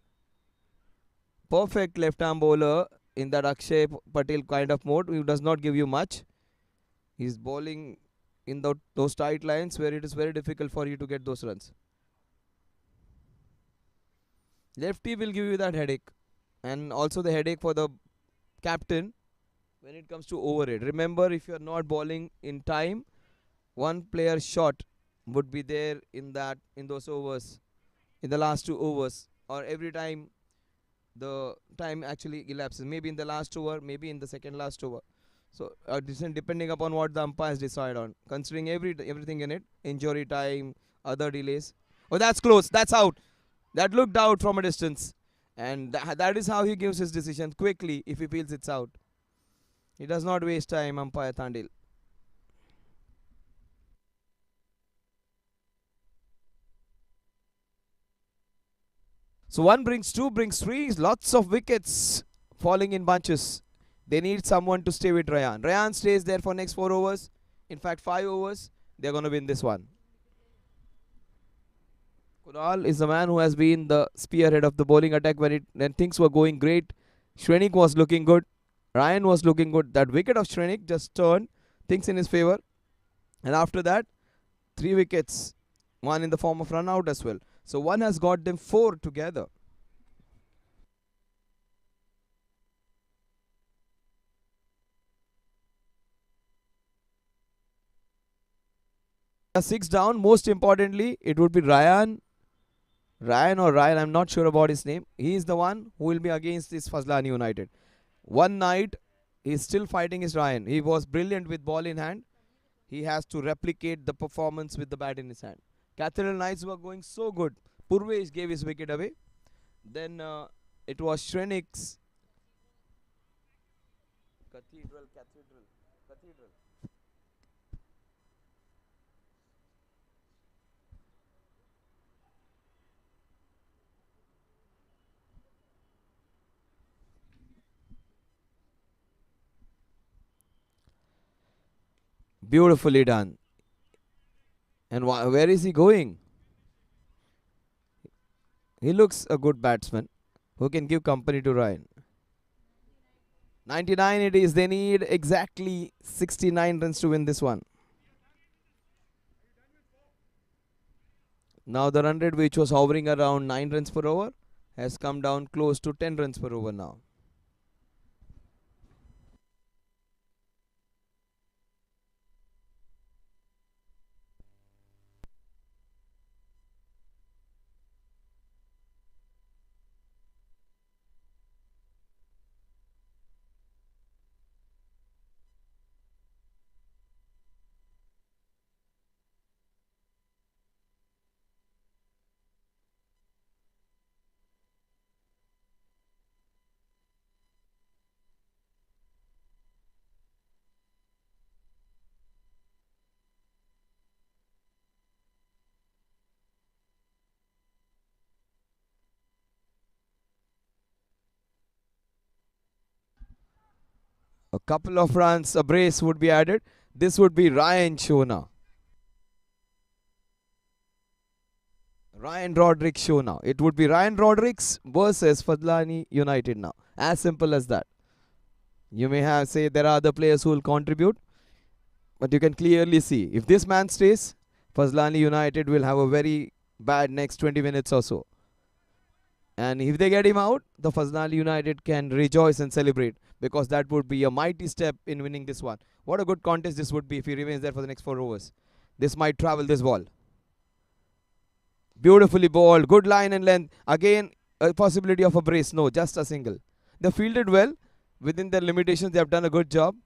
Perfect left arm bowler in that Akshay Patel kind of mode, who does not give you much. He's bowling in those tight lines where it is very difficult for you to get those runs. Lefty will give you that headache, and also the headache for the captain when it comes to overhead. Remember, if you are not bowling in time, one player shot would be there in those overs, in the last 2 overs, or every time the time actually elapses. Maybe in the last over, maybe in the second last over. So depending upon what the umpires decide on, considering everything in it, injury time, other delays. Oh, that's close. That's out. That looked out from a distance, and that is how he gives his decision quickly if he feels it's out. He does not waste time, umpire Thandil. So one brings two, brings three. Lots of wickets falling in bunches. They need someone to stay with Ryan. Ryan stays there for next 4 overs. In fact, 5 overs. They're going to win this one. Kunal is the man who has been the spearhead of the bowling attack when things were going great. Shrenik was looking good. Ryan was looking good. That wicket of Shrenik just turned things in his favour. And after that, 3 wickets. One in the form of run out as well. So one has got them 4 together. 6 down. Most importantly, it would be Ryan. Ryan, I'm not sure about his name. He is the one who will be against this Fazlani United. One night, he's still fighting his Ryan. He was brilliant with ball in hand. He has to replicate the performance with the bat in his hand. Cathedral Knights were going so good. Purvesh gave his wicket away. Then it was Shrenik's. Cathedral. Beautifully done. And where is he going? He looks a good batsman who can give company to Ryan. 99 it is. They need exactly 69 runs to win this one. Now the run rate, which was hovering around 9 runs per over, has come down close to 10 runs per over now. A couple of runs, a brace would be added. This would be Ryan Shona. Ryan Rodrigues show now. It would be Ryan Rodrigues versus Fazlani United now. As simple as that. You may have say there are other players who will contribute, but you can clearly see if this man stays, Fazlani United will have a very bad next 20 minutes or so. And if they get him out, the Fazlani United can rejoice and celebrate, because that would be a mighty step in winning this one. What a good contest this would be if he remains there for the next 4 overs. This might travel this ball. Beautifully bowled, good line and length. Again, a possibility of a brace. No, just a single. They fielded well. Within their limitations, they have done a good job.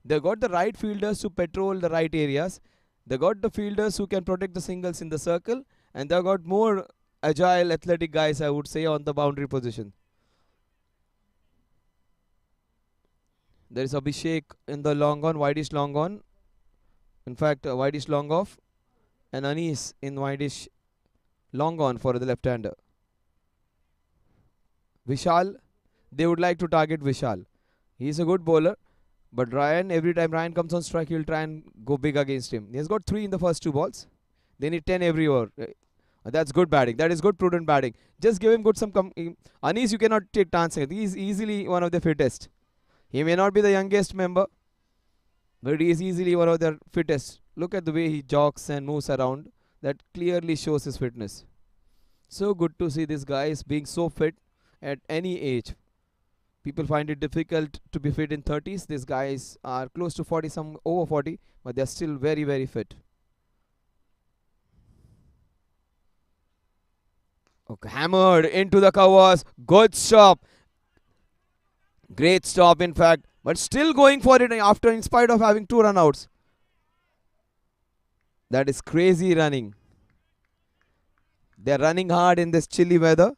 They got the right fielders to patrol the right areas. They got the fielders who can protect the singles in the circle. And they got more agile, athletic guys, I would say, on the boundary position. There is Abhishek in the long on, wideish long on. In fact, wideish long off. And Anis in wideish long on for the left-hander. Vishal, they would like to target Vishal. He is a good bowler, but Ryan, every time Ryan comes on strike, he will try and go big against him. He has got 3 in the first 2 balls. They need 10 every over. That's good batting. That is good prudent batting. Just give him good Anis, you cannot take chances. He is easily one of the fittest. He may not be the youngest member, but he is easily one of the fittest. Look at the way he jogs and moves around. That clearly shows his fitness. So good to see this guy is being so fit at any age. People find it difficult to be fit in 30s. These guys are close to 40, some over 40, but they're still very, very fit. Okay, hammered into the covers. Good stop. Great stop, in fact, but still going for it after, in spite of having 2 run-outs. That is crazy running. They're running hard in this chilly weather.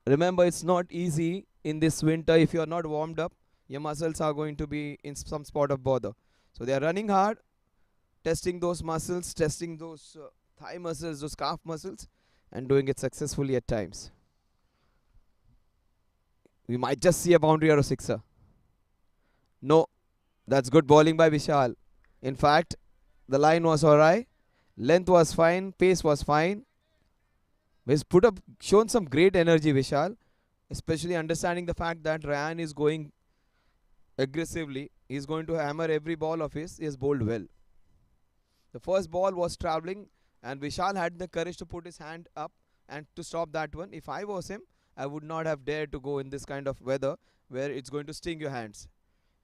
Remember, it's not easy in this winter. If you're not warmed up, your muscles are going to be in some spot of bother. So they're running hard, testing those muscles, testing those thigh muscles, those calf muscles, and doing it successfully at times. We might just see a boundary or a sixer. No, that's good bowling by Vishal. In fact, the line was alright, length was fine, pace was fine. He's shown some great energy, Vishal, especially understanding the fact that Ryan is going aggressively. He's going to hammer every ball of his. He has bowled well. The first ball was travelling, and Vishal had the courage to put his hand up and to stop that one. If I was him, I would not have dared to go in this kind of weather where it's going to sting your hands.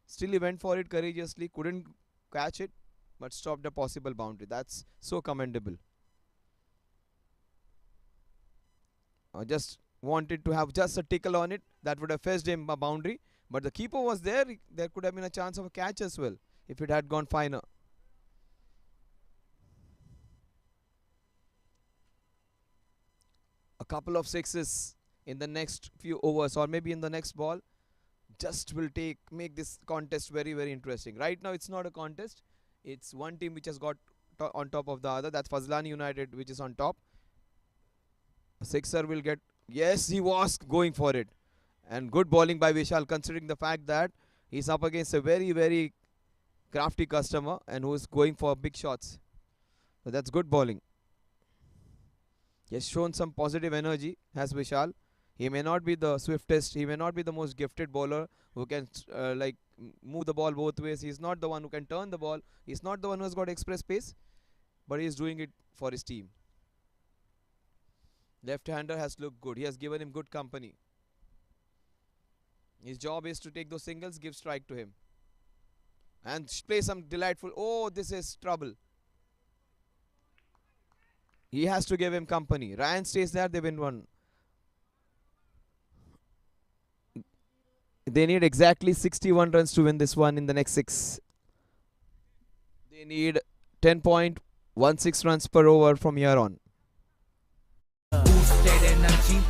Still, he went for it courageously, couldn't catch it, but stopped a possible boundary. That's so commendable. I just wanted to have just a tickle on it. That would have fetched him a boundary. But the keeper was there. There could have been a chance of a catch as well if it had gone finer. A couple of sixes in the next few overs, or maybe in the next ball, just will make this contest very, very interesting. Right now, it's not a contest. It's one team which has got on top of the other. That's Fazlani United, which is on top. A sixer will get. Yes, he was going for it. And good bowling by Vishal, considering the fact that he's up against a very, very crafty customer and who is going for big shots. So that's good bowling. He has shown some positive energy, has Vishal. He may not be the swiftest, he may not be the most gifted bowler who can move the ball both ways. He's not the one who can turn the ball. He's not the one who has got express pace, but he's doing it for his team. Left-hander has looked good. He has given him good company. His job is to take those singles, give strike to him. And play some delightful. Oh, this is trouble. He has to give him company. Ryan stays there, they win one. They need exactly 61 runs to win this one in the next 6. They need 10.16 runs per over from here on. Boosted energy,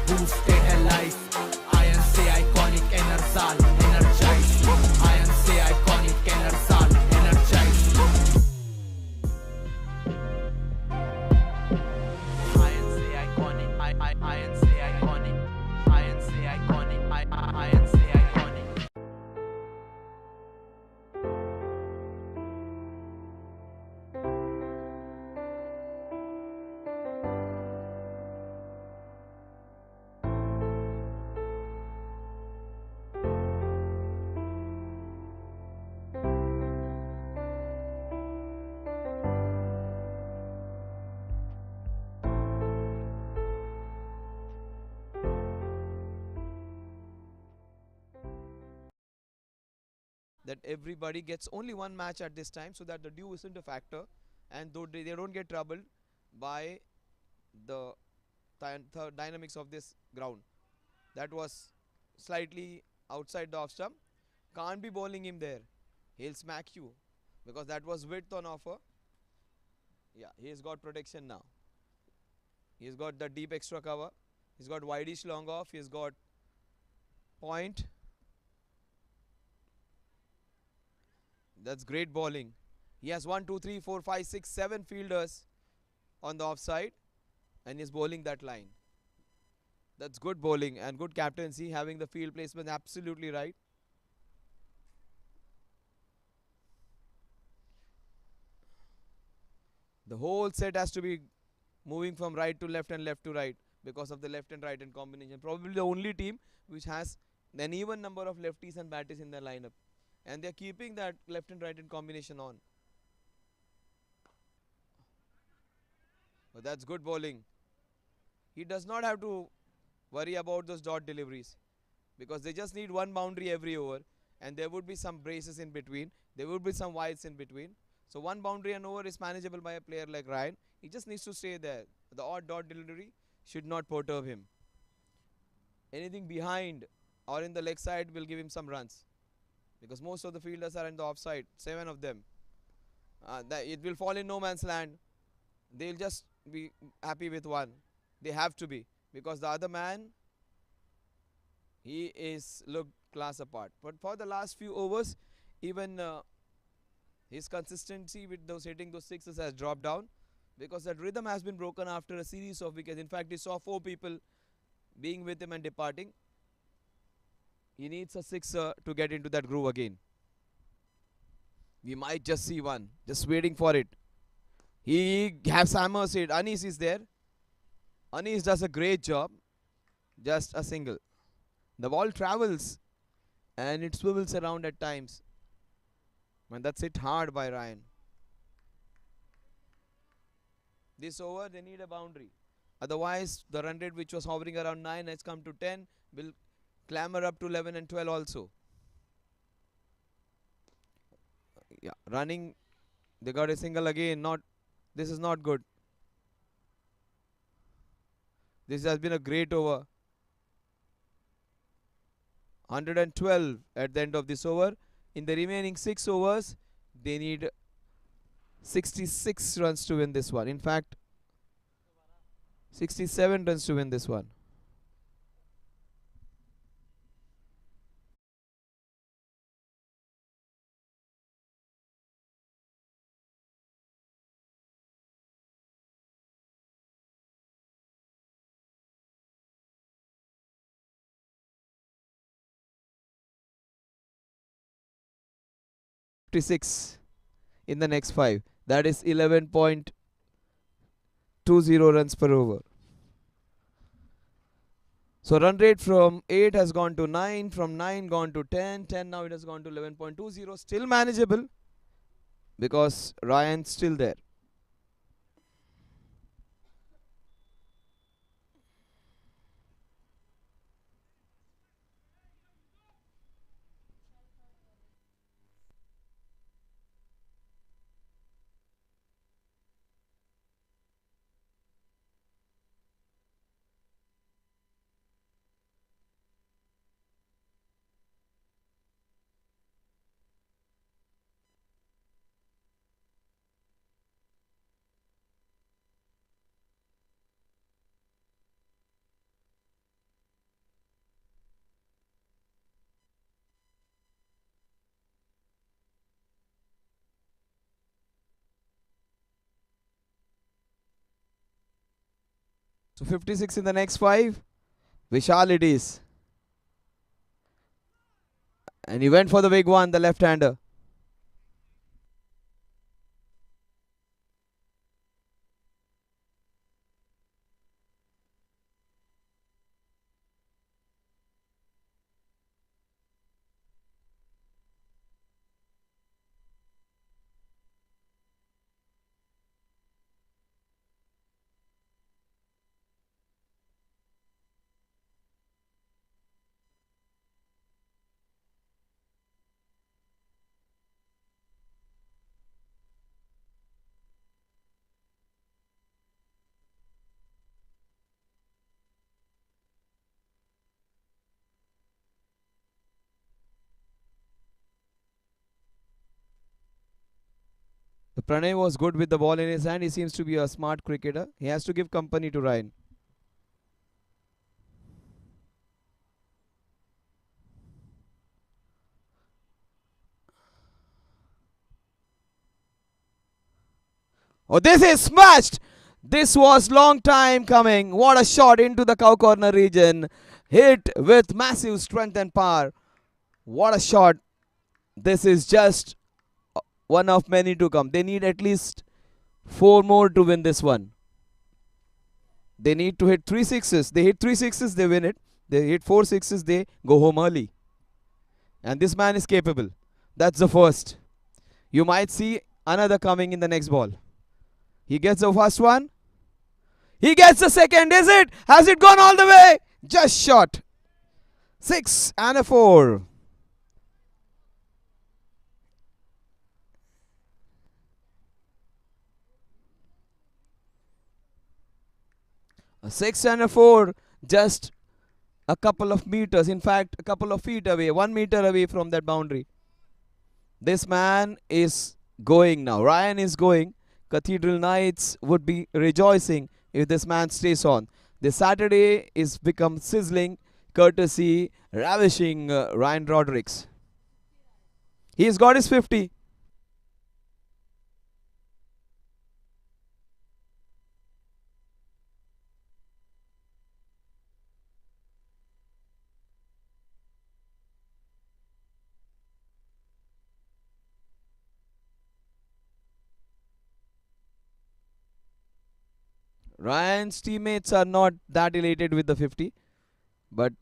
boosted life. Iron say iconic enerzal, energize. Iron say iconic enerzal, energize. Iron say iconic, iron say iconic. Iron say iconic, iron say iconic. That everybody gets only one match at this time so that the dew isn't a factor and though they don't get troubled by the dynamics of this ground. That was slightly outside the off stump. Can't be bowling him there. He'll smack you because that was width on offer. Yeah, he's got protection now. He's got the deep extra cover. He's got wideish long off. He's got point. That's great bowling. He has 1, 2, 3, 4, 5, 6, 7 fielders on the offside and he's bowling that line. That's good bowling and good captaincy, having the field placement absolutely right. The whole set has to be moving from right to left and left to right because of the left and right hand combination. Probably the only team which has an even number of lefties and batties in their lineup. And they are keeping that left and right hand combination on. But that's good bowling. He does not have to worry about those dot deliveries because they just need one boundary every over and there would be some braces in between. There would be some wides in between. So one boundary and over is manageable by a player like Ryan. He just needs to stay there. The odd dot delivery should not perturb him. Anything behind or in the leg side will give him some runs. Because most of the fielders are in the offside, 7 of them. It will fall in no man's land. They'll just be happy with one. They have to be. Because the other man, he is looked class apart. But for the last few overs, even his consistency with those hitting those sixes has dropped down. Because that rhythm has been broken after a series of wickets. In fact, he saw 4 people being with him and departing. He needs a sixer to get into that groove again. We might just see one. Just waiting for it. He has hammers it. Anis is there. Anis does a great job. Just a single. The ball travels and it swivels around at times. And that's hit hard by Ryan. This over, they need a boundary. Otherwise, the run rate which was hovering around 9 has come to 10. Will clamber up to 11 and 12 also. Yeah, running. They got a single again. Not. This is not good. This has been a great over. 112 at the end of this over. In the remaining 6 overs, they need 66 runs to win this one. In fact, 67 runs to win this one. Fifty-six in the next 5. That is 11.20 runs per over. So run rate from 8 has gone to 9, from 9 gone to 10, 10 now it has gone to 11.20, still manageable because Ryan's still there. So 56 in the next 5. Vishal it is. And he went for the big one, the left-hander. The Pranay was good with the ball in his hand. He seems to be a smart cricketer. He has to give company to Ryan. Oh, this is smashed! This was long time coming. What a shot into the cow corner region. Hit with massive strength and power. What a shot. This is just one of many to come. They need at least 4 more to win this one. They need to hit 3 sixes. They hit 3 sixes, they win it. They hit 4 sixes, they go home early. And this man is capable. That's the first. You might see another coming in the next ball. He gets the first one. He gets the second. Is it? Has it gone all the way? Just shot. 6 and a 4. A 6 and a 4. Just a couple of meters. In fact, a couple of feet away. 1 meter away from that boundary. This man is going now. Ryan is going. Cathedral Knights would be rejoicing if this man stays on. This Saturday is become sizzling, courtesy, ravishing Ryan Rodericks. He's got his 50. Ryan's teammates are not that elated with the 50, but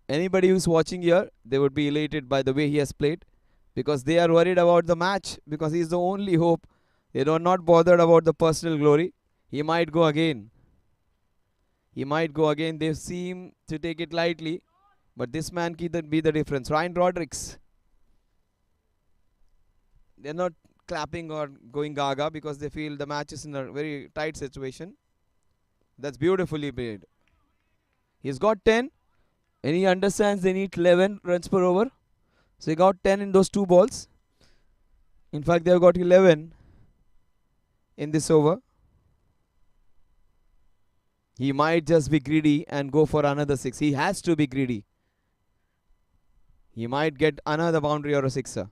anybody who's watching here, they would be elated by the way he has played, because they are worried about the match, because he's the only hope. They are not bothered about the personal glory. He might go again. He might go again. They seem to take it lightly, but this man can be the difference. Ryan Rodrigues. They're not clapping or going gaga because they feel the match is in a very tight situation. That's beautifully played. He's got 10 and he understands they need 11 runs per over. So he got 10 in those two balls. In fact, they've got 11 in this over. He might just be greedy and go for another 6. He has to be greedy. He might get another boundary or a sixer.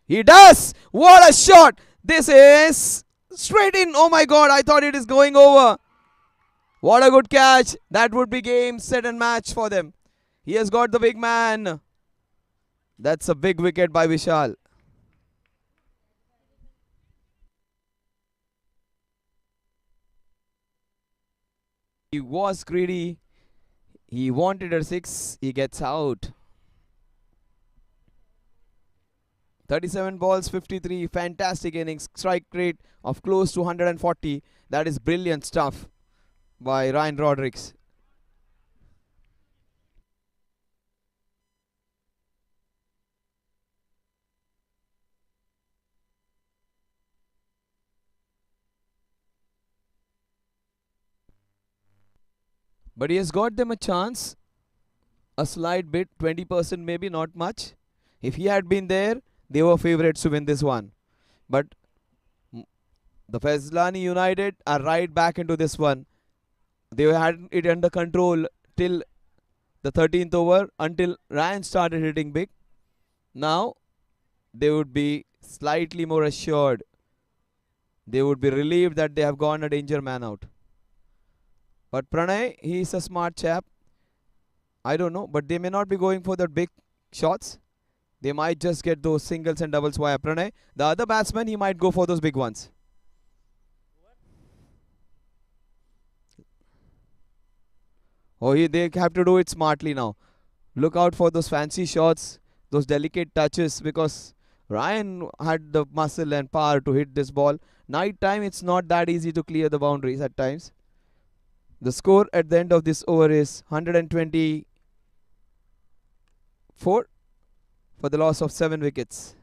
He does! What a shot! This is straight in. Oh my god, I thought it is going over. What a good catch. That would be game, set and match for them. He has got the big man. That's a big wicket by Vishal. He was greedy. He wanted a 6. He gets out. 37 balls, 53. Fantastic innings. Strike rate of close to 140. That is brilliant stuff by Ryan Rodrigues. But he has got them a chance. A slight bit, 20% maybe, not much. If he had been there, they were favourites to win this one. But the Fazlani United are right back into this one. They had it under control till the 13th over, until Ryan started hitting big. Now they would be slightly more assured. They would be relieved that they have gone a danger man out. But Pranay, he is a smart chap. I don't know, but they may not be going for the big shots. They might just get those singles and doubles via Pranay. The other batsman, he might go for those big ones. Oh, they have to do it smartly now. Look out for those fancy shots, those delicate touches, because Ryan had the muscle and power to hit this ball. Night time, it's not that easy to clear the boundaries at times. The score at the end of this over is 124 for the loss of 7 wickets.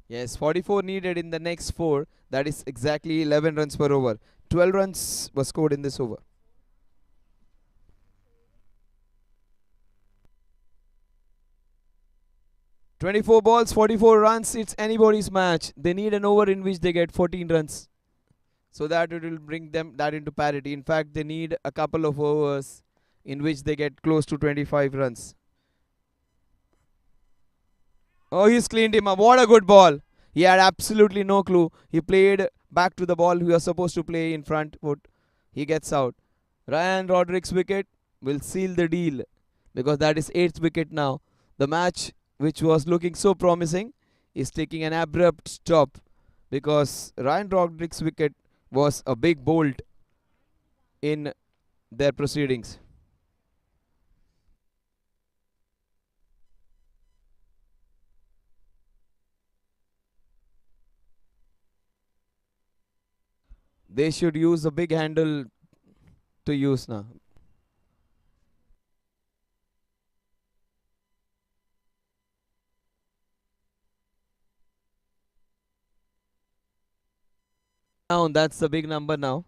Yes, 44 needed in the next 4. That is exactly 11 runs per over. 12 runs were scored in this over. "24 balls, 44 runs. It's anybody's match. They need an over in which they get 14 runs, so that it will bring them that into parity. In fact, they need a couple of overs in which they get close to 25 runs. Oh, he's cleaned him up. What a good ball. He had absolutely no clue. He played back to the ball he was supposed to play in front foot. He gets out. Ryan Rodrigues' wicket will seal the deal, because that is 8th wicket now. The match, which was looking so promising, is taking an abrupt stop, because Ryan Rodrigues' wicket was a big bolt in their proceedings. They should use a big handle to use now. Now that's the big number now.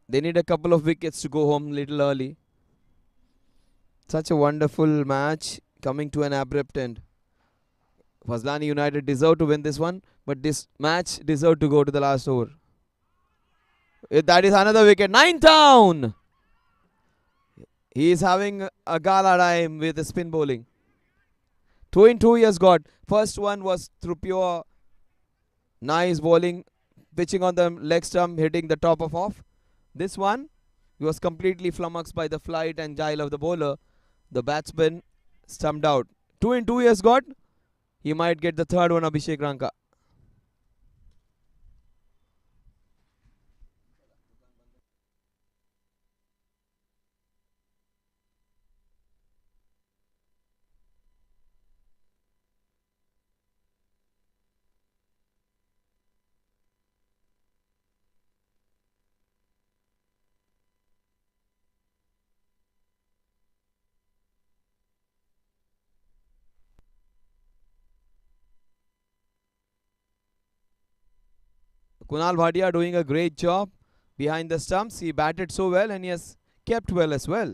They need a couple of wickets to go home little early. Such a wonderful match coming to an abrupt end. Fazlani United deserve to win this one, but this match deserved to go to the last over. That is another wicket. 9 down! He is having a gala time with the spin bowling. 2 in 2 he has got. First one was through pure nice bowling, pitching on the leg stump, hitting the top of off. This one, he was completely flummoxed by the flight and guile of the bowler. The batsman stumped out. 2 in 2 he has got. He might get the third one, Abhishek Ranka. Kunal Bhatia doing a great job behind the stumps. He batted so well and he has kept well as well.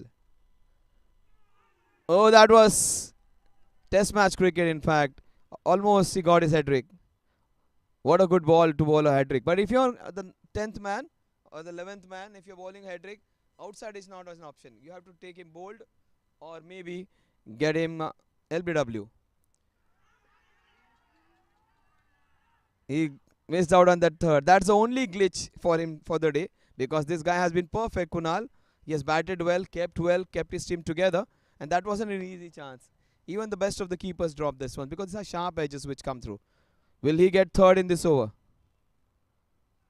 Oh, that was test match cricket in fact. Almost he got his hat-trick. What a good ball to bowl a hat-trick. But if you're the 10th man or the 11th man, if you're bowling a hat-trick, outside is not an option. You have to take him bowled or maybe get him LBW. He missed out on that third. That's the only glitch for him for the day because this guy has been perfect, Kunal. He has batted well, kept his team together, and that wasn't an easy chance. Even the best of the keepers dropped this one because these are sharp edges which come through. Will he get third in this over?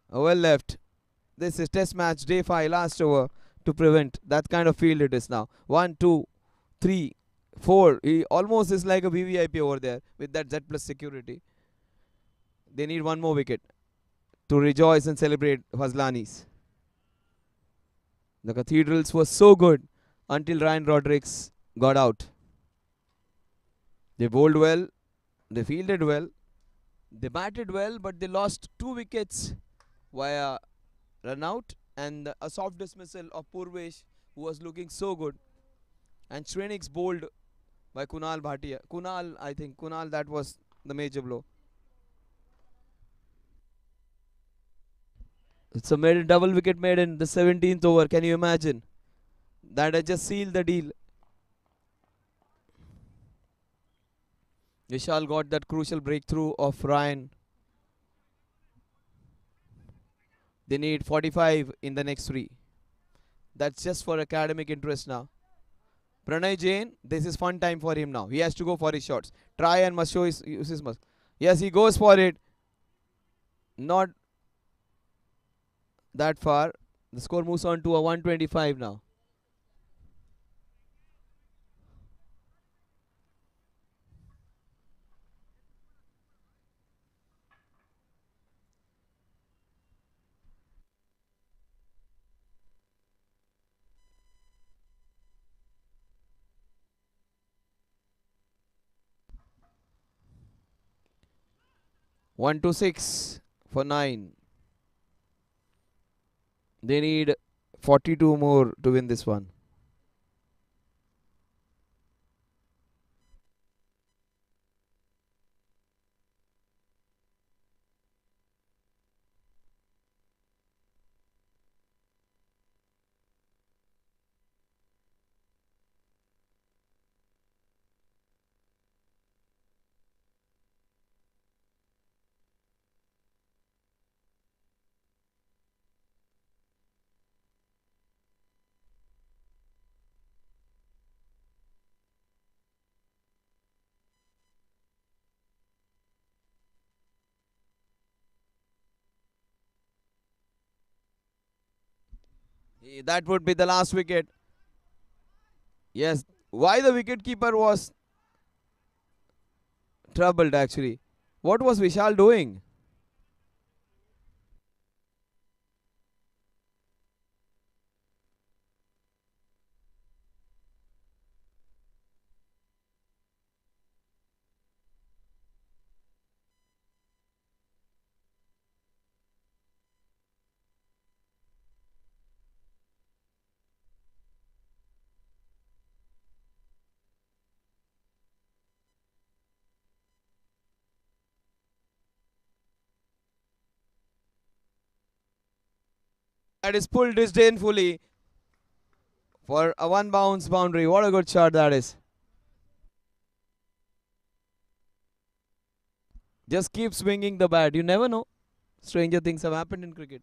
Well left. This is test match day 5, last over to prevent that kind of field it is now. 1, 2, 3, 4. He almost is like a VVIP over there with that Z plus security. They need one more wicket to rejoice and celebrate Fazlani's. The Cathedrals were so good until Ryan Rodrigues got out. They bowled well, they fielded well, they batted well, but they lost 2 wickets via run out and a soft dismissal of Purvesh, who was looking so good. And Shrenix bowled by Kunal Bhatia. Kunal, that was the major blow. It's a maiden, double wicket made in the 17th over. Can you imagine? That had just sealed the deal. Vishal got that crucial breakthrough of Ryan. They need 45 in the next 3. That's just for academic interest now. Pranay Jain, this is fun time for him now. He has to go for his shots. Try and must show use his must. Yes, he goes for it. Not that far. The score moves on to a 125 now. One to 6 for 9. They need 42 more to win this one. That would be the last wicket. Yes. Why the wicketkeeper was troubled actually? What was Vishal doing? That is pulled disdainfully for a 1 bounce boundary. What a good shot that is. Just keep swinging the bat. You never know. Stranger things have happened in cricket.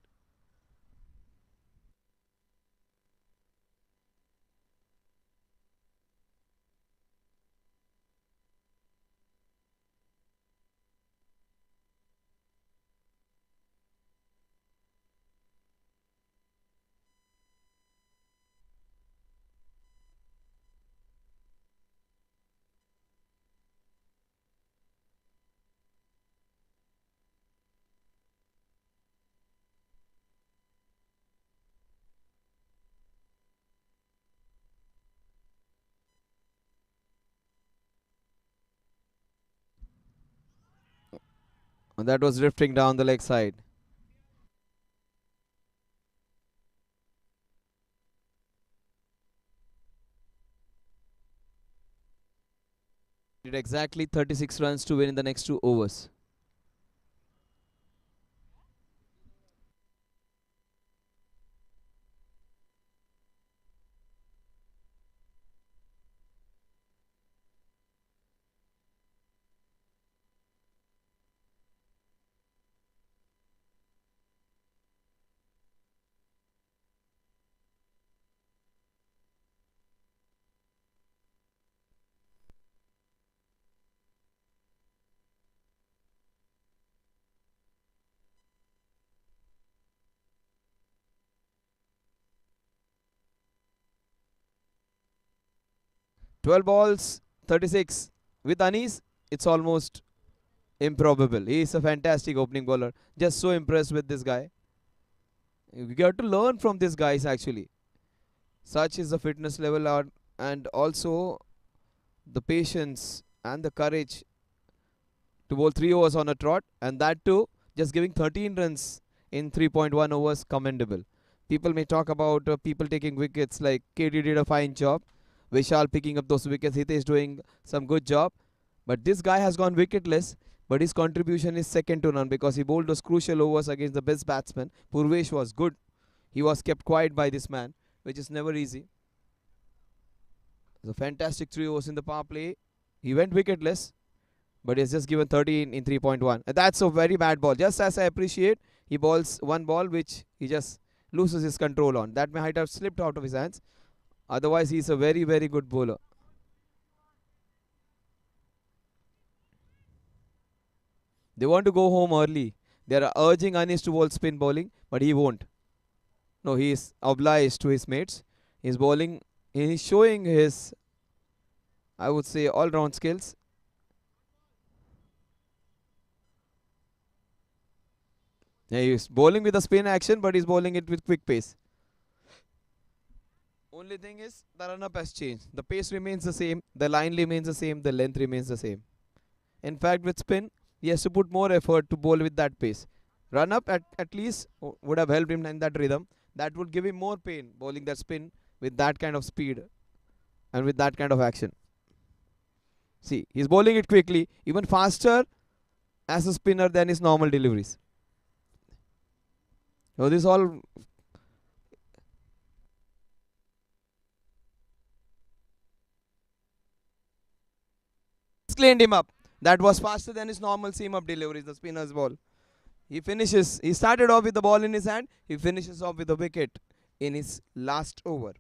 And that was drifting down the leg side. Did exactly 36 runs to win in the next 2 overs. 12 balls, 36. With Anis, it's almost improbable. He is a fantastic opening bowler. Just so impressed with this guy. We got to learn from these guys actually. Such is the fitness level and also the patience and the courage to bowl 3 overs on a trot, and that too just giving 13 runs in 3.1 overs, commendable. People may talk about people taking wickets, like KD did a fine job, Vishal picking up those wickets, Hitesh doing some good job, but this guy has gone wicketless, but his contribution is second to none because he bowled those crucial overs against the best batsman. Purvesh was good. He was kept quiet by this man, which is never easy. The fantastic 3 overs in the power play. He went wicketless, but he has just given 13 in 3.1. That's a very bad ball. Just as I appreciate, he bowls one ball which he just loses his control on. That might have slipped out of his hands. Otherwise, he's a very, very good bowler. They want to go home early. They are urging Anis to bowl spin bowling, but he won't. No, he is obliged to his mates. He's bowling. He's showing his, I would say, all-round skills. Yeah, he's bowling with a spin action, but he's bowling it with quick pace. Only thing is, the run-up has changed. The pace remains the same, the line remains the same, the length remains the same. In fact, with spin, he has to put more effort to bowl with that pace. Run-up at least would have helped him in that rhythm. That would give him more pain, bowling that spin with that kind of speed and with that kind of action. See, he's bowling it quickly, even faster as a spinner than his normal deliveries. So this all cleaned him up. That was faster than his normal seam up deliveries, the spinner's ball. He started off with the ball in his hand, he finishes off with a wicket in his last over.